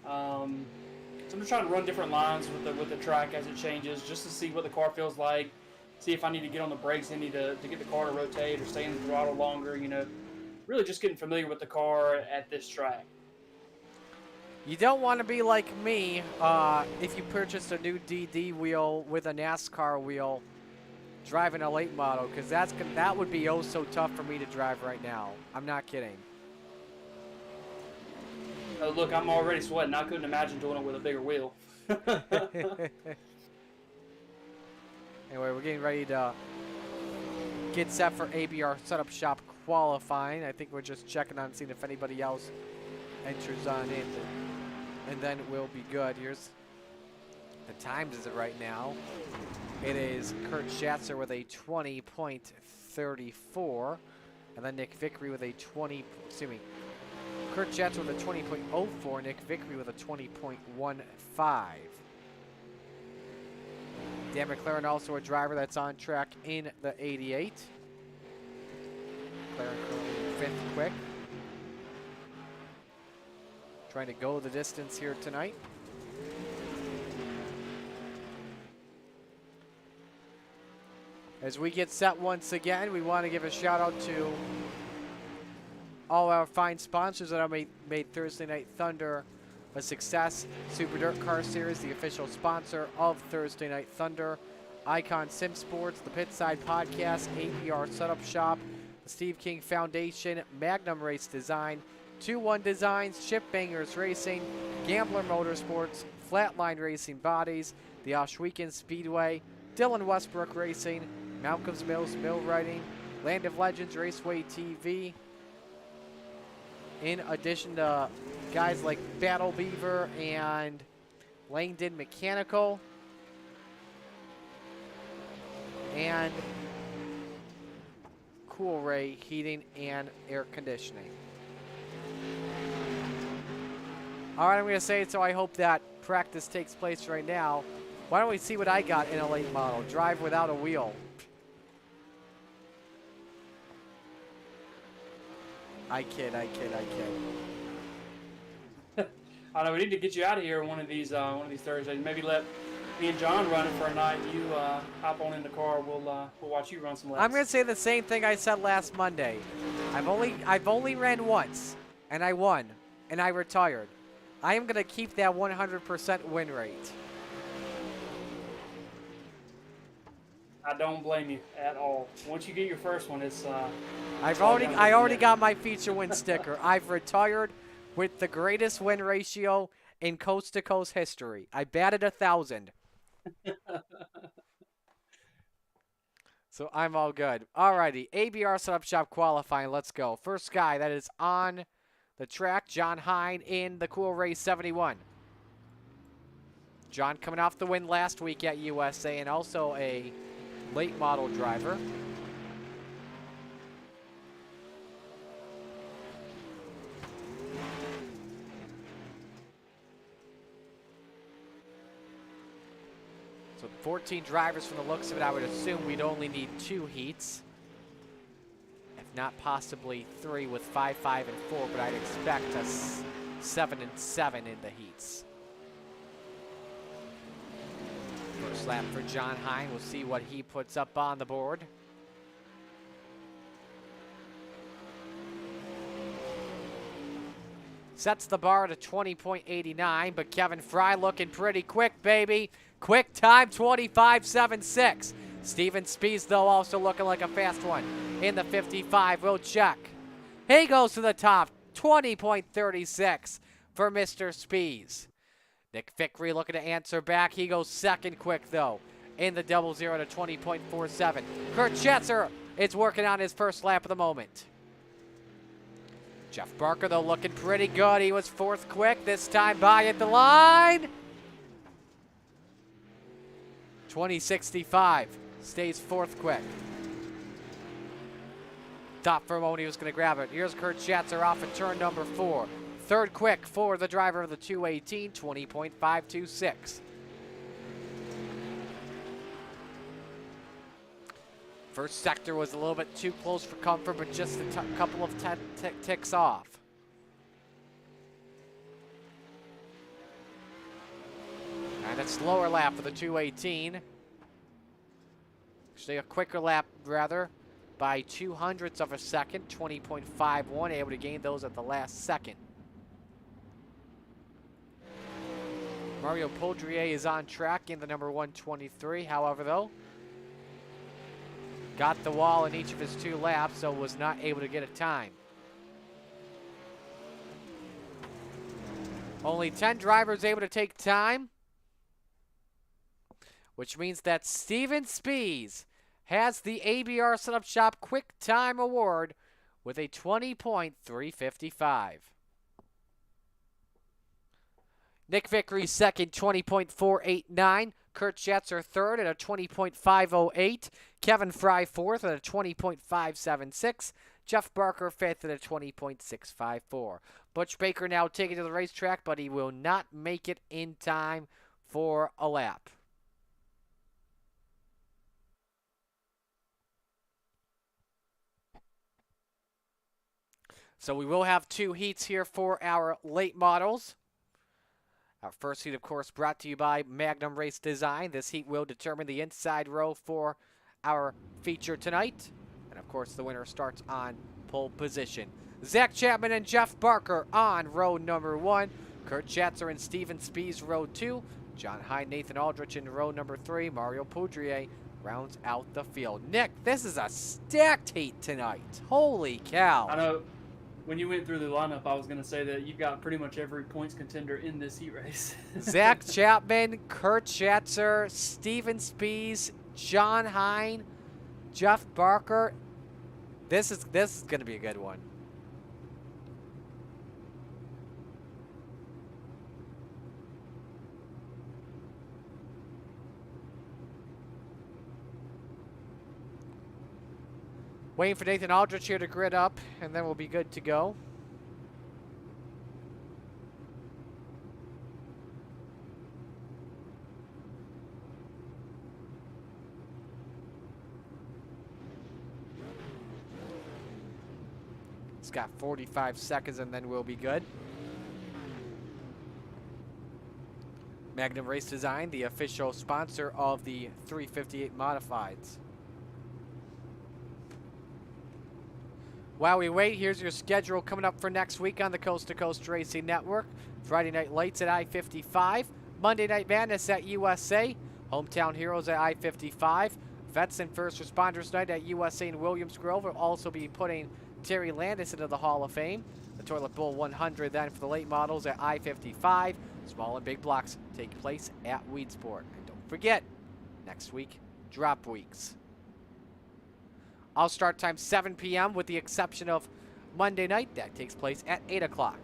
So I'm just trying to run different lines with the track as it changes, just to see what the car feels like. See if I need to get on the brakes, any to get the car to rotate or stay in the throttle longer. Really just getting familiar with the car at this track. You don't want to be like me if you purchased a new DD wheel with a NASCAR wheel driving a late model, because that would be oh so tough for me to drive right now. I'm not kidding. Look, I'm already sweating. I couldn't imagine doing it with a bigger wheel. Anyway, we're getting ready to get set for ABR Setup Shop qualifying. I think we're just checking on seeing if anybody else enters on in, and then we'll be good. Here's the times is it right now. It is Kurt Schatzer with a 20.34, and then Nick Vickery with a Kurt Schatzer with a 20.04, Nick Vickery with a 20.15. Dan McLaren also a driver that's on track in the 88. McLaren currently 5th quick. Trying to go the distance here tonight. As we get set once again, we want to give a shout out to all our fine sponsors that have made Thursday Night Thunder a success. Super Dirt Car Series, the official sponsor of Thursday Night Thunder. Icon Sim Sports, the Pitside Podcast, APR Setup Shop, the Steve King Foundation, Magnum Race Design, 2-1 Designs, Chip Bangers Racing, Gambler Motorsports, Flatline Racing Bodies, the Oshweekend Speedway, Dylan Westbrook Racing, Malcolm's Mills Mill Writing, Land of Legends Raceway TV, in addition to guys like Battle Beaver and Langdon Mechanical, and Cool Ray Heating and Air Conditioning. All right, I'm going to say it, so I hope that practice takes place right now. Why don't we see what I got in a late model? Drive without a wheel. I kid. I know we need to get you out of here one of these Thursdays. Maybe let me and John run it for a night. You hop on in the car. We'll watch you run some laps. I'm gonna say the same thing I said last Monday. I've only ran once, and I won, and I retired. I am gonna keep that 100% win rate. I don't blame you at all. Once you get your first one, it's. I already got my feature win sticker. I've retired with the greatest win ratio in coast to coast history. I batted 1,000. So I'm all good. Alrighty, ABR Setup Shop qualifying. Let's go. First guy that is on the track, John Hine in the Cool Ray 71. John coming off the win last week at USA and also a late model driver. So 14 drivers from the looks of it. I would assume we'd only need 2 heats. If not possibly 3 with 5, 5, and 4, but I'd expect us 7 and 7 in the heats. First lap for John Hine. We'll see what he puts up on the board. Sets the bar to 20.89, but Kevin Fry looking pretty quick, baby. Quick time, 25.76. Steven Spies, though, also looking like a fast one in the 55. We'll check. He goes to the top, 20.36 for Mr. Spies. Nick Vickery looking to answer back. He goes second quick, though, in the 00 to 20.47. Kurt Schatzer is working on his first lap of the moment. Jeff Barker, though, looking pretty good. He was fourth quick, this time by at the line. 20.65, stays fourth quick. Thought for a moment he was going to grab it. Here's Kurt Schatzer off at turn number 4. Third quick for the driver of the 218, 20.526. First sector was a little bit too close for comfort, but just a couple of ticks off. And a slower lap for the 218. Actually, a quicker lap, rather, by 0.02 of a second, 20.51, able to gain those at the last second. Mario Poudrier is on track in the number 123. However, though, got the wall in each of his 2 laps, so was not able to get a time. Only 10 drivers able to take time, which means that Steven Spies has the ABR Setup Shop Quick Time Award with a 20.355. Nick Vickery second, 20.489. Kurt Schatzer third at a 20.508. Kevin Fry fourth at a 20.576. Jeff Barker fifth at a 20.654. Butch Baker now taken to the racetrack, but he will not make it in time for a lap. So we will have 2 heats here for our late models. Our first heat, of course, brought to you by Magnum Race Design. This heat will determine the inside row for our feature tonight. And, of course, the winner starts on pole position. Zach Chapman and Jeff Barker on row number 1. Kurt Schatzer and Steven Spies, row 2. John Hine, Nathan Aldrich in row number 3. Mario Poudrier rounds out the field. Nick, this is a stacked heat tonight. Holy cow. I know. When you went through the lineup, I was going to say that you've got pretty much every points contender in this heat race. Zach Chapman, Kurt Schatzer, Steven Spies, John Hine, Jeff Barker. This is going to be a good one. Waiting for Nathan Aldrich here to grid up, and then we'll be good to go. It's got 45 seconds, and then we'll be good. Magnum Race Design, the official sponsor of the 358 Modifieds. While we wait, here's your schedule coming up for next week on the Coast to Coast Racing Network. Friday Night Lights at I-55. Monday Night Madness at USA. Hometown Heroes at I-55. Vets and First Responders Night at USA in Williams Grove. Will also be putting Terry Landis into the Hall of Fame. The Toilet Bowl 100 then for the late models at I-55. Small and big blocks take place at Weedsport. And don't forget, next week, drop weeks. All start time 7 p.m. with the exception of Monday night. That takes place at 8 o'clock.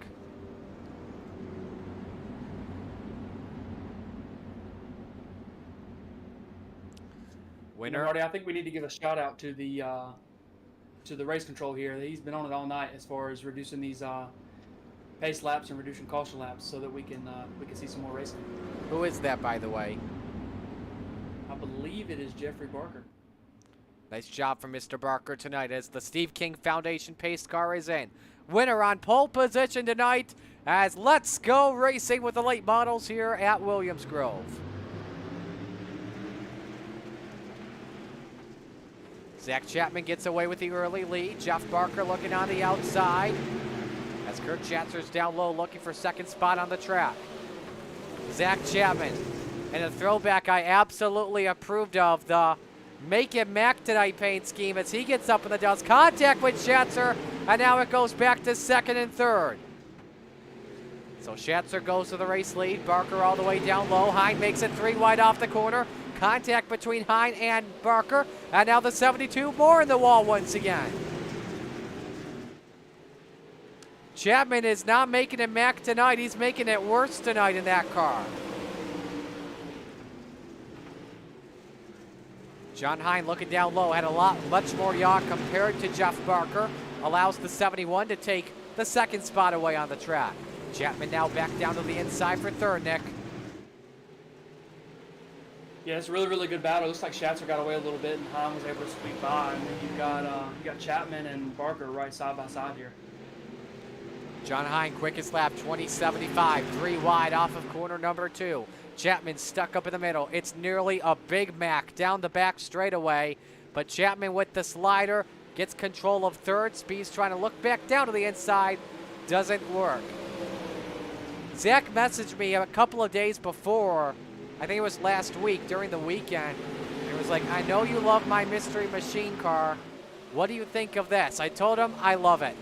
Winner. Marty, I think we need to give a shout out to the race control here. He's been on it all night as far as reducing these pace laps and reducing caution laps so that we can see some more racing. Who is that, by the way? I believe it is Jeffrey Barker. Nice job from Mr. Barker tonight as the Steve King Foundation pace car is in. Winner on pole position tonight as Let's Go Racing with the late models here at Williams Grove. Zach Chapman gets away with the early lead. Jeff Barker looking on the outside as Kurt Schatzer's down low looking for second spot on the track. Zach Chapman, and a throwback I absolutely approved of, the Make It Mac tonight paint scheme as he gets up in the dust. Contact with Schatzer, and now it goes back to second and third. So Schatzer goes to the race lead. Barker all the way down low. Hine makes it 3 wide off the corner. Contact between Hine and Barker. And now the 72 more in the wall once again. Chapman is not making it Mac tonight. He's making it worse tonight in that car. John Hine looking down low, had much more yaw compared to Jeff Barker. Allows the 71 to take the second spot away on the track. Chapman now back down to the inside for third, Nick. Yeah, it's a really, really good battle. It looks like Schatzer got away a little bit, and Hahn was able to squeak by. And then you got Chapman and Barker right side by side here. John Hine, quickest lap, 20.75, 3 wide off of corner number 2. Chapman stuck up in the middle. It's nearly a Big Mac down the back straightaway, but Chapman with the slider gets control of third. Speed's trying to look back down to the inside. Doesn't work. Zach messaged me a couple of days before, I think it was last week during the weekend. It was like, I know you love my Mystery Machine car. What do you think of this? I told him I love it.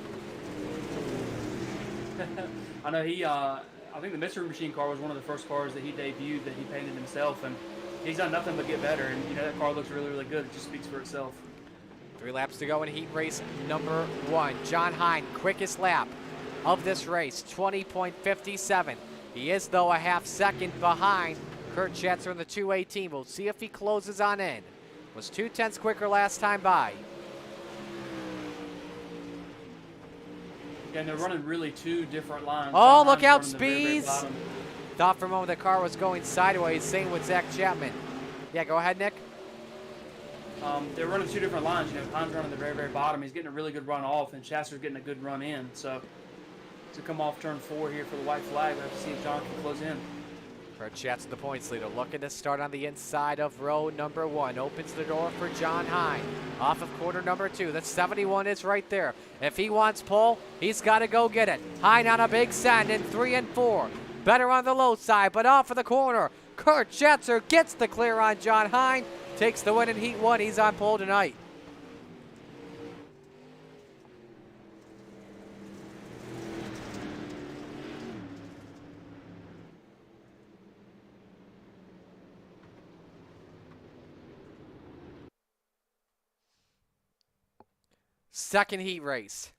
I know I think the Mystery Machine car was one of the first cars that he debuted that he painted himself, and he's done nothing but get better. And you know that car looks really, really good. It just speaks for itself. 3 laps to go in heat race number 1. John Hine, quickest lap of this race, 20.57. He is, though, a half second behind Kurt Schatzer in the 218. We'll see if he closes on in. Was 0.2 quicker last time by. Yeah, and they're running really 2 different lines. Oh, John look Hine's out, running the very, very Speeds. bottom. Thought for a moment the car was going sideways. Same with Zach Chapman. Yeah, go ahead, Nick. They're running 2 different lines. You know, Hine's running the very, very bottom. He's getting a really good run off, and Schatzer's getting a good run in. So to come off turn 4 here for the white flag, we have to see if John can close in. Kurt Schatzer, the points leader, looking to start on the inside of row number 1. Opens the door for John Hine. Off of corner number 2. That 71 is right there. If he wants pole, he's got to go get it. Hine on a big send in 3 and 4. Better on the low side, but off of the corner. Kurt Schatzer gets the clear on John Hine. Takes the win in heat 1. He's on pole tonight. Second heat race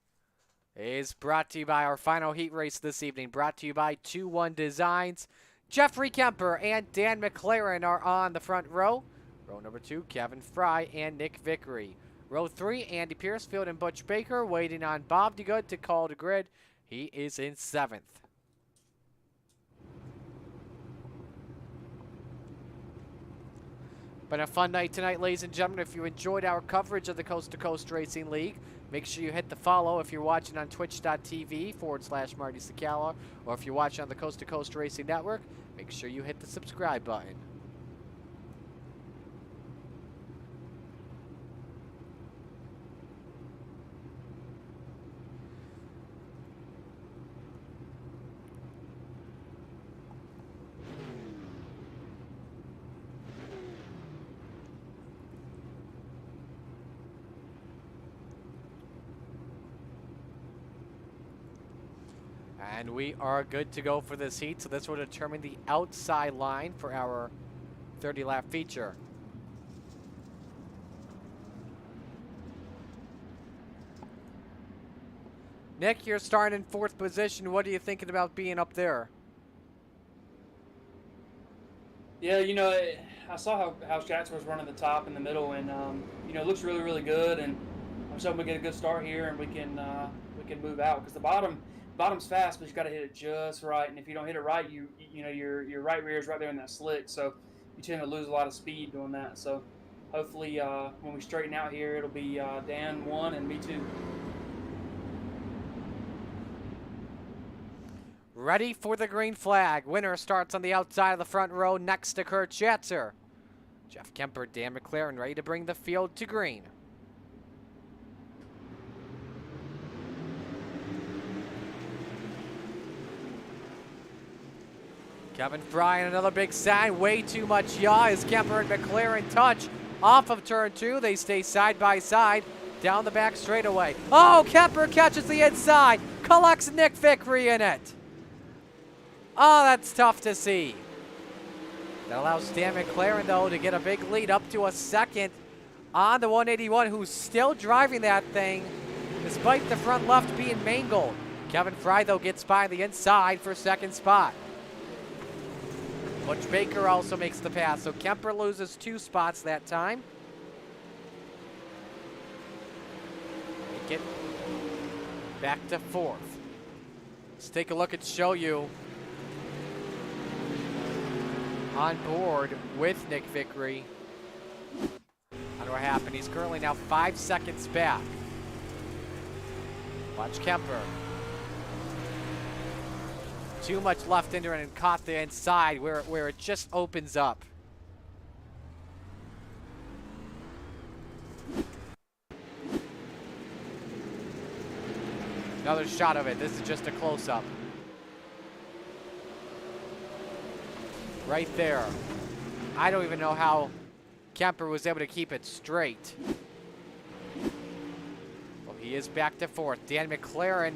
is brought to you by our final heat race this evening. Brought to you by 2-1 Designs. Jeffrey Kemper and Dan McLaren are on the front row. Row number 2, Kevin Fry and Nick Vickery. Row 3, Andy Piercefield and Butch Baker waiting on Bob DeGood to call the grid. He is in 7th. Been a fun night tonight, ladies and gentlemen. If you enjoyed our coverage of the Coast to Coast Racing League, make sure you hit the follow if you're watching on twitch.tv/Marty Sakala, or if you're watching on the Coast to Coast Racing Network, make sure you hit the subscribe button. And we are good to go for this heat, so this will determine the outside line for our 30-lap feature. Nick, you're starting in 4th position. What are you thinking about being up there? Yeah, you know, I saw how Schatzer was running the top in the middle, and you know, it looks really, really good. And I'm just hoping we get a good start here, and we can move out, because the bottom's fast, but you got to hit it just right. And if you don't hit it right, you know your right rear is right there in that slick, so you tend to lose a lot of speed doing that. So hopefully, when we straighten out here, it'll be Dan 1 and me 2. Ready for the green flag. Winner starts on the outside of the front row next to Kurt Schatzer. Jeff Kemper, Dan McLaren ready to bring the field to green. Kevin Fry and another big sign. Way too much yaw as Kemper and McLaren touch off of turn 2. They stay side by side down the back straightaway. Oh, Kemper catches the inside. Collects Nick Vickery in it. Oh, that's tough to see. That allows Dan McLaren, though, to get a big lead up to a second on the 181, who's still driving that thing, despite the front left being mangled. Kevin Fry, though, gets by the inside for second spot. Butch Baker also makes the pass, so Kemper loses 2 spots that time. Make it back to 4th. Let's take a look and show you on board with Nick Vickery. I don't know what happened. He's currently now 5 seconds back. Watch Kemper. Too much left into it and caught the inside where it just opens up. Another shot of it. This is just a close-up. Right there. I don't even know how Kemper was able to keep it straight. Well, he is back to 4th. Dan McLaren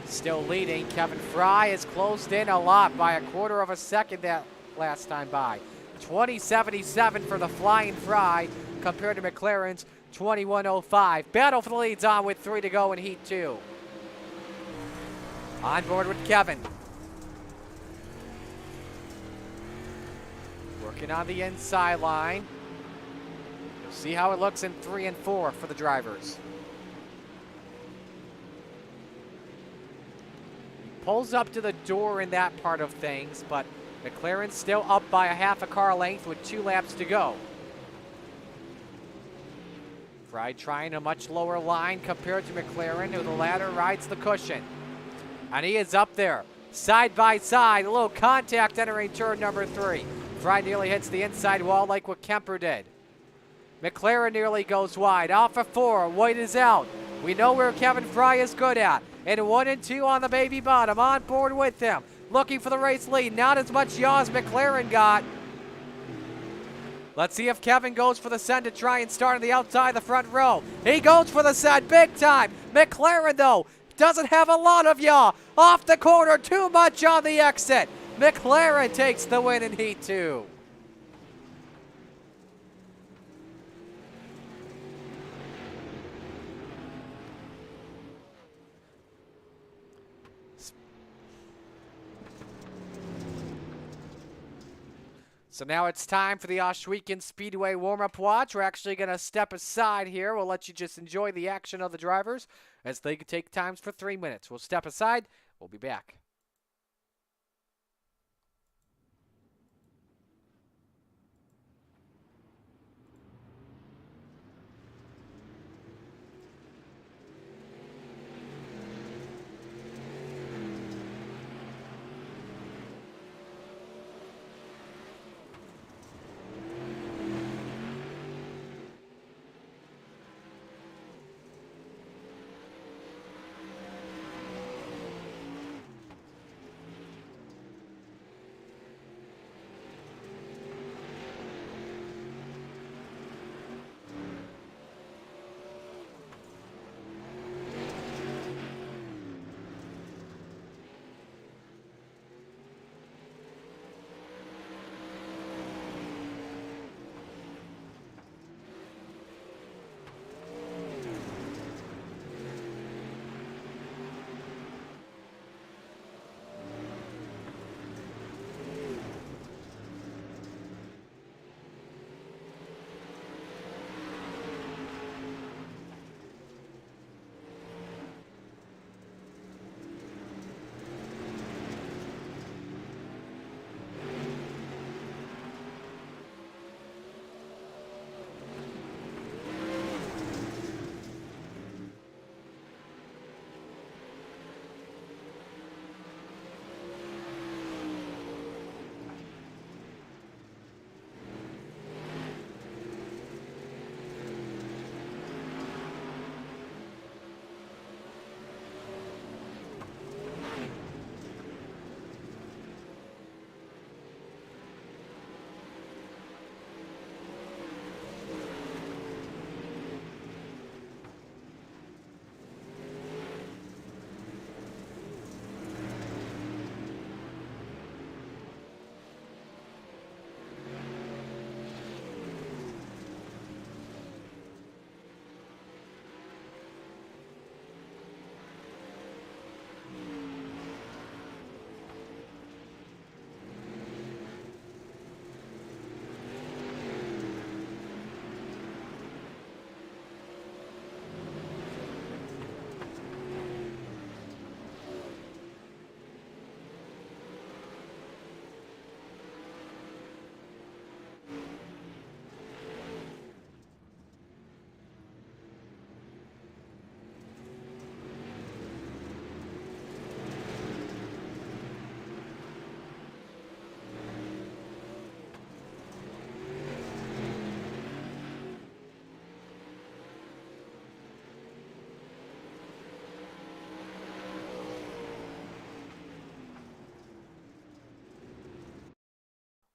still leading. Kevin Fry has closed in a lot by a 1/4 of a second that last time by. 20.77 for the Flying Fry compared to McLaren's 21.05. Battle for the lead's on with 3 to go in Heat 2. On board with Kevin. Working on the inside line. You'll see how it looks in 3 and 4 for the drivers. Pulls up to the door in that part of things, but McLaren's still up by a 1/2 a car length with 2 laps to go. Fry trying a much lower line compared to McLaren, who the latter rides the cushion. And he is up there, side by side, a little contact entering turn number 3. Fry nearly hits the inside wall like what Kemper did. McLaren nearly goes wide. Off for 4, White is out. We know where Kevin Fry is good at. And 1 and 2 on the baby bottom, on board with him. Looking for the race lead, not as much yaw as McLaren got. Let's see if Kevin goes for the send to try and start on the outside of the front row. He goes for the send, big time. McLaren, though, doesn't have a lot of yaw. Off the corner, too much on the exit. McLaren takes the win in Heat 2. So now it's time for the Ohsweken Speedway warm-up watch. We're actually going to step aside here. We'll let you just enjoy the action of the drivers as they take times for 3 minutes. We'll step aside. We'll be back.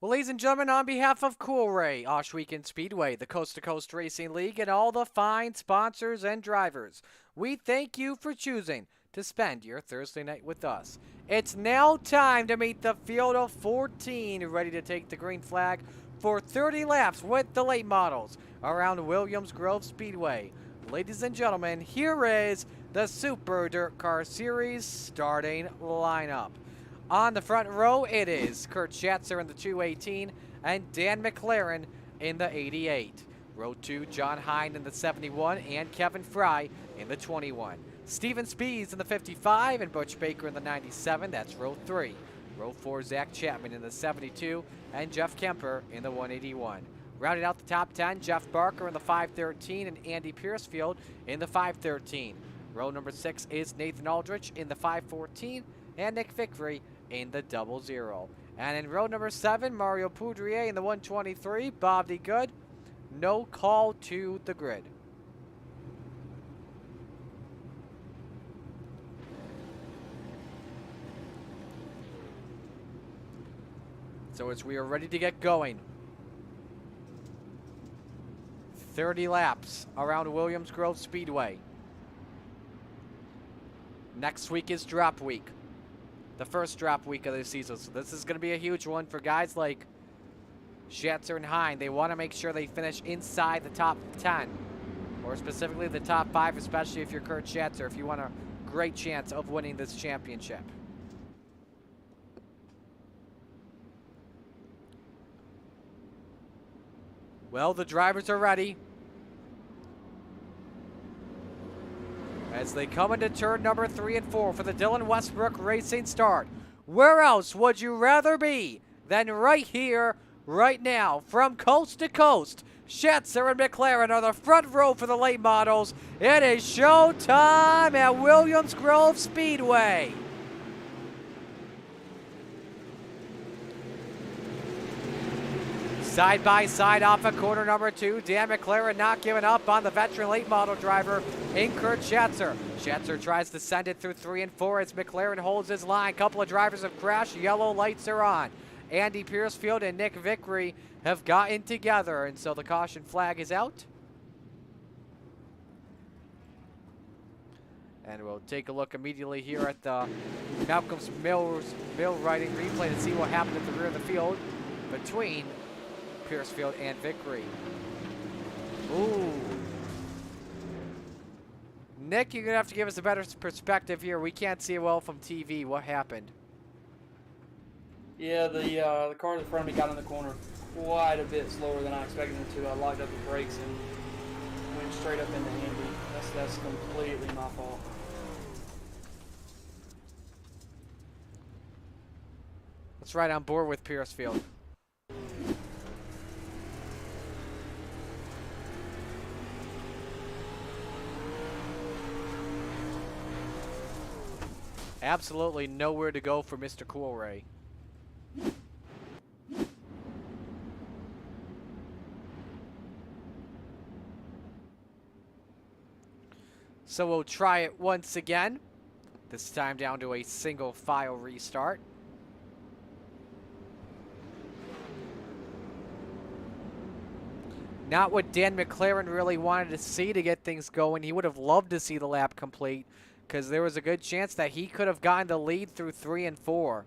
Well, ladies and gentlemen, on behalf of Coolray, Osh Weekend Speedway, the Coast to Coast Racing League, and all the fine sponsors and drivers, we thank you for choosing to spend your Thursday night with us. It's now time to meet the field of 14 ready to take the green flag for 30 laps with the late models around Williams Grove Speedway. Ladies and gentlemen, here is the Super Dirt Car Series starting lineup. On the front row, it is Kurt Schatzer in the 218 and Dan McLaren in the 88. Row 2, John Hine in the 71 and Kevin Fry in the 21. Steven Spees in the 55 and Butch Baker in the 97. That's row 3. Row 4, Zach Chapman in the 72 and Jeff Kemper in the 181. Rounding out the top 10, Jeff Barker in the 513 and Andy Piercefield in the 513. Row number 6 is Nathan Aldrich in the 514 and Nick Vickery in the 00. And in row number 7, Mario Poudrier in the 123, Bob D. Good. No call to the grid. So as we are ready to get going, 30 laps around Williams Grove Speedway. Next week is drop week. The first drop week of the season. So this is going to be a huge one for guys like Schatzer and Hine. They want to make sure they finish inside the top 10, or specifically the top 5, especially if you're Kurt Schatzer, if you want a great chance of winning this championship. Well, the drivers are ready as they come into turn number 3 and 4 for the Dylan Westbrook Racing start. Where else would you rather be than right here, right now, from coast to coast? Schatzer and McLaren are the front row for the late models. It is showtime at Williams Grove Speedway. Side by side off of corner number 2, Dan McLaren not giving up on the veteran late model driver in Kurt Schatzer. Schatzer tries to send it through 3 and 4 as McLaren holds his line. Couple of drivers have crashed. Yellow lights are on. Andy Piercefield and Nick Vickery have gotten together, and so the caution flag is out. And we'll take a look immediately here at the Malcolm's Mill riding replay to see what happened at the rear of the field between Piercefield and Vickery. Ooh. Nick, you're going to have to give us a better perspective here. We can't see it well from TV. What happened? Yeah, the car in front of me got in the corner quite a bit slower than I expected it to. I locked up the brakes and went straight up into Andy. That's completely my fault. Let's ride on board with Piercefield. Absolutely nowhere to go for Mr. Coolray. So we'll try it once again. This time down to a single file restart. Not what Dan McLaren really wanted to see to get things going. He would have loved to see the lap complete, because there was a good chance that he could have gotten the lead through 3 and 4.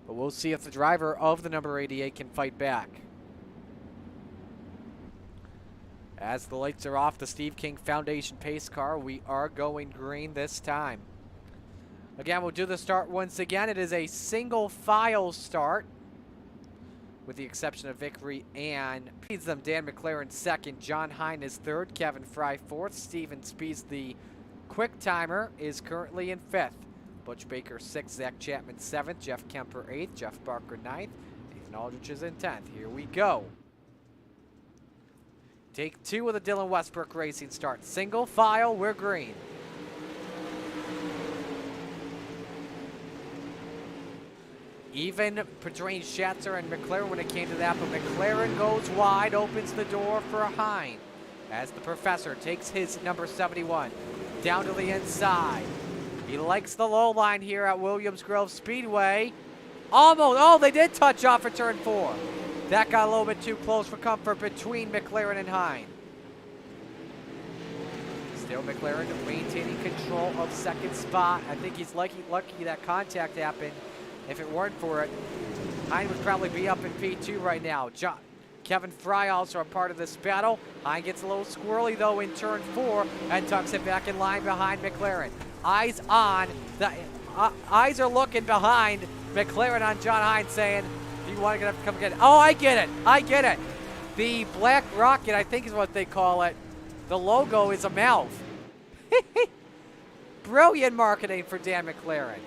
But we'll see if the driver of the number 88 can fight back. As the lights are off the Steve King Foundation pace car, we are going green this time. Again, we'll do the start once again. It is a single file start, with the exception of Vickery and leads them. Dan McLaren second, John Hine is third, Kevin Fry fourth, Steven Spees, the quick timer, is currently in fifth. Butch Baker sixth, Zach Chapman seventh, Jeff Kemper eighth, Jeff Barker ninth, Nathan Aldrich is in 10th. Here we go. Take 2 of the Dylan Westbrook Racing start. Single file, we're green. Even between Schatzer and McLaren when it came to that, but McLaren goes wide, opens the door for Hine as the professor takes his number 71 down to the inside. He likes the low line here at Williams Grove Speedway. Almost, oh, they did touch off for turn 4. That got a little bit too close for comfort between McLaren and Hine. Still McLaren maintaining control of second spot. I think he's lucky that contact happened. If it weren't for it, Hine would probably be up in P2 right now. Kevin Fry also a part of this battle. Hine gets a little squirrely though in turn 4 and tucks it back in line behind McLaren. Eyes on, eyes are looking behind McLaren on John Hine saying, do you want to come get it? Oh, I get it. I get it. The black rocket, I think is what they call it. The logo is a mouth. Brilliant marketing for Dan McLaren.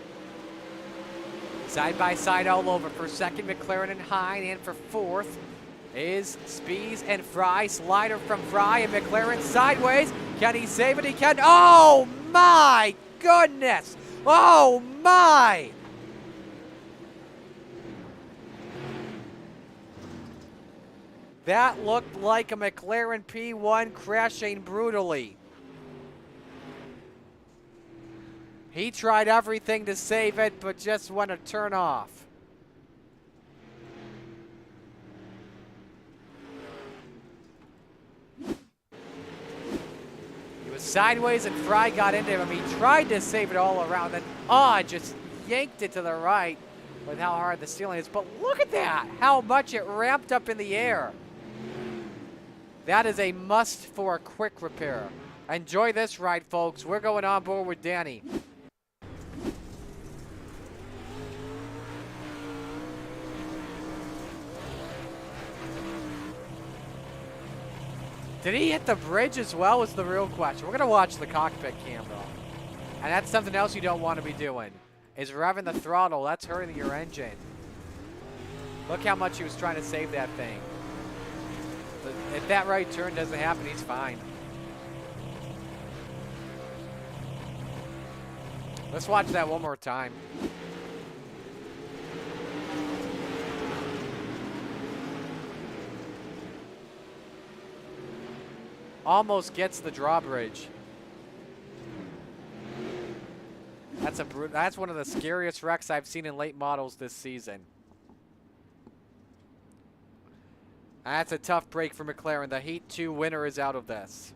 Side by side all over. For second, McLaren and Hine, and for fourth is Spees and Fry. Slider from Fry and McLaren sideways. Can he save it? He can. Oh my goodness. Oh my. That looked like a McLaren P1 crashing brutally. He tried everything to save it, but just went a turn off. He was sideways and Fry got into him. He tried to save it all around, then just yanked it to the right with how hard the ceiling is. But look at that, how much it ramped up in the air. That is a must for a quick repair. Enjoy this ride, folks. We're going on board with Danny. Did he hit the bridge as well is the real question. We're going to watch the cockpit cam, though. And that's something else you don't want to be doing, is revving the throttle. That's hurting your engine. Look how much he was trying to save that thing. But if that right turn doesn't happen, he's fine. Let's watch that one more time. Almost gets the drawbridge. That's one of the scariest wrecks I've seen in late models this season. That's a tough break for McLaren. The Heat 2 winner is out of this.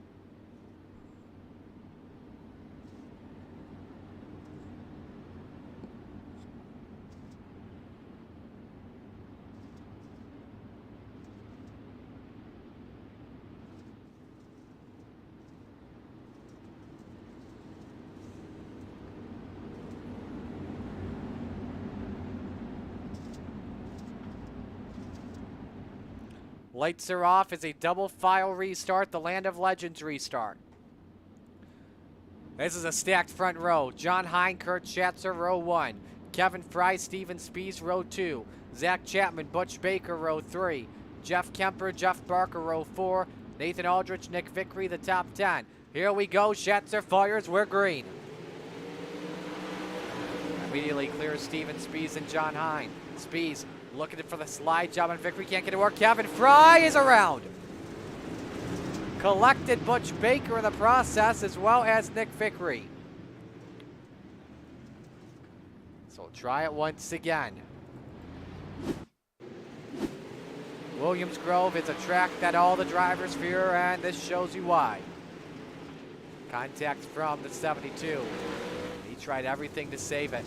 Lights are off as a double file restart, the Land of Legends restart. This is a stacked front row. John Hine, Kurt Schatzer, row 1. Kevin Fry, Steven Spees, row 2. Zach Chapman, Butch Baker, row 3. Jeff Kemper, Jeff Barker, row 4. Nathan Aldrich, Nick Vickery, the top 10. Here we go. Schatzer fires. We're green. Immediately clears Steven Spees and John Hine. Spees looking for the slide job on Vickery. Can't get it to work. Kevin Fry is around. Collected Butch Baker in the process, as well as Nick Vickery. So we'll try it once again. Williams Grove is a track that all the drivers fear, and this shows you why. Contact from the 72. He tried everything to save it.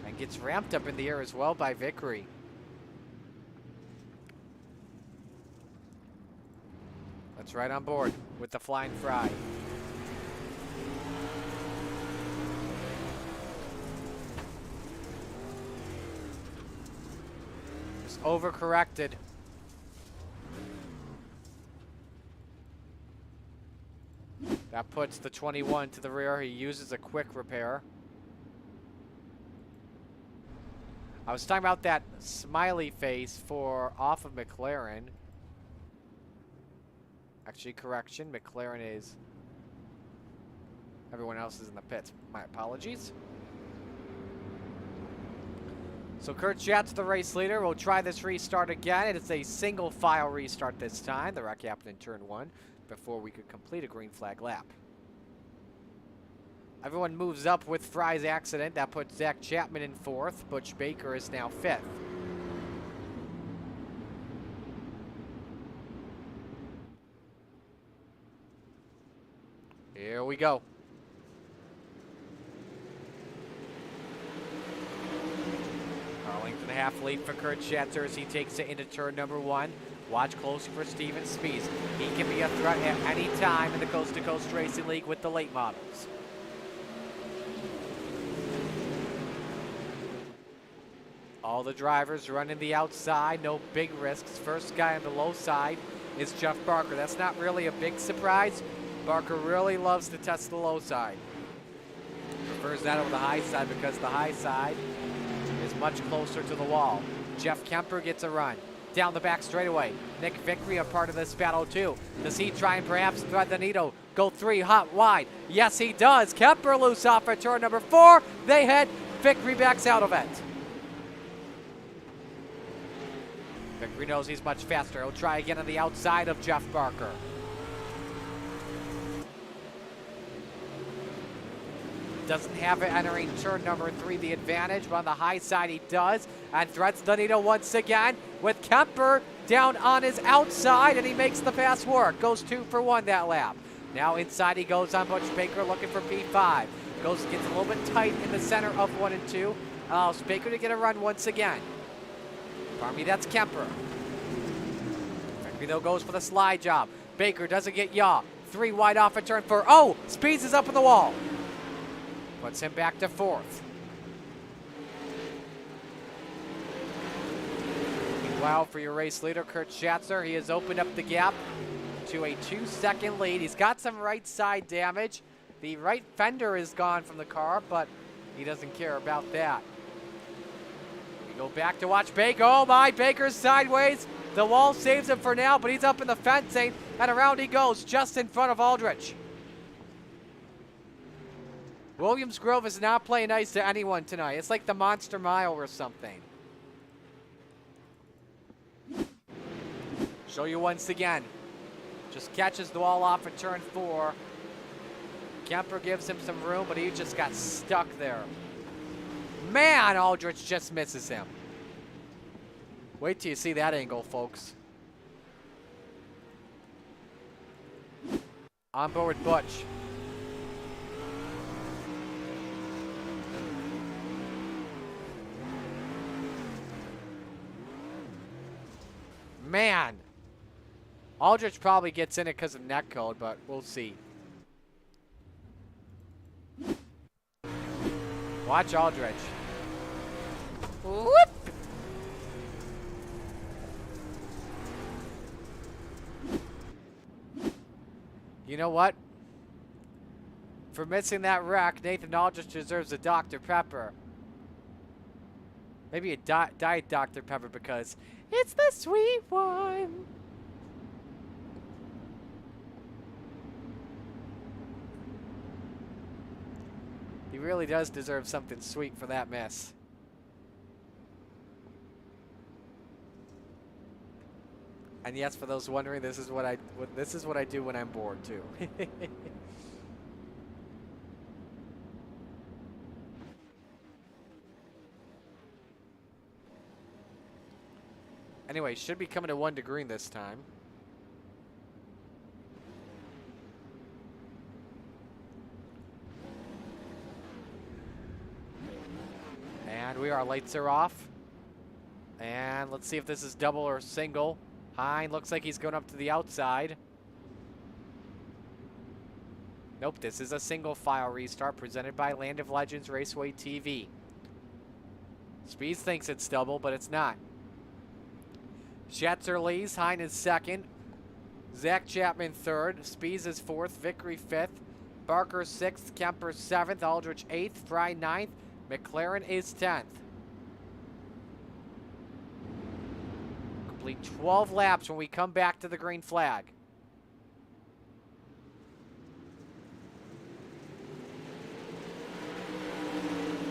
And gets ramped up in the air as well by Vickery. That's right on board with the Flying Fry. Just overcorrected. That puts the 21 to the rear. He uses a quick repair. I was talking about that smiley face for off of McLaren. Actually, correction, McLaren is... Everyone else is in the pits. My apologies. So Kurt Schatz, the race leader, will try this restart again. It is a single file restart this time. The wreck happened in turn 1 before we could complete a green flag lap. Everyone moves up with Fry's accident. That puts Zach Chapman in 4th. Butch Baker is now 5th. Here we go. Length and a half lead for Kurt Schatzer as he takes it into turn number 1. Watch closely for Steven Spies. He can be a threat at any time in the Coast to Coast Racing League with the late models. All the drivers running the outside, no big risks. First guy on the low side is Jeff Barker. That's not really a big surprise. Barker really loves to test the low side. Prefers that over the high side because the high side is much closer to the wall. Jeff Kemper gets a run. Down the back straightaway. Nick Vickery a part of this battle too. Does he try and perhaps thread the needle? Go 3 hot wide. Yes, he does. Kemper loose off at turn number 4. They head. Vickery backs out of it. Vickery knows he's much faster. He'll try again on the outside of Jeff Barker. Doesn't have it entering turn number 3, the advantage, but on the high side he does, and threats the needle once again with Kemper down on his outside, and he makes the pass work. Goes 2 for 1 that lap. Now inside he goes on Butch Baker looking for P5. Gets a little bit tight in the center of 1 and 2. Allows Baker to get a run once again. Pardon me, that's Kemper. Vickery though goes for the slide job. Baker doesn't get yaw. 3 wide off at turn 4. Oh, Speeds is up in the wall. Puts him back to 4th. Meanwhile, for your race leader, Kurt Schatzer, he has opened up the gap to a 2-second lead. He's got some right side damage. The right fender is gone from the car, but he doesn't care about that. We go back to watch Baker. Oh my, Baker's sideways. The wall saves him for now, but he's up in the fencing, and around he goes, just in front of Aldrich. Williams Grove is not playing nice to anyone tonight. It's like the Monster Mile or something. Show you once again. Just catches the wall off at turn 4. Kemper gives him some room, but he just got stuck there. Man, Aldrich just misses him. Wait till you see that angle, folks. On board with Butch. Man, Aldrich probably gets in it because of net code, but we'll see. Watch Aldrich. Whoop! You know what? For missing that wreck, Nathan Aldrich deserves a Dr. Pepper. Maybe a Diet Dr. Pepper because it's the sweet one. He really does deserve something sweet for that mess. And yes, for those wondering, this is what I do when I'm bored too. Anyway, should be coming to 1 to green this time. And our lights are off. And let's see if this is double or single. Hine looks like he's going up to the outside. Nope, this is a single file restart presented by Land of Legends Raceway TV. Speeds thinks it's double, but it's not. Schatzer leads, Hine is 2nd. Zach Chapman 3rd. Speeds is 4th. Vickery 5th. Barker 6th. Kemper 7th. Aldrich 8th. Fry 9th. McLaren is 10th. Complete 12 laps when we come back to the green flag.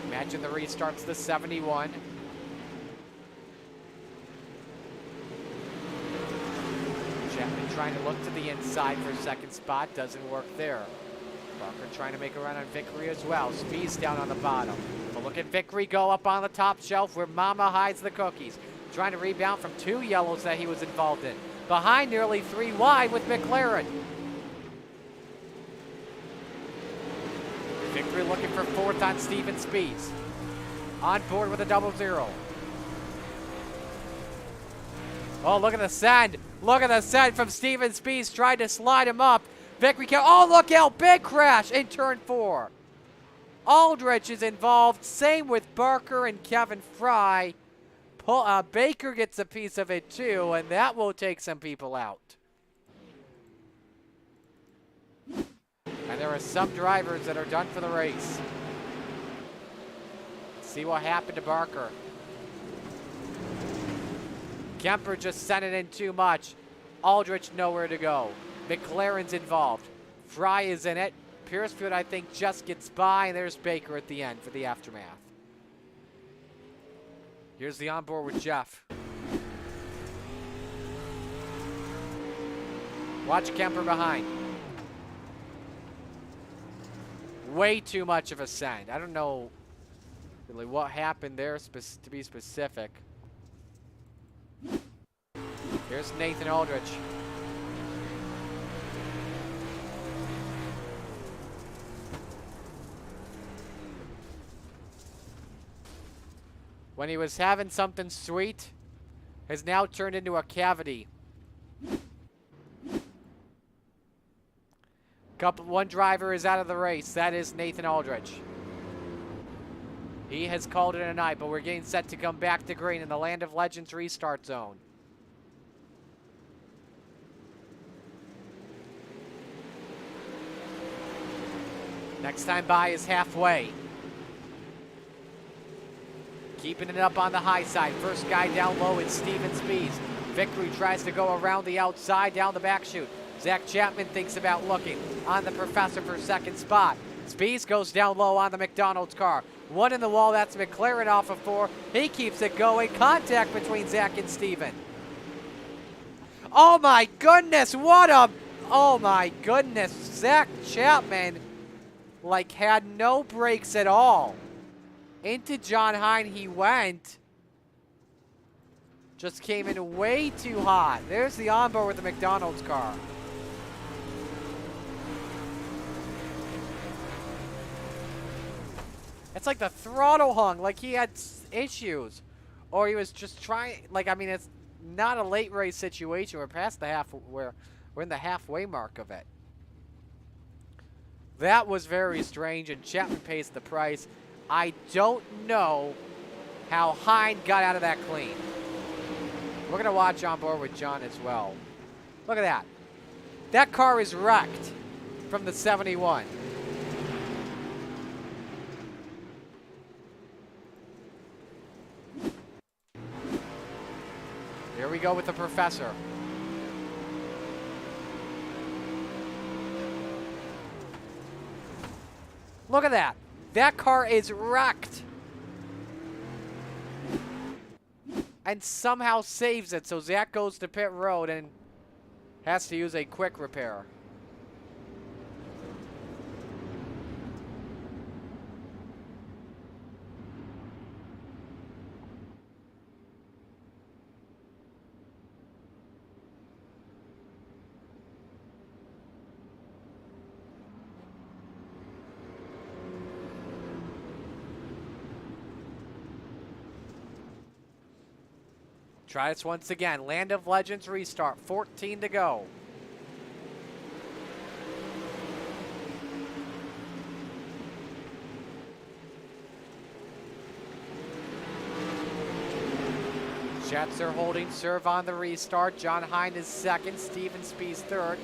Imagine the restart's the 71. Chapman trying to look to the inside for 2nd spot. Doesn't work there. Barker trying to make a run on Vickery as well. Speed's down on the bottom. But look at Vickery go up on the top shelf where Mama hides the cookies. Trying to rebound from 2 yellows that he was involved in. Behind nearly 3 wide with McLaren. Vickery looking for 4th on Steven Spees. On board with a 0-0. Oh, look at the send. Look at the send from Steven Spees trying to slide him up. Vickery can't. Oh, look out. Big crash in turn 4. Aldrich is involved. Same with Barker and Kevin Fry. Baker gets a piece of it too, and that will take some people out. And there are some drivers that are done for the race. Let's see what happened to Barker. Kemper just sent it in too much. Aldrich nowhere to go. McLaren's involved. Fry is in it. Piercefield, I think, just gets by, and there's Baker at the end for the aftermath. Here's the onboard with Jeff. Watch Kemper behind. Way too much of a send. I don't know really what happened there to be specific. Here's Nathan Aldrich. When he was having something sweet, has now turned into a cavity. One driver is out of the race. That is Nathan Aldrich. He has called it a night, but we're getting set to come back to green in the Land of Legends restart zone. Next time by is halfway. Keeping it up on the high side. First guy down low is Steven Spees. Vickery tries to go around the outside, down the back chute. Zach Chapman thinks about looking on the Professor for second spot. Spees goes down low on the McDonald's car. 1 in the wall, that's McLaren off of 4. He keeps it going. Contact between Zach and Steven. Oh my goodness, oh my goodness. Zach Chapman, like, had no brakes at all. Into John Hine he went. Just came in way too hot. There's the onboard with the McDonald's car. It's like the throttle hung, like he had issues. Or he was just trying, like, I mean, it's not a late race situation. We're past the we're in the halfway mark of it. That was very strange, and Chapman pays the price. I don't know how Hine got out of that clean. We're going to watch on board with John as well. Look at that. That car is wrecked from the 71. Here we go with the Professor. Look at that. That car is wrecked. And somehow saves it. So Zach goes to pit road and has to use a quick repair. Try this once again. Land of Legends restart. 14 to go. Jets are holding serve on the restart. John Hine is second. Steven Spees third.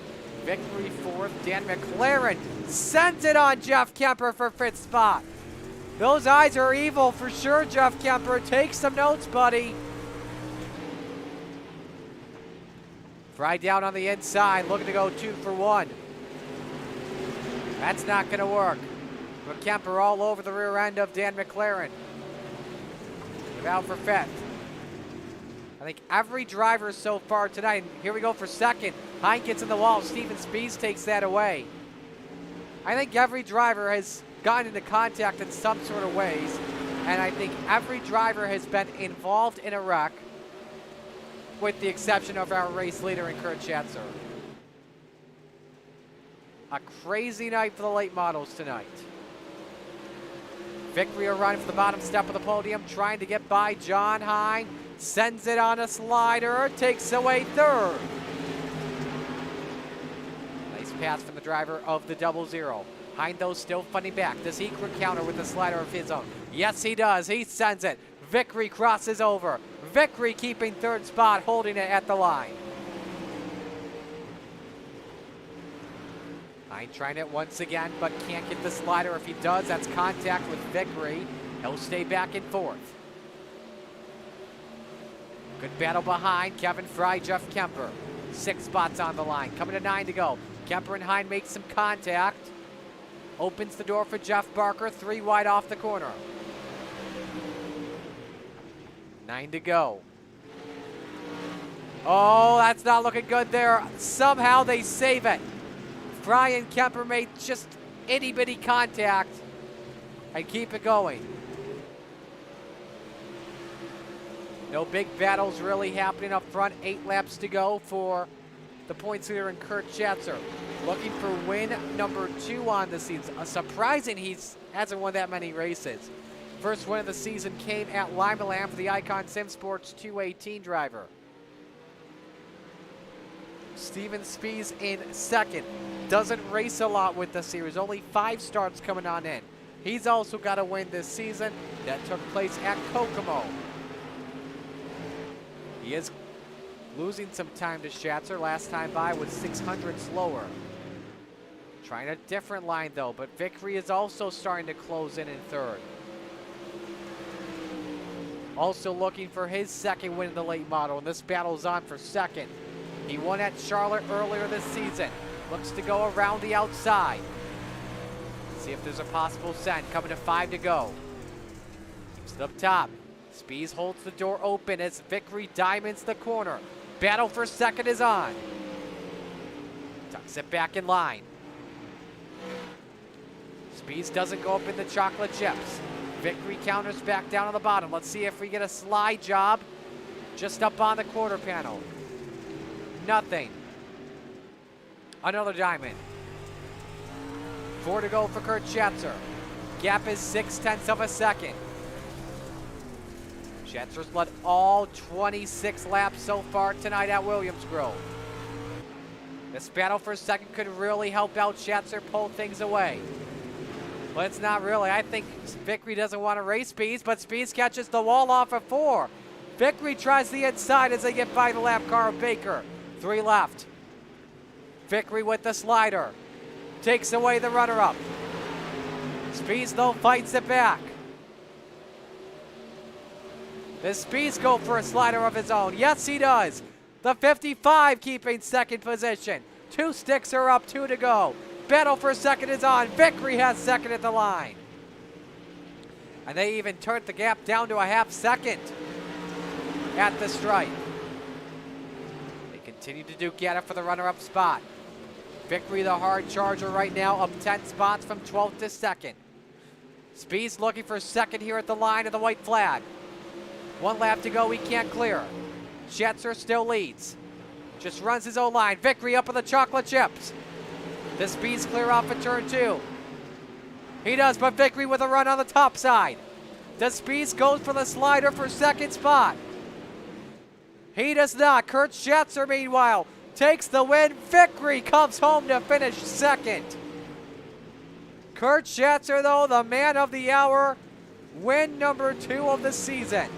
Vickery fourth. Dan McLaren sent it on Jeff Kemper for fifth spot. Those eyes are evil for sure, Jeff Kemper. Take some notes, buddy. Fry down on the inside, looking to go 2 for 1. That's not going to work. But Kemper all over the rear end of Dan McLaren. Out for fifth. I think every driver so far tonight. Here we go for second. Hine gets in the wall. Steven Spees takes that away. I think every driver has gotten into contact in some sort of ways, and I think every driver has been involved in a wreck, with the exception of our race leader in Kurt Schatzer. A crazy night for the late models tonight. Vickery run for the bottom step of the podium, trying to get by John Hine. Sends it on a slider, takes away third. Nice pass from the driver of the 00. Hine, though, still funding back. Does he counter with a slider of his own? Yes, he does. He sends it. Vickery crosses over. Vickery keeping third spot, holding it at the line. Hine trying it once again, but can't get the slider. If he does, that's contact with Vickery. He'll stay back in fourth. Good battle behind Kevin Fry, Jeff Kemper. 6 spots on the line. Coming to 9 to go. Kemper and Hine make some contact. Opens the door for Jeff Barker. 3 wide off the corner. 9 to go. Oh, that's not looking good there. Somehow they save it. Fry and Kemper made just itty-bitty contact and keep it going. No big battles really happening up front. 8 laps to go for the points leader in Kurt Schatzer. Looking for win number 2 on the season. Surprising he hasn't won that many races. First win of the season came at Lima Land for the Icon Sim Sports 218 driver. Steven Spies in second. Doesn't race a lot with the series. Only 5 starts coming on in. He's also got a win this season that took place at Kokomo. He is losing some time to Schatzer. Last time by was 600 slower. Trying a different line though, but Vickery is also starting to close in third. Also looking for his second win in the late model, and this battle's on for second. He won at Charlotte earlier this season. Looks to go around the outside. See if there's a possible send. Coming to 5 to go. Keeps it up top. Spies holds the door open as Vickery diamonds the corner. Battle for second is on. Tucks it back in line. Spies doesn't go up in the chocolate chips. Vickery counters back down on the bottom. Let's see if we get a slide job just up on the quarter panel. Nothing. Another diamond. 4 to go for Kurt Schatzer. Gap is 0.6 of a second. Schatzer's led all 26 laps so far tonight at Williams Grove. This battle for second could really help out Schatzer pull things away. But it's not really. I think Vickery doesn't want to race Spies, but Spies catches the wall off of 4. Vickery tries the inside as they get by the lap car of Baker. 3 left. Vickery with the slider. Takes away the runner-up. Spies, though, fights it back. Does Spies go for a slider of his own? Yes, he does. The 55 keeping second position. 2 sticks are up, 2 to go. Battle for second is on. Vickery has second at the line. And they even turned the gap down to a half second at the stripe. They continue to duke at it for the runner-up spot. Vickery, the hard charger right now, up 10 spots from 12th to 2nd. Spies looking for second here at the line of the white flag. 1 lap to go, he can't clear. Schatzer still leads. Just runs his own line. Vickery up on the chocolate chips. The Spies clear off at turn 2. He does, but Vickery with a run on the top side. The Spies goes for the slider for second spot. He does not. Kurt Schatzer, meanwhile, takes the win. Vickery comes home to finish second. Kurt Schatzer, though, the man of the hour. Win number 2 of the season.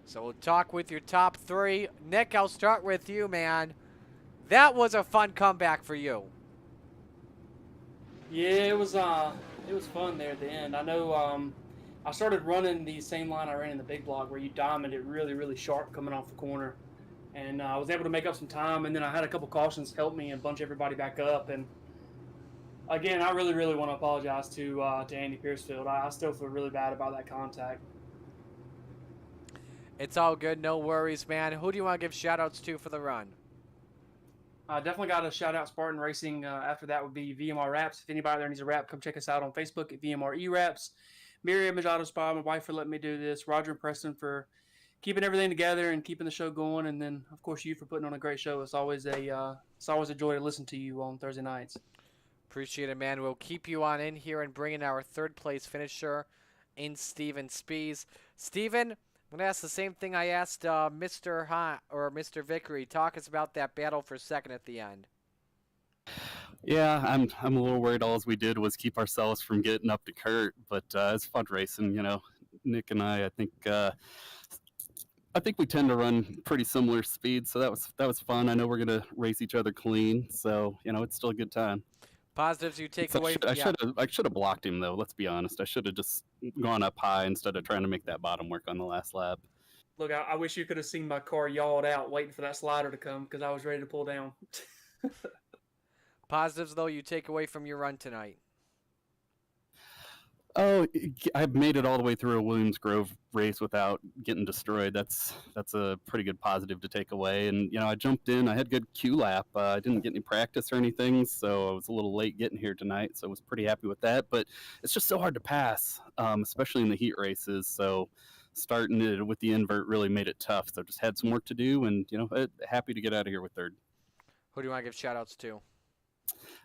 So we'll talk with your top 3. Nick, I'll start with you, man. That was a fun comeback for you. Yeah, it was fun there at the end. I know I started running the same line I ran in the big block where you diamond it really, really sharp coming off the corner. And I was able to make up some time, and then I had a couple cautions help me and bunch everybody back up. And Again, I really, really want to apologize to Andy Piercefield. I still feel really bad about that contact. It's all good. No worries, man. Who do you want to give shout-outs to for the run? Definitely got to shout out Spartan Racing. After that would be VMR Wraps. If anybody there needs a wrap, come check us out on Facebook at VMR E-Wraps. Miriam Majado Spa, my wife, for letting me do this. Roger and Preston for keeping everything together and keeping the show going. And then, of course, you for putting on a great show. It's always a joy to listen to you on Thursday nights. Appreciate it, man. We'll keep you on in here and bring in our third place finisher in Steven Spees. Steven, I'm going to ask the same thing I asked Mr. Hunt or Mr. Vickery. Talk us about that battle for second at the end. Yeah, I'm a little worried. All we did was keep ourselves from getting up to Kurt, but it's fun racing. You know, Nick and I think we tend to run pretty similar speeds, so that was fun. I know we're gonna race each other clean, so you know it's still a good time. Positives you take So away. I should have blocked him though. Let's be honest. I should have just gone up high instead of trying to make that bottom work on the last lap. Look, I wish you could have seen my car yawed out waiting for that slider to come because I was ready to pull down. Positives, though, you take away from your run tonight. Oh, I've made it all the way through a Williams Grove race without getting destroyed. That's a pretty good positive to take away. And you know, I jumped in. I had good Q lap. I didn't get any practice or anything, so I was a little late getting here tonight. So I was pretty happy with that. But it's just so hard to pass, especially in the heat races. So starting it with the invert really made it tough. So just had some work to do, and you know, happy to get out of here with third. Who do you want to give shout-outs to?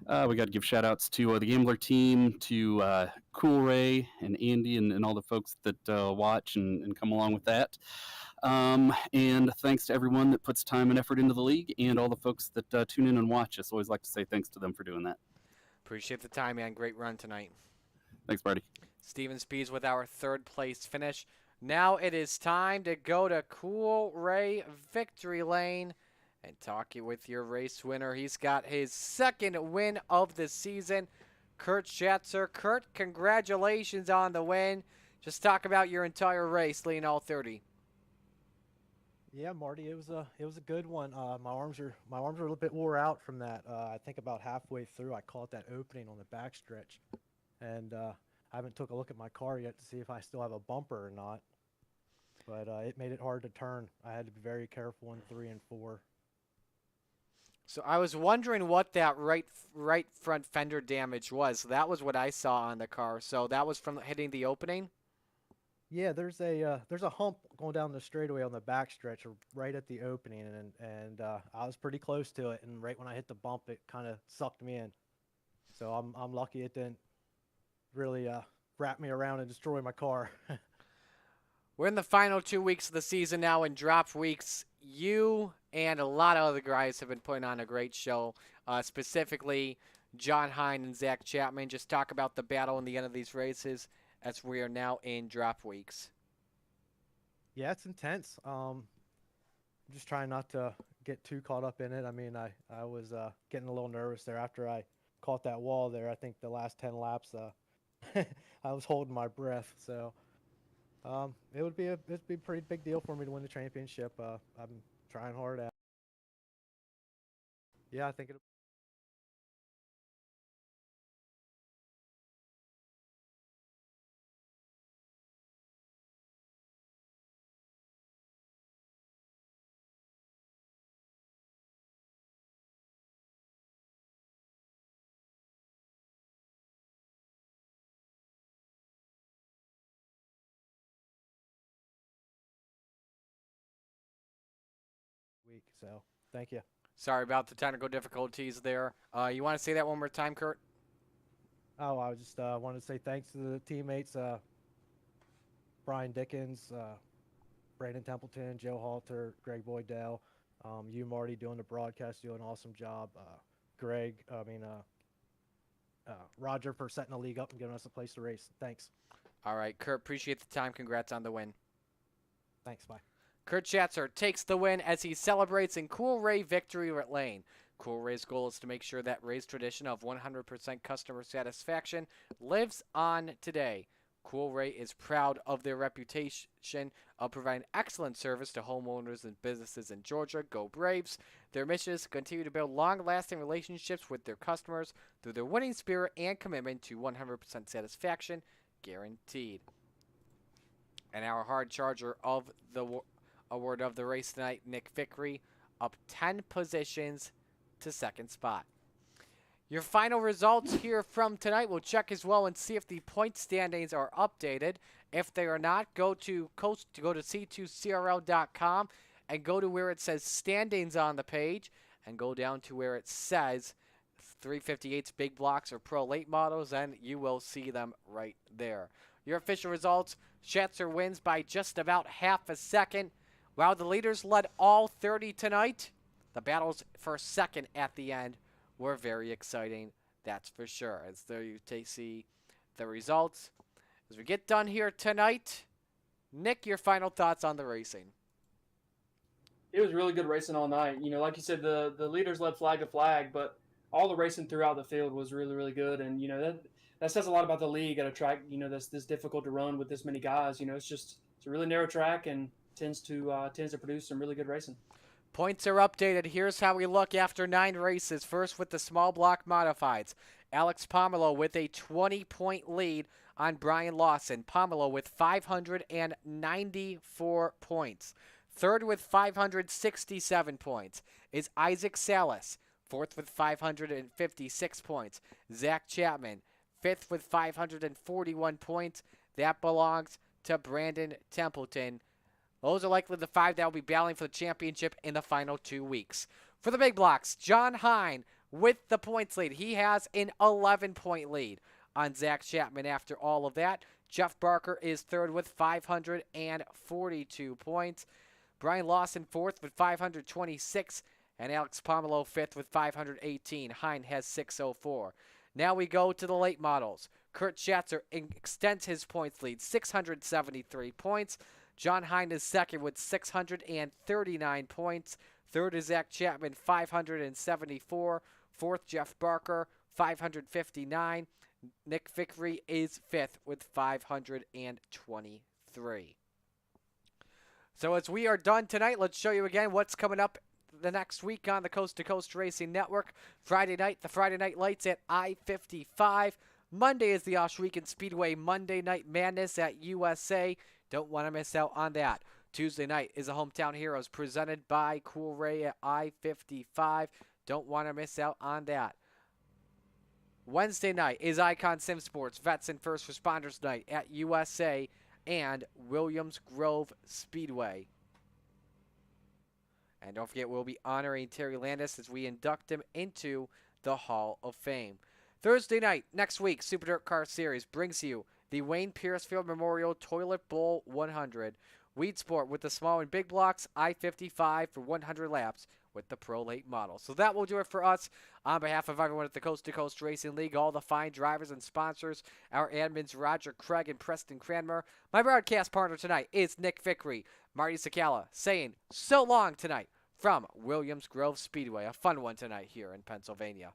We got to give shout outs to the Gambler team, to Cool Ray and Andy and all the folks that watch and come along with that. And thanks to everyone that puts time and effort into the league and all the folks that tune in and watch us. Always like to say thanks to them for doing that. Appreciate the time, man. Great run tonight. Thanks, Barty. Steven Spees with our third place finish. Now it is time to go to Cool Ray Victory Lane and talk with your race winner. He's got his second win of the season, Kurt Schatzer. Kurt, congratulations on the win. Just talk about your entire race, leading all 30. Yeah, Marty, it was a good one. My arms are a little bit wore out from that. I think about halfway through, I caught that opening on the backstretch, and I haven't took a look at my car yet to see if I still have a bumper or not. But it made it hard to turn. I had to be very careful in 3 and 4. So I was wondering what that right front fender damage was. That was what I saw on the car. So that was from hitting the opening? Yeah, there's a hump going down the straightaway on the backstretch right at the opening, and I was pretty close to it, and right when I hit the bump, it kind of sucked me in. So I'm lucky it didn't really wrap me around and destroy my car. We're in the final 2 weeks of the season now in drop weeks. You and a lot of other guys have been putting on a great show, specifically John Hine and Zach Chapman. Just talk about the battle in the end of these races as we are now in drop weeks. Yeah, it's intense. I'm just trying not to get too caught up in it. I mean, I was getting a little nervous there after I caught that wall there. I think the last 10 laps, I was holding my breath. So it'd be a pretty big deal for me to win the championship. I'm trying hard at. Yeah, I think it'll. Week, so thank you. Sorry about the technical difficulties there. You want to say that one more time, Kurt? Oh, I just wanted to say thanks to the teammates, Brian Dickens, Brandon Templeton, Joe Halter, Greg Boydell, you, Marty, doing the broadcast, doing an awesome job. Roger for setting the league up and giving us a place to race. Thanks. All right, Kurt, appreciate the time. Congrats on the win. Thanks, bye. Kurt Schatzer takes the win as he celebrates in Cool Ray Victory Lane. Cool Ray's goal is to make sure that Ray's tradition of 100% customer satisfaction lives on today. Cool Ray is proud of their reputation of providing excellent service to homeowners and businesses in Georgia. Go Braves. Their mission is to continue to build long-lasting relationships with their customers through their winning spirit and commitment to 100% satisfaction, guaranteed. And our hard charger of the award of the race tonight, Nick Vickery, up 10 positions to second spot. Your final results here from tonight. We'll check as well and see if the point standings are updated. If they are not, go to c2crl.com and go to where it says standings on the page and go down to where it says 358's big blocks or pro late models, and you will see them right there. Your official results, Schatzer wins by just about half a second. While the leaders led all 30 tonight, the battles for second at the end were very exciting, that's for sure. As there you see the results. As we get done here tonight, Nick, your final thoughts on the racing. It was really good racing all night. You know, like you said, the leaders led flag to flag, but all the racing throughout the field was really, really good. And, you know, that says a lot about the league at a track, you know, that's this difficult to run with this many guys. You know, it's a really narrow track and tends to produce some really good racing. Points are updated. Here's how we look after 9 races. First with the small block modifieds. Alex Pomelo with a 20-point lead on Brian Lawson. Pomelo with 594 points. Third with 567 points is Isaac Salas. Fourth with 556 points. Zach Chapman. Fifth with 541 points. That belongs to Brandon Templeton. Those are likely the 5 that will be battling for the championship in the final 2 weeks. For the big blocks, John Hine with the points lead. He has an 11-point lead on Zach Chapman after all of that. Jeff Barker is third with 542 points. Brian Lawson fourth with 526. And Alex Pomelo fifth with 518. Hine has 604. Now we go to the late models. Kurt Schatzer extends his points lead, 673 points. John Hine is second with 639 points. Third is Zach Chapman, 574. Fourth, Jeff Barker, 559. Nick Vickery is fifth with 523. So as we are done tonight, let's show you again what's coming up the next week on the Coast to Coast Racing Network. Friday night, the Friday Night Lights at I-55. Monday is the Oshweekend Speedway Monday Night Madness at USA. Don't want to miss out on that. Tuesday night is the Hometown Heroes presented by Cool Ray at I-55. Don't want to miss out on that. Wednesday night is Icon Sim Sports Vets and First Responders Night at USA and Williams Grove Speedway. And don't forget, we'll be honoring Terry Landis as we induct him into the Hall of Fame. Thursday night, next week, Super Dirt Car Series brings you the Wayne Piercefield Memorial Toilet Bowl 100. Weed Sport with the small and big blocks, I-55 for 100 laps with the Pro Late model. So that will do it for us. On behalf of everyone at the Coast to Coast Racing League, all the fine drivers and sponsors, our admins Roger Craig and Preston Cranmer. My broadcast partner tonight is Nick Vickery. Marty Sakala saying so long tonight from Williams Grove Speedway. A fun one tonight here in Pennsylvania.